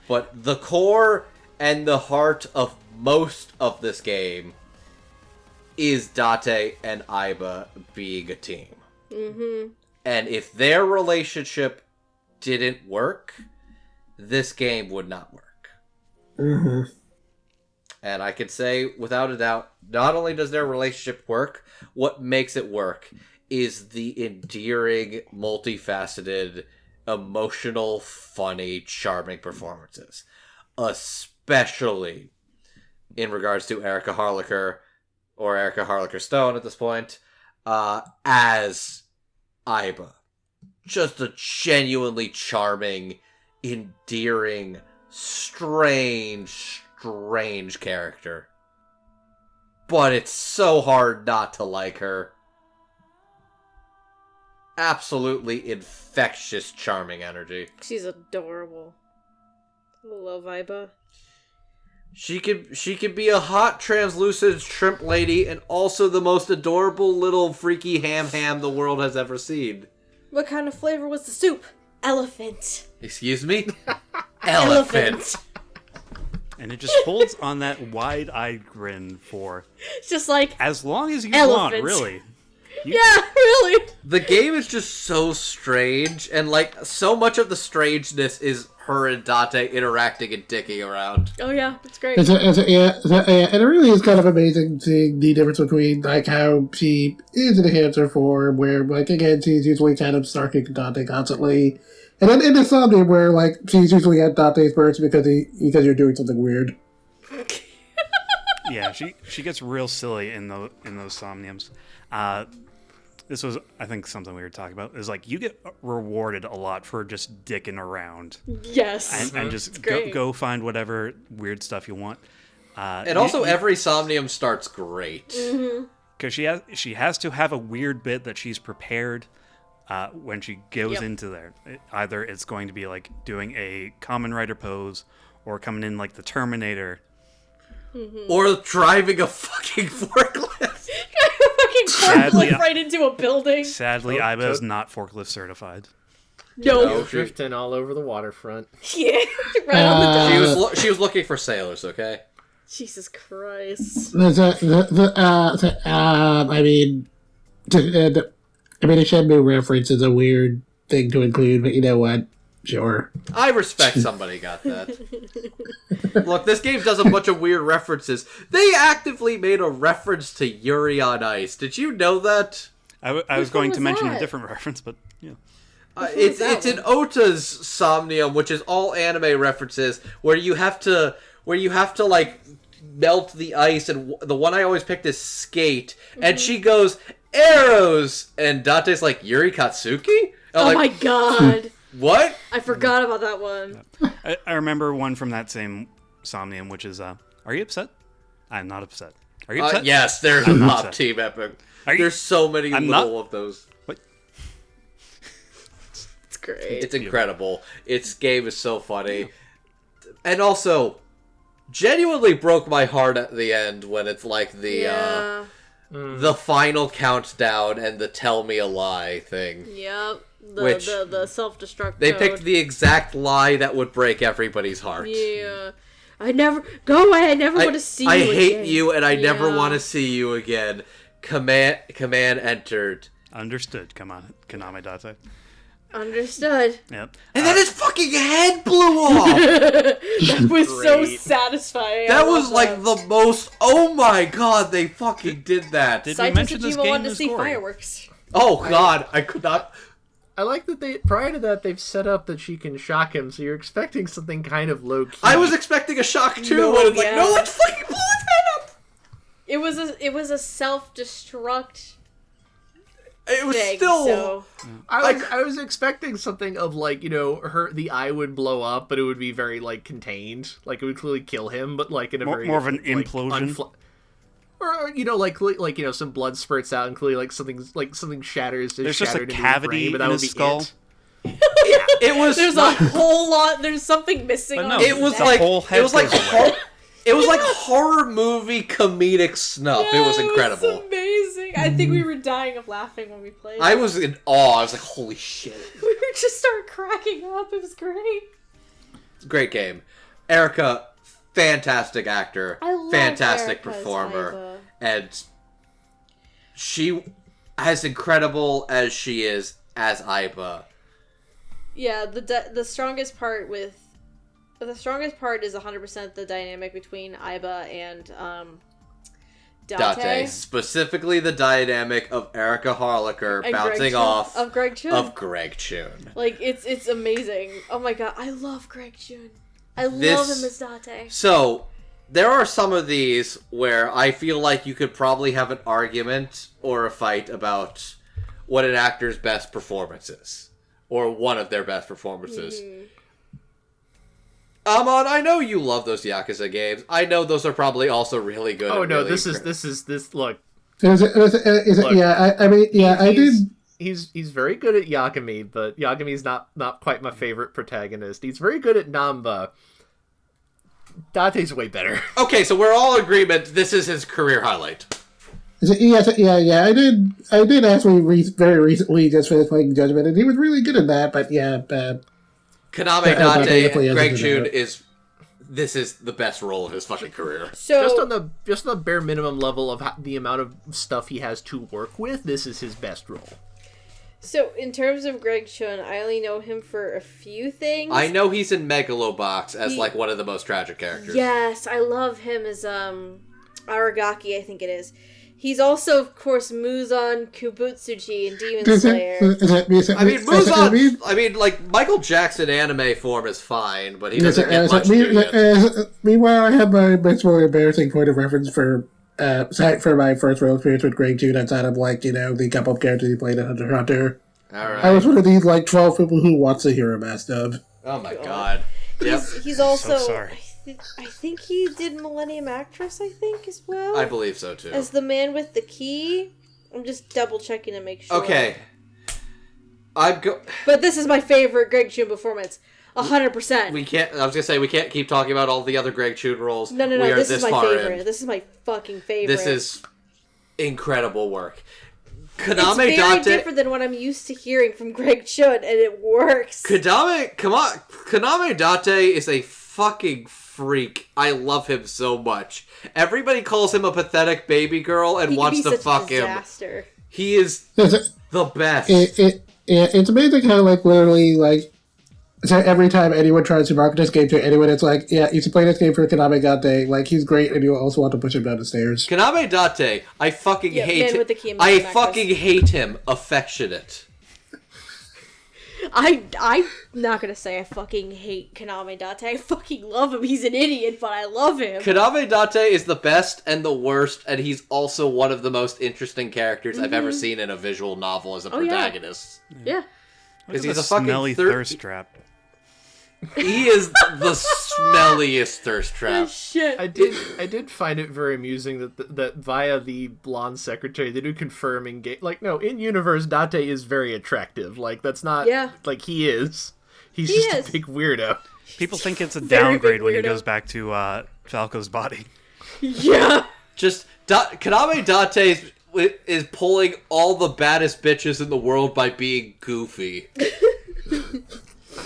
But the core and the heart of most of this game is Date and Aiba being a team. Mm-hmm. And if their relationship didn't work, this game would not work. Mm-hmm. And I can say, without a doubt, not only does their relationship work, what makes it work is the endearing, multifaceted, emotional, funny, charming performances. Especially in regards to Erika Harlacher, or Erika Harlacher Stone at this point, as Aiba. Just a genuinely charming, endearing, strange character. but it's so hard not to like her. Absolutely infectious, charming energy. She's adorable. I love Iba. She could be a hot, translucent shrimp lady and also the most adorable little freaky ham the world has ever seen. What kind of flavor was the soup? Elephant. Excuse me? Elephant. And it just holds on that wide-eyed grin for It's just like, as long as you Elephant. want, really. yeah, really. The game is just so strange, and like so much of the strangeness is her and Date interacting and dicking around. Oh yeah, it's great. And it really is kind of amazing seeing the difference between like how she is in a Hanser form, where like again she's usually kind of snarking Dante constantly, and then in the Somnium where like she's usually at Dante's burst because you're doing something weird. Yeah, she gets real silly in those Somniums. This was, I think, something we were talking about. Is like you get rewarded a lot for just dicking around. Yes. And just great. go find whatever weird stuff you want. And also, every Somnium starts great. Because she has to have a weird bit that she's prepared when she goes into there. Either it's going to be like doing a Kamen Rider pose, or coming in like the Terminator, Or driving a fucking forklift. Fucking Sadly, forklift right into a building. Sadly, Iba is not forklift certified. No. Drifting all over the waterfront. Yeah, right on the dock. She was looking for sailors, okay? Jesus Christ. I mean, the Shenmue reference is a weird thing to include, but you know what? Sure. I respect somebody got that. Look, this game does a bunch of weird references. They actively made a reference to Yuri on Ice. Did you know that? I was going to was mention that? a different reference, but yeah. It's in Ota's Somnium, which is all anime references, where you have to like melt the ice, and the one I always picked is skate, and she goes arrows, and Dante's like Yuri Katsuki. Oh my god. What? I forgot about that one. I remember one from that same Somnium, which is, are you upset? I'm not upset. Are you upset? Yes, there's a I'm pop upset. team epic. Are you- There's so many I'm little not- of those. What? It's great. It's incredible. Its game is so funny. And also, genuinely broke my heart at the end when it's like the final countdown and the tell me a lie thing. Yep. Which- The self-destruct They code. picked the exact lie that would break everybody's heart. Yeah. Go away, I never want to see you I hate again. you and I never Yeah. want to see you again. Command entered. Understood. Come on, Kaname-date. Understood. Yep. And then his fucking head blew off! That was so Great. satisfying. That I was love like that. the most. Oh my god, they fucking did that. Did we Seitz mention and this Kojima game wanted to is see gory? fireworks. Oh god, I could not. I like that prior to that, they've set up that she can shock him, so you're expecting something kind of low-key. I was expecting a shock too, No, when it's like, yeah. no, let's fucking blow his head up! It was a self-destruct It was thing, still. so... I was expecting something of like, the eye would blow up, but it would be very like contained, like it would clearly kill him, but like in a very More of an like, implosion. or some blood spurts out, and clearly like something shatters. There's just a shattered into his cavity brain, but that in would his be skull. it. It was. There's a whole lot. There's something missing. But on no, his It was neck. like. whole head It was like. goes away. It was like horror movie comedic snuff. It was incredible. It was amazing. I think we were dying of laughing when we played. I it. was in awe. I was like, holy shit. We were just started cracking up. It was great. It's a great game. Erika, fantastic actor. I love fantastic Erika's performer. Iba. And she, as incredible as she is as Iba, Yeah, the strongest part is 100% the dynamic between Iba and Date. specifically the dynamic of Erika Harlacher And bouncing Greg off of Greg Chun. of Greg Chun. Like it's amazing. Oh my god, I love Greg Chun. I love This- him as Date. So, there are some of these where I feel like you could probably have an argument or a fight about what an actor's best performance is. Or one of their best performances. Amon, I know you love those Yakuza games. I know those are probably also really good. Oh no, really this look. Look, yeah, I mean, yeah, I did. He's very good at Yagami, but Yagami's not quite my favorite protagonist. He's very good at Namba. Date's way better. Okay, so we're all in agreement. This is his career highlight. Yeah. I did actually very recently just finished playing Judgment, and he was really good at that. But yeah, Kaname Date, Greg June this is the best role of his fucking career. So just on the bare minimum level of the amount of stuff he has to work with, this is his best role. So in terms of Greg Chun, I only know him for a few things. I know he's in Megalobox as like one of the most tragic characters. Yes, I love him as Aragaki, I think it is. He's also, of course, Muzan Kubutsuji in Demon Slayer. I mean, Muzan, I mean, like, Michael Jackson anime form is fine, but he doesn't get much meanwhile, I have my much more embarrassing point of reference for my first role experience with Greg June outside of, like, the couple of characters he played in Hunter x Hunter. Alright. I was one of these, like, 12 people who wants to hear a best of. Oh my god. Yep. He's also... So sorry. I think he did Millennium Actress, as well. I believe so, too. As the man with the key. I'm just double checking to make sure. Okay. But this is my favorite Greg Chun performance. 100%. We can't, I was gonna say, we can't keep talking about all the other Greg Chun roles. No, this is my favorite. This is my fucking favorite. This is incredible work. It's very different than what I'm used to hearing from Greg Chun, and it works. Kaname Date is a fucking freak. I love him so much. Everybody calls him a pathetic baby girl and wants to fuck him. He is the best. It's amazing how, like, literally, like, so every time anyone tries to market this game to anyone, it's like, yeah, you should play this game for Kaname Date. Like, he's great, and you also want to push him down the stairs. Kaname Date, I fucking hate him. I fucking hate him. Affectionate. I'm not gonna say I fucking hate Kaname Date. I fucking love him. He's an idiot, but I love him. Kaname Date is the best and the worst, and he's also one of the most interesting characters I've ever seen in a visual novel as a protagonist. Yeah. Because he's a fucking smelly thirst trap. He is the smelliest thirst trap. Oh, shit. I did find it very amusing that via the blonde secretary they do confirm in game. Like, no, in universe, Date is very attractive. Like, that's not. Yeah. Like, he is. He's just a big weirdo. People think it's a downgrade when he goes back to Falco's body. Yeah. Just Kaname Date is pulling all the baddest bitches in the world by being goofy.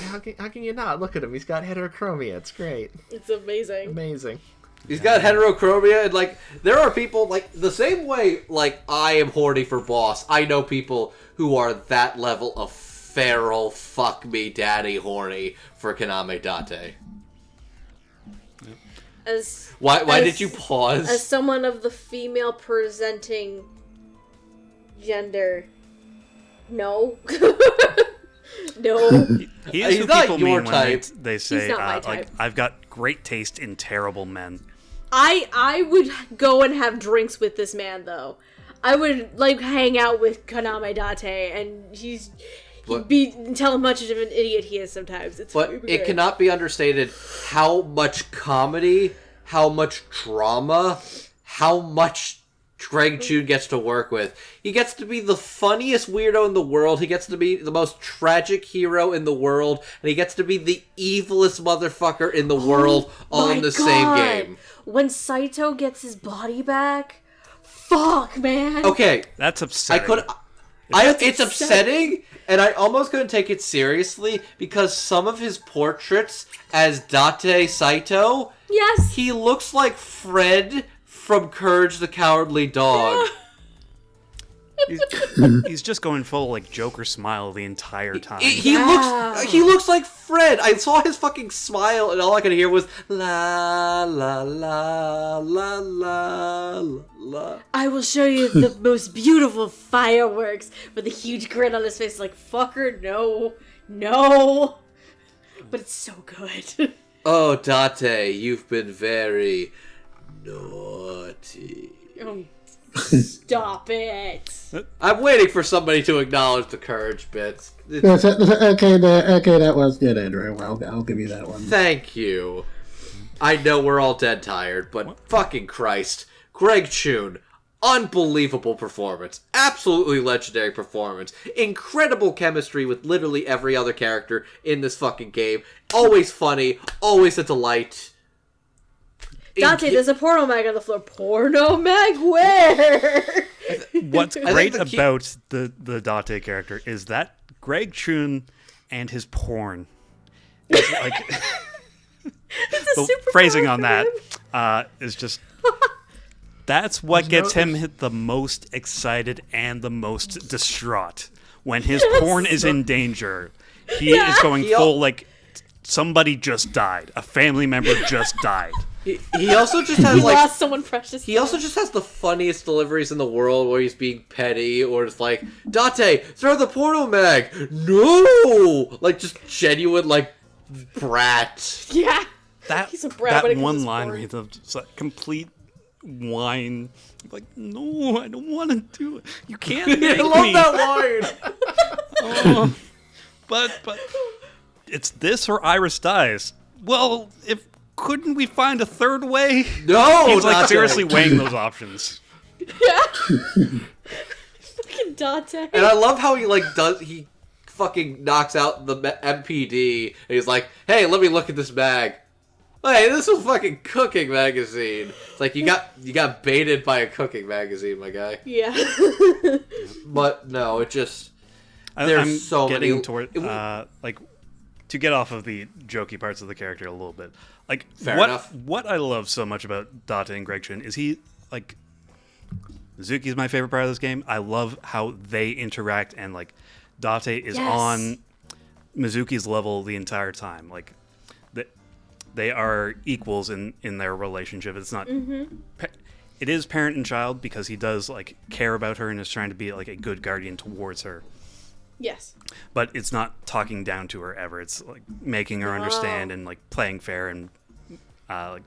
How can you not? Look at him. He's got heterochromia. It's great. It's amazing. Amazing. He's got heterochromia, and, like, there are people, like, the same way, like, I am horny for Boss, I know people who are that level of feral, fuck me daddy horny for Kaname Date. Why did you pause? As someone of the female presenting gender, no. No. He is who people mean when they say, like, I've got great taste in terrible men. I would go and have drinks with this man, though. I would, like, hang out with Kaname Date, and he'd tell him much of an idiot he is sometimes. It cannot be understated how much comedy, how much drama, how much Greg Chun gets to work with. He gets to be the funniest weirdo in the world. He gets to be the most tragic hero in the world. And he gets to be the evilest motherfucker in the world all in the same game. When Saito gets his body back, fuck, man. Okay. That's upsetting. It's upsetting, and I almost couldn't take it seriously because some of his portraits as Date Saito, yes, he looks like Fred from Courage the Cowardly Dog. He's just going full, like, Joker smile the entire time. He looks like Fred. I saw his fucking smile, and all I could hear was la la la la la la. I will show you the most beautiful fireworks with a huge grin on his face, like, fucker, no. But it's so good. Oh, Date, you've been very naughty. Stop it. I'm waiting for somebody to acknowledge the courage bits. Okay, that was good, Andrew. I'll give you that one. Thank you. I know we're all dead tired, but fucking Christ. Greg Chun, unbelievable performance. Absolutely legendary performance. Incredible chemistry with literally every other character in this fucking game. Always funny, always a delight. Dante, there's a porno mag on the floor. Porno mag where? What's great about the Dante character is that Greg Chun and his porn. It's like the phrasing on that is just that's what gets him the most excited and the most distraught. When his porn is in danger, he is going full like somebody just died. A family member just died. He also just has lost someone precious. He also just has the funniest deliveries in the world where he's being petty or just like, Dante, throw the porno mag. No, like just genuine like brat. Yeah, he's a brat. That one line where he's just like complete whine. Like, no, I don't want to do it. You can't make me. I love that line. But it's this or Iris dies. Well, couldn't we find a third way? No, he's like seriously weighing those options. Yeah. Fucking Dante. And I love how he fucking knocks out the MPD and he's like, hey, let me look at this bag. Hey, this is a fucking cooking magazine. It's like you got baited by a cooking magazine, my guy. Yeah. But no, it just I'm so getting toward like to get off of the jokey parts of the character a little bit. Like Fair enough. What I love so much about Dante and Greg Chun is he like Mizuki's my favorite part of this game. I love how they interact and like Dante is on Mizuki's level the entire time. Like they are equals in their relationship. It's not it is parent and child because he does like care about her and is trying to be like a good guardian towards her. Yes. But it's not talking down to her ever. It's like making her understand and like playing fair and like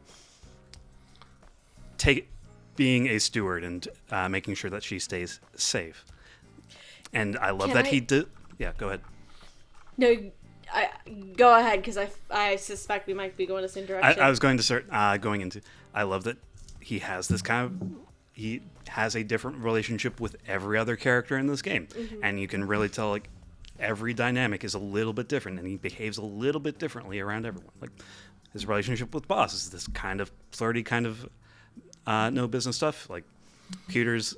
being a steward and making sure that she stays safe. And I love he did. Yeah, go ahead. No, go ahead because I suspect we might be going the same direction. I was going to start going into. I love that he has this kind of. He has a different relationship with every other character in this game, and you can really tell like every dynamic is a little bit different, and he behaves a little bit differently around everyone. Like his relationship with Boss is this kind of flirty, kind of no business stuff. Like Pewter's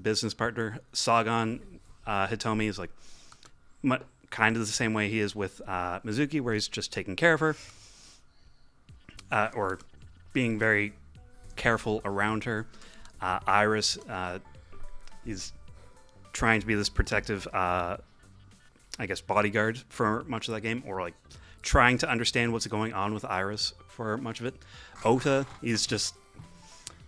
business partner Sagan Hitomi is like kind of the same way he is with Mizuki, where he's just taking care of her or being very careful around her. Iris is trying to be this protective, I guess, bodyguard for much of that game, or like trying to understand what's going on with Iris for much of it. Ota is just,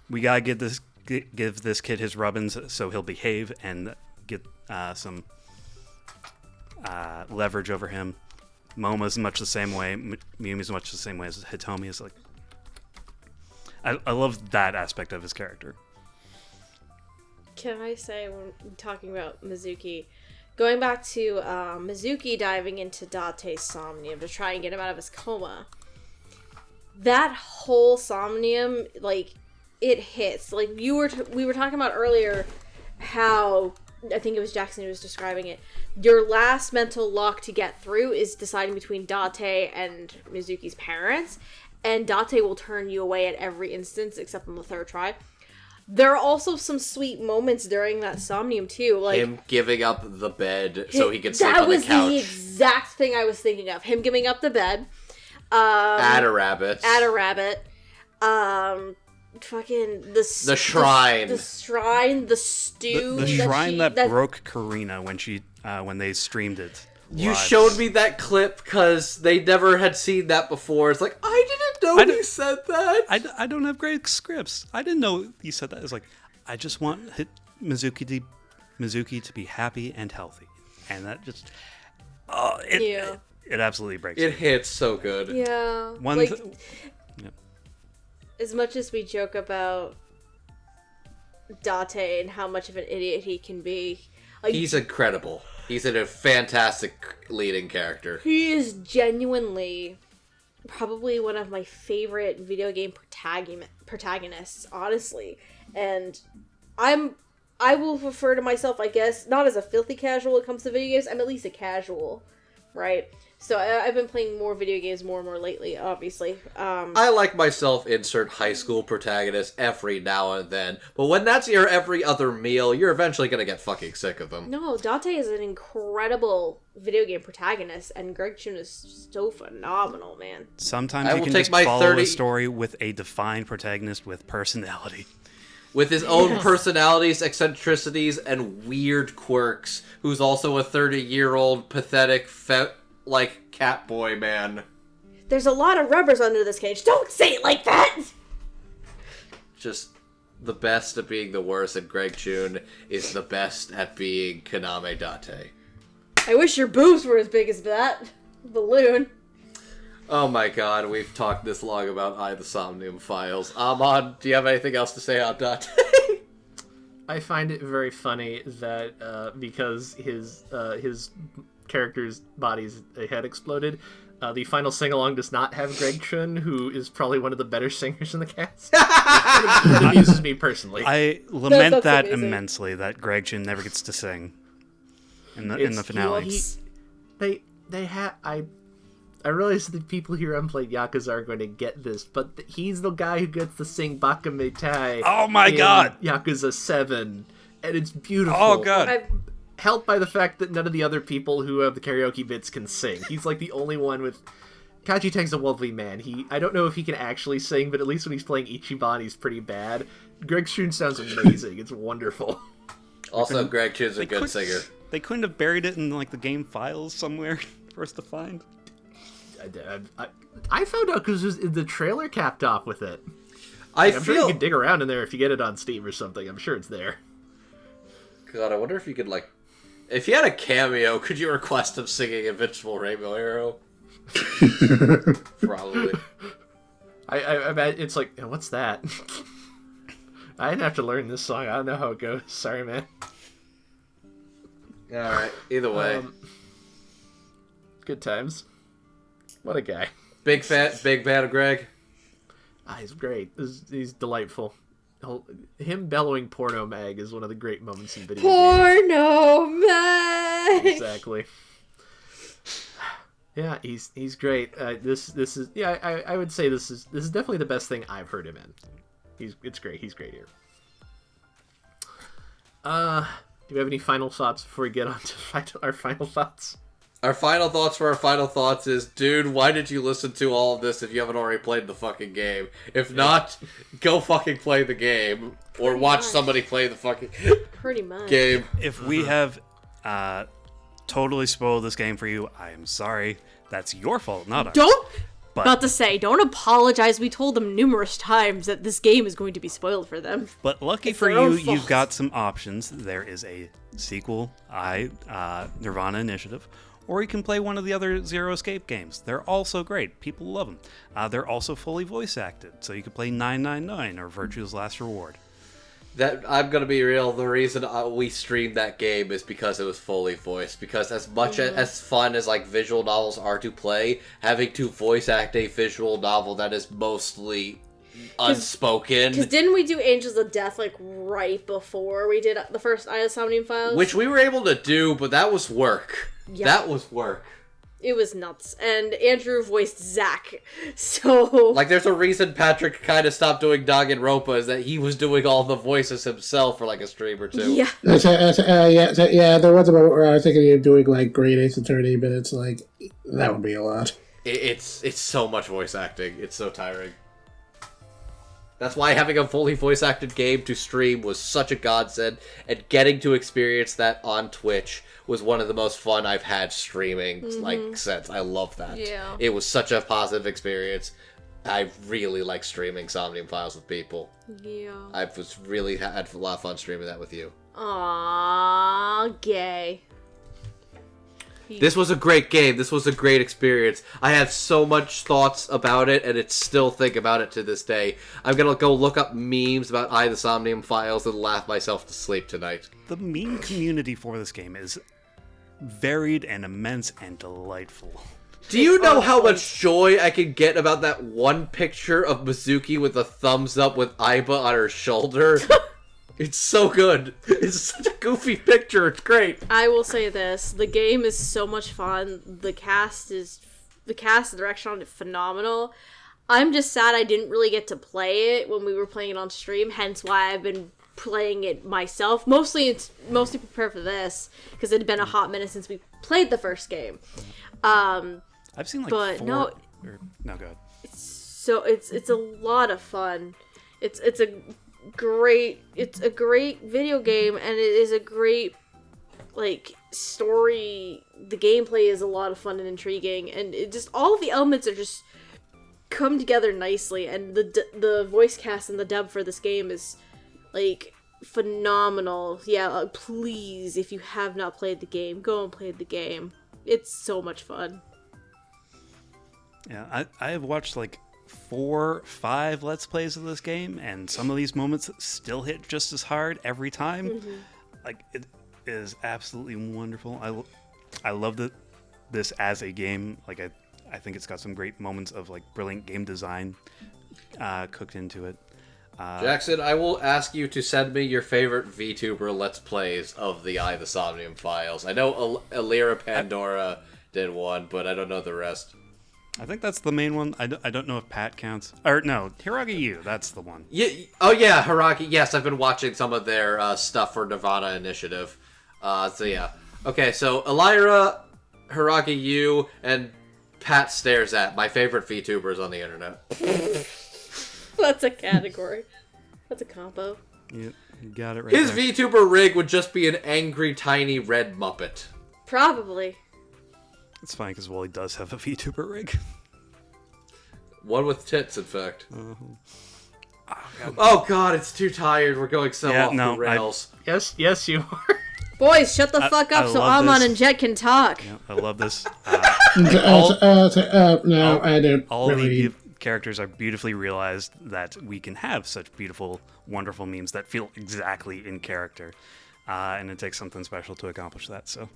we gotta give this kid his rubbins so he'll behave and get some leverage over him. Momo's much the same way. Miumi's much the same way as Hitomi is like. I love that aspect of his character. Can I say, when talking about Mizuki, going back to Mizuki diving into Dante's Somnium to try and get him out of his coma, that whole Somnium, like, it hits. Like, we were talking about earlier how, I think it was Jackson who was describing it, your last mental lock to get through is deciding between Dante and Mizuki's parents, and Dante will turn you away at every instance except on the third try. There are also some sweet moments during that Somnium too, like him giving up the bed so he could sleep on the couch. That was the exact thing I was thinking of. Him giving up the bed. Add a rabbit. Fucking the shrine. The shrine, the stew. The shrine that broke Corina when they streamed it. You live. showed me that clip because they never had seen that before. It's like, I didn't know you said that. I don't have great scripts. I didn't know you said that. It's like, I just want Mizuki to be happy and healthy. And that just... it absolutely breaks it. It hits so good. Yeah. As much as we joke about Date and how much of an idiot he can be. Like, He's incredible. He's a fantastic leading character. he is genuinely probably one of my favorite video game protagonists, honestly. And I will refer to myself, I guess, not as a filthy casual when it comes to video games. I'm at least a casual, right? So I've been playing more video games more and more lately, obviously. I like myself insert high school protagonist every now and then, but when that's your every other meal, you're eventually gonna get fucking sick of them. No, Date is an incredible video game protagonist, and Greg Chun is so phenomenal, man. Sometimes I you will can take just my follow 30 a story with a defined protagonist with personality. With his own personalities, eccentricities, and weird quirks, who's also a 30-year-old pathetic like cat boy man. There's a lot of rubbers under this cage. Don't say it like that! Just the best at being the worst, and Greg Chun is the best at being Kaname Date. I wish your boobs were as big as that balloon. Oh my god, we've talked this long about the Somnium Files. Amon, do you have anything else to say on Date? I find it very funny that because his character's body's head exploded, the final sing-along does not have Greg Chun, who is probably one of the better singers in the cast. That amuses me personally. I lament That's that amazing. immensely, that Greg Chun never gets to sing in the finale. I realize the people here on Played Yakuza are going to get this, but he's the guy who gets to sing Baka Meitai. Oh my god! Yakuza 7, and it's beautiful. Oh god! Helped by the fact that none of the other people who have the karaoke bits can sing. He's like the only one with... Kaiji Tang's a lovely man. I don't know if he can actually sing, but at least when he's playing Ichiban, he's pretty bad. Greg Chun sounds amazing. It's wonderful. Also, Greg Chun's a good singer. They couldn't have buried it in like the game files somewhere for us to find. I found out because the trailer capped off with it. I'm sure you can dig around in there if you get it on Steam or something. I'm sure it's there. God, I wonder if you could, like... If you had a cameo, could you request him singing Invincible Rainbow Arrow? Probably. I bet it's like, what's that? I didn't have to learn this song. I don't know how it goes. Sorry, man. Alright, either way. Good times. What a guy. Big fan of Greg? He's great. He's delightful. Him bellowing porno mag is one of the great moments in video games. Porno mag! Exactly. Yeah, he's great. This is I would say this is definitely the best thing I've heard him in. It's great. He's great here. Do we have any final thoughts before we get on to our final thoughts? Our final thoughts for our final thoughts is, dude, why did you listen to all of this if you haven't already played the fucking game? If not, go fucking play the game. Or watch somebody play the fucking Pretty much. game. If we have totally spoiled this game for you, I am sorry. That's your fault, not ours. About to say, don't apologize. We told them numerous times that this game is going to be spoiled for them. But lucky It's for their own you, fault. you've got some options. There is a sequel, Nirvana Initiative, or you can play one of the other Zero Escape games. They're also great. People love them. They're also fully voice acted, so you could play 999 or Virtue's Last Reward. That I'm gonna be real. The reason we streamed that game is because it was fully voiced. Because as much as fun as like visual novels are to play, having to voice act a visual novel that is mostly unspoken, Because didn't we do Angels of Death like right before we did the first Somnium Files? which we were able to do, but that was work. Yeah. That was work. It was nuts. And Andrew voiced Zack. So... Like, there's a reason Patrick kind of stopped doing Danganronpa, is that he was doing all the voices himself for like a stream or two. Yeah. Yeah, there was a moment where I was thinking of doing like Great Ace Attorney, but it's like, that would be a lot. It's so much voice acting. It's so tiring. That's why having a fully voice acted game to stream was such a godsend, and getting to experience that on Twitch was one of the most fun I've had streaming like since. I love that. Yeah. It was such a positive experience. I really like streaming Somnium Files with people. Yeah. I was really had a lot of fun streaming that with you. Aww, gay. This was a great game. This was a great experience. I have so much thoughts about it, and it's still think about it to this day. I'm gonna go look up memes about the Somnium Files and laugh myself to sleep tonight. The meme community for this game is varied and immense and delightful. Do you know how much joy I can get about that one picture of Mizuki with a thumbs up with Aiba on her shoulder? It's so good. It's such a goofy picture. It's great. I will say this: the game is so much fun. The cast and direction on it phenomenal. I'm just sad I didn't really get to play it when we were playing it on stream. Hence why I've been playing it myself. Mostly prepare for this because it had been a hot minute since we played the first game. I've seen like but 4... no, no, go ahead. It's a lot of fun. It's a great video game, and it is a great story. The gameplay is a lot of fun and intriguing, and it just all of the elements are just come together nicely. And the voice cast and the dub for this game is phenomenal. Yeah, please, if you have not played the game, go and play the game. It's so much fun. Yeah, I have watched 4, 5 Let's Plays of this game, and some of these moments still hit just as hard every time. Mm-hmm. It is absolutely wonderful. I love this as a game. I think it's got some great moments of brilliant game design cooked into it. Jackson, I will ask you to send me your favorite VTuber Let's Plays of the Somnium Files. I know Allegra Pandora did one, but I don't know the rest. I think that's the main one. I don't know if Pat counts. Or no, Hiragi U, that's the one. Yeah. Oh yeah, Hiragi. Yes, I've been watching some of their stuff for Nirvana Initiative. So yeah. Okay, so Elira, Hiragi U, and Pat Stares At, my favorite VTubers on the internet. That's a category. That's a combo. Yeah, you got it right His there. VTuber rig would just be an angry, tiny red Muppet. Probably. It's funny because Wally does have a VTuber rig. One with tits, in fact. Uh-huh. Oh god, it's too tired. We're going off the rails. Yes, you are. Boys, shut the fuck up so Amon and Jet can talk. Yeah, I love this. No, I don't. All really. the characters are beautifully realized that we can have such beautiful, wonderful memes that feel exactly in character. And it takes something special to accomplish that. So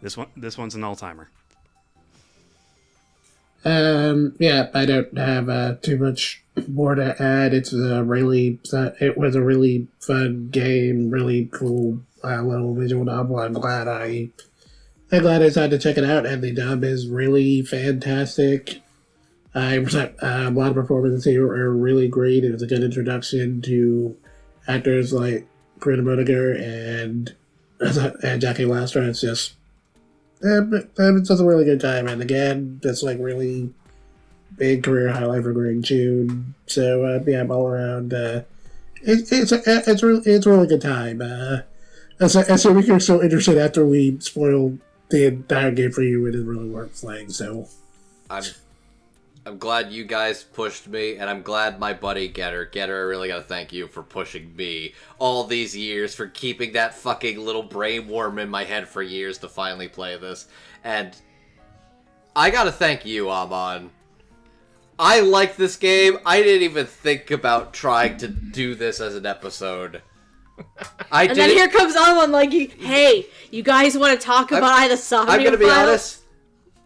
this one's an all-timer. Yeah, I don't have too much more to add. It was a really fun game, really cool little visual novel. I'm glad I decided to check it out, and the dub is really fantastic. A lot of performances here are really great. It was a good introduction to actors like Corina Boettger and Jackie Lastra. It's just a really good time, and again, that's really big career highlight for Greg June. So yeah, I'm all around. It's a really good time. So if you're so interested after we spoil the entire game for you, it is really worth playing. So I'm glad you guys pushed me, and I'm glad my buddy Getter, I really gotta thank you for pushing me all these years, for keeping that fucking little brainworm in my head for years to finally play this. And I gotta thank you, Amon. I like this game. I didn't even think about trying to do this as an episode. And then here comes Amon hey, you guys want to talk about the Somnium Files? I'm gonna be honest.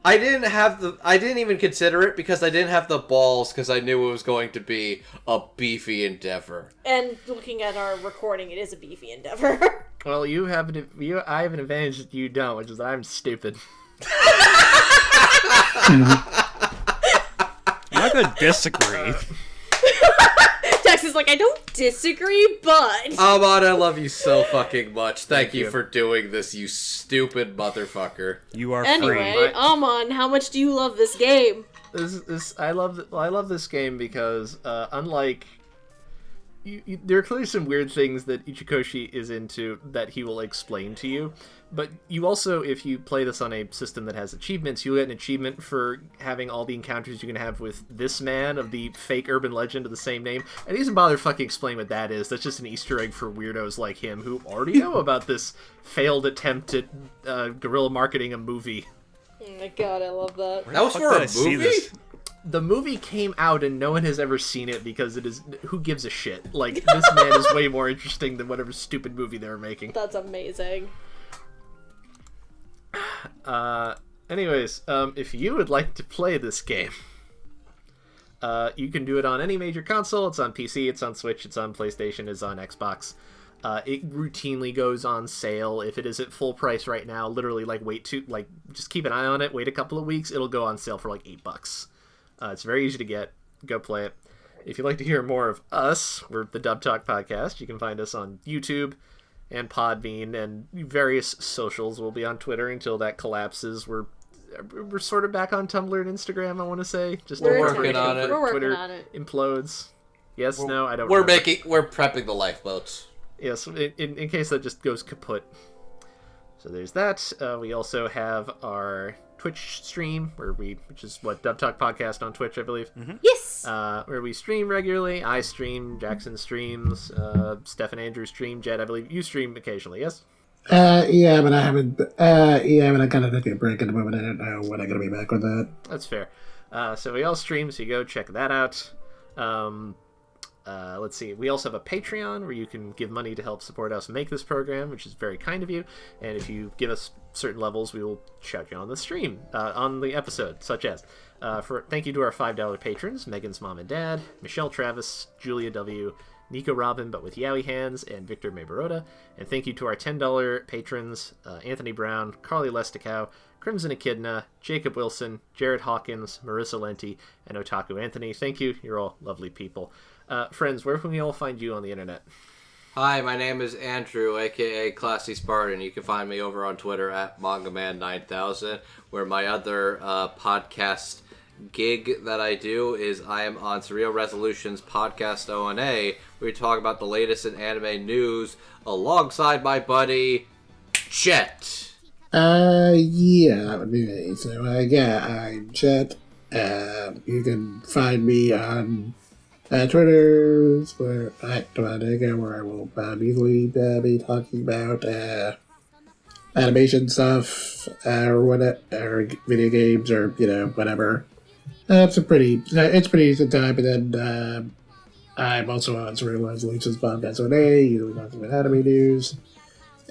I didn't even consider it because I didn't have the balls, because I knew it was going to be a beefy endeavor. And looking at our recording, it is a beefy endeavor. Well, I have an advantage that you don't, which is that I'm stupid. I'm not gonna disagree. Jax is I don't disagree, but... Amon, I love you so fucking much. Thank you for doing this, you stupid motherfucker. You are anyway, free. Amon, how much do you love this game? I love this game because unlike there are clearly some weird things that Uchikoshi is into that he will explain to you, but you also, if you play this on a system that has achievements, you'll get an achievement for having all the encounters you can have with this man of the fake urban legend of the same name, and he doesn't bother fucking explain what that is. That's just an Easter egg for weirdos like him who already know about this failed attempt at guerrilla marketing a movie. Oh my god, I love that. That was for a movie? The movie came out and no one has ever seen it because it is... Who gives a shit? Like, this man is way more interesting than whatever stupid movie they were making. That's amazing. Anyways, if you would like to play this game, you can do it on any major console. It's on PC, it's on Switch, it's on PlayStation, it's on Xbox. It routinely goes on sale. If it is at full price right now, literally, just keep an eye on it, wait a couple of weeks, it'll go on sale for like $8. It's very easy to get. Go play it. If you'd like to hear more of us, we're the Dub Talk Podcast. You can find us on YouTube and Podbean and various socials. We'll be on Twitter until that collapses. We're sort of back on Tumblr and Instagram, I want to say. We're working on it. We're working Twitter on it. Implodes. Yes, no, I don't We're remember. we're prepping the lifeboats. Yes, in case that just goes kaput. So there's that. We also have our Twitch stream, which is what Dub Talk Podcast on Twitch, I believe. Mm-hmm. Yes! Where we stream regularly. I stream, Jackson streams, Steph and Andrew stream, Jed, I believe you stream occasionally, yes? Yeah, but I haven't. Yeah, but I kind of took a break at the moment. I don't know when I'm gonna be back with that. That's fair. So we all stream, so you go check that out. Let's see. We also have a Patreon where you can give money to help support us make this program, which is very kind of you. And if you give us certain levels, we will shout you on the stream, on the episode, such as thank you to our $5 patrons: Megan's mom and dad, Michelle Travis, Julia W., Nico Robin, but with Yowie hands, and Victor Mabaroda. And thank you to our $10 patrons: Anthony Brown, Carly Lesticow, Crimson Echidna, Jacob Wilson, Jared Hawkins, Marissa Lenti, and Otaku Anthony. Thank you. You're all lovely people. Friends, where can we all find you on the internet? Hi, my name is Andrew, aka Classy Spartan. You can find me over on Twitter at MangaMan9000, where my other podcast gig that I do is I am on Surreal Resolutions Podcast ONA, where we talk about the latest in anime news alongside my buddy Chet. Yeah, that would be me. So, yeah, I'm Chet. You can find me on Twitter, where I will easily be talking about animation stuff, or whatever, or video games, or whatever. It's pretty decent time. And then I'm also on Surreal Resolutions Podcast ONA, usually talking about anime news.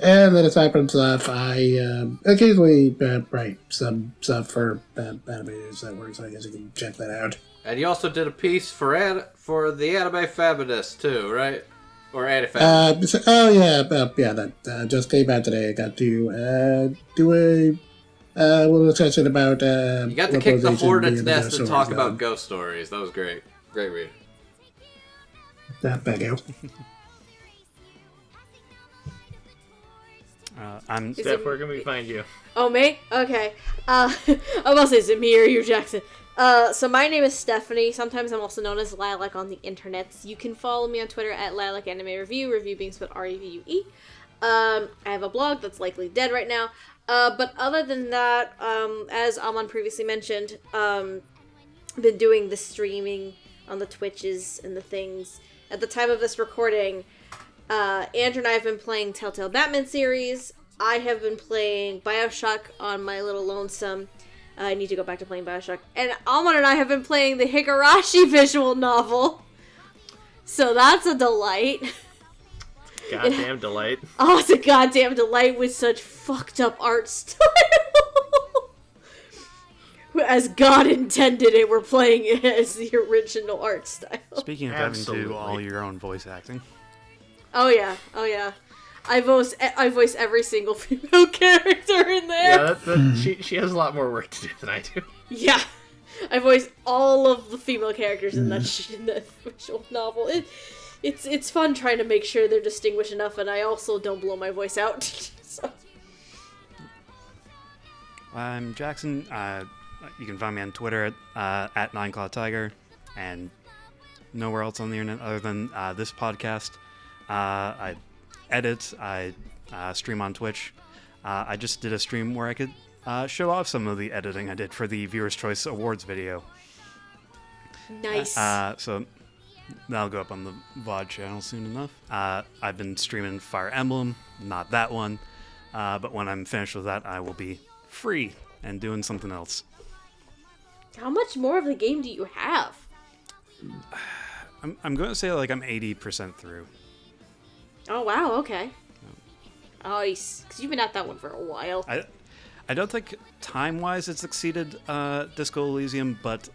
And then aside from stuff, I occasionally write some stuff for anime news network, so I guess you can check that out. And you also did a piece for the Anime Feminist too, right? Or Anti-Feminist. That just came out today. I got to do a little discussion about you got to kick the Localization hornet's being nest and talk about ghost. ghost stories. That was great. Great read. Thank you. I'm Steph, where can we find you? Oh, me? Okay. I'm about to say, is it me or you, Jackson? So my name is Stephanie. Sometimes I'm also known as Lilac on the internets. You can follow me on Twitter at Lilac Anime Review, review being spelled R-E-V-U-E. I have a blog that's likely dead right now. But other than that, as Amon previously mentioned, been doing the streaming on the Twitches and the things. At the time of this recording, Andrew and I have been playing Telltale Batman series. I have been playing Bioshock on my little lonesome. I need to go back to playing Bioshock. And Amon and I have been playing the Higurashi visual novel. So that's a delight. Goddamn delight. Oh, it's a goddamn delight with such fucked up art style. As God intended it, we're playing it as the original art style. Speaking of having to Absolutely. do all your own voice acting. Oh yeah. I voice every single female character in there. Yeah, she has a lot more work to do than I do. Yeah. I voice all of the female characters in that visual novel. It's fun trying to make sure they're distinguished enough, and I also don't blow my voice out. So. I'm Jackson. You can find me on Twitter at 9clawtiger, and nowhere else on the internet other than this podcast. I edit. I stream on Twitch. I just did a stream where I could show off some of the editing I did for the Viewer's Choice Awards video. Nice. So that'll go up on the VOD channel soon enough. I've been streaming Fire Emblem, not that one. But when I'm finished with that, I will be free and doing something else. How much more of the game do you have? I'm going to say like I'm 80% through. Oh, wow, okay. Nice. Because you've been at that one for a while. I don't think time-wise it's exceeded Disco Elysium, but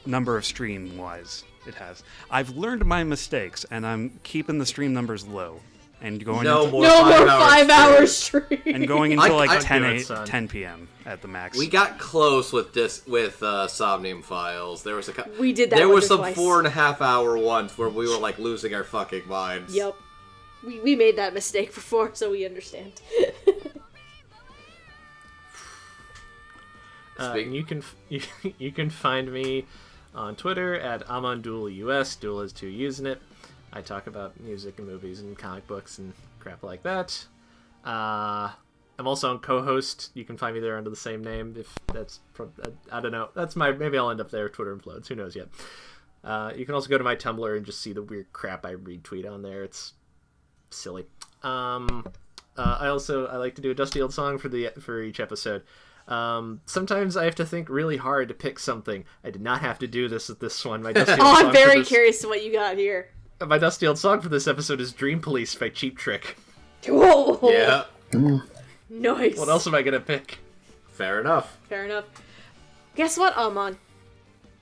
number of stream-wise it has. I've learned my mistakes, and I'm keeping the stream numbers low. And going No into, more No more 5 5-hour stream. and going until like I 10 p.m. at the max. We got close with Somnium Files. There was We did that There once were or some twice. 4.5-hour ones where we were like losing our fucking minds. Yep. We made that mistake before, so we understand. You can find me on Twitter at AmonDuelUS. Duel has 2 U's in it. I talk about music and movies and comic books and crap like that. I'm also on co-host. You can find me there under the same name. If that's, I don't know. That's maybe I'll end up there if Twitter implodes. Who knows yet? You can also go to my Tumblr and just see the weird crap I retweet on there. It's silly. I like to do a Dusty Old Song for each episode. Sometimes I have to think really hard to pick something. I did not have to do this with this one. My Dusty Old Oh, Song I'm very for this, curious to what you got here. My Dusty Old Song for this episode is Dream Police by Cheap Trick. Whoa! Yeah. Nice. What else am I gonna pick? Fair enough. Fair enough. Guess what, Amon?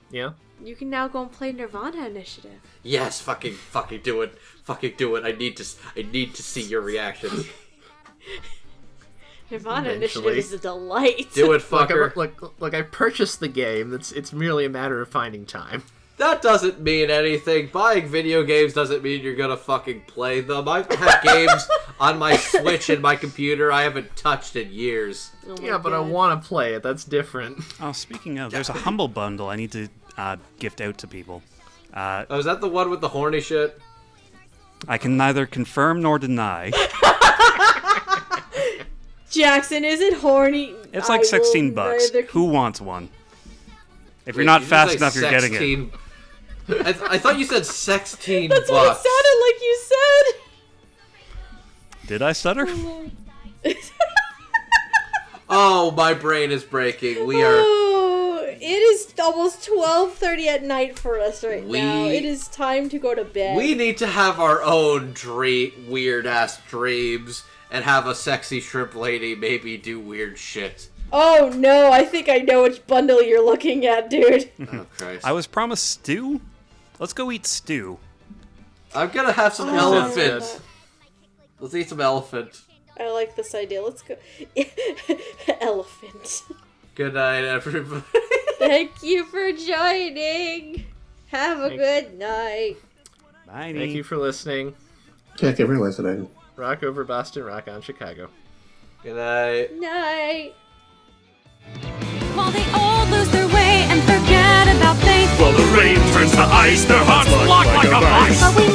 Yeah? You can now go and play Nirvana Initiative. Yes, fucking do it. Fucking do it. I need to see your reactions. Nirvana Eventually. Initiative is a delight. Do it, fucker. Look, I purchased the game. It's merely a matter of finding time. That doesn't mean anything. Buying video games doesn't mean you're gonna fucking play them. I've had games on my Switch and my computer I haven't touched in years. Oh my Yeah, but I God. want to play it. That's different. Oh, speaking of, there's a Humble Bundle I need to gift out to people. Oh, is that the one with the horny shit? I can neither confirm nor deny. Jackson, is it horny? It's I like will 16 bucks. neither- Who wants one? If you're not Did you fast say enough, you're getting it. 16? I thought you said 16 That's what bucks. it sounded like you said. Did I stutter? Oh, my brain is breaking. We are. Oh, it is almost 12:30 at night for us right We- now. It is time to go to bed. We need to have our own weird ass dreams and have a sexy shrimp lady maybe do weird shit. Oh no, I think I know which bundle you're looking at, dude. Oh Christ! I was promised stew. Let's go eat stew. I'm gonna have some elephant. Let's eat some elephant. I like this idea. Let's go. Elephant. Good night, everybody. Thank you for joining. Have a good night. Bye. Thank you for listening. Thank you for listening. Rock over Boston, rock on Chicago. Good night. Night. While they all lose their way and forget about faith. While the rain turns to ice, their hearts lock like a vice. But we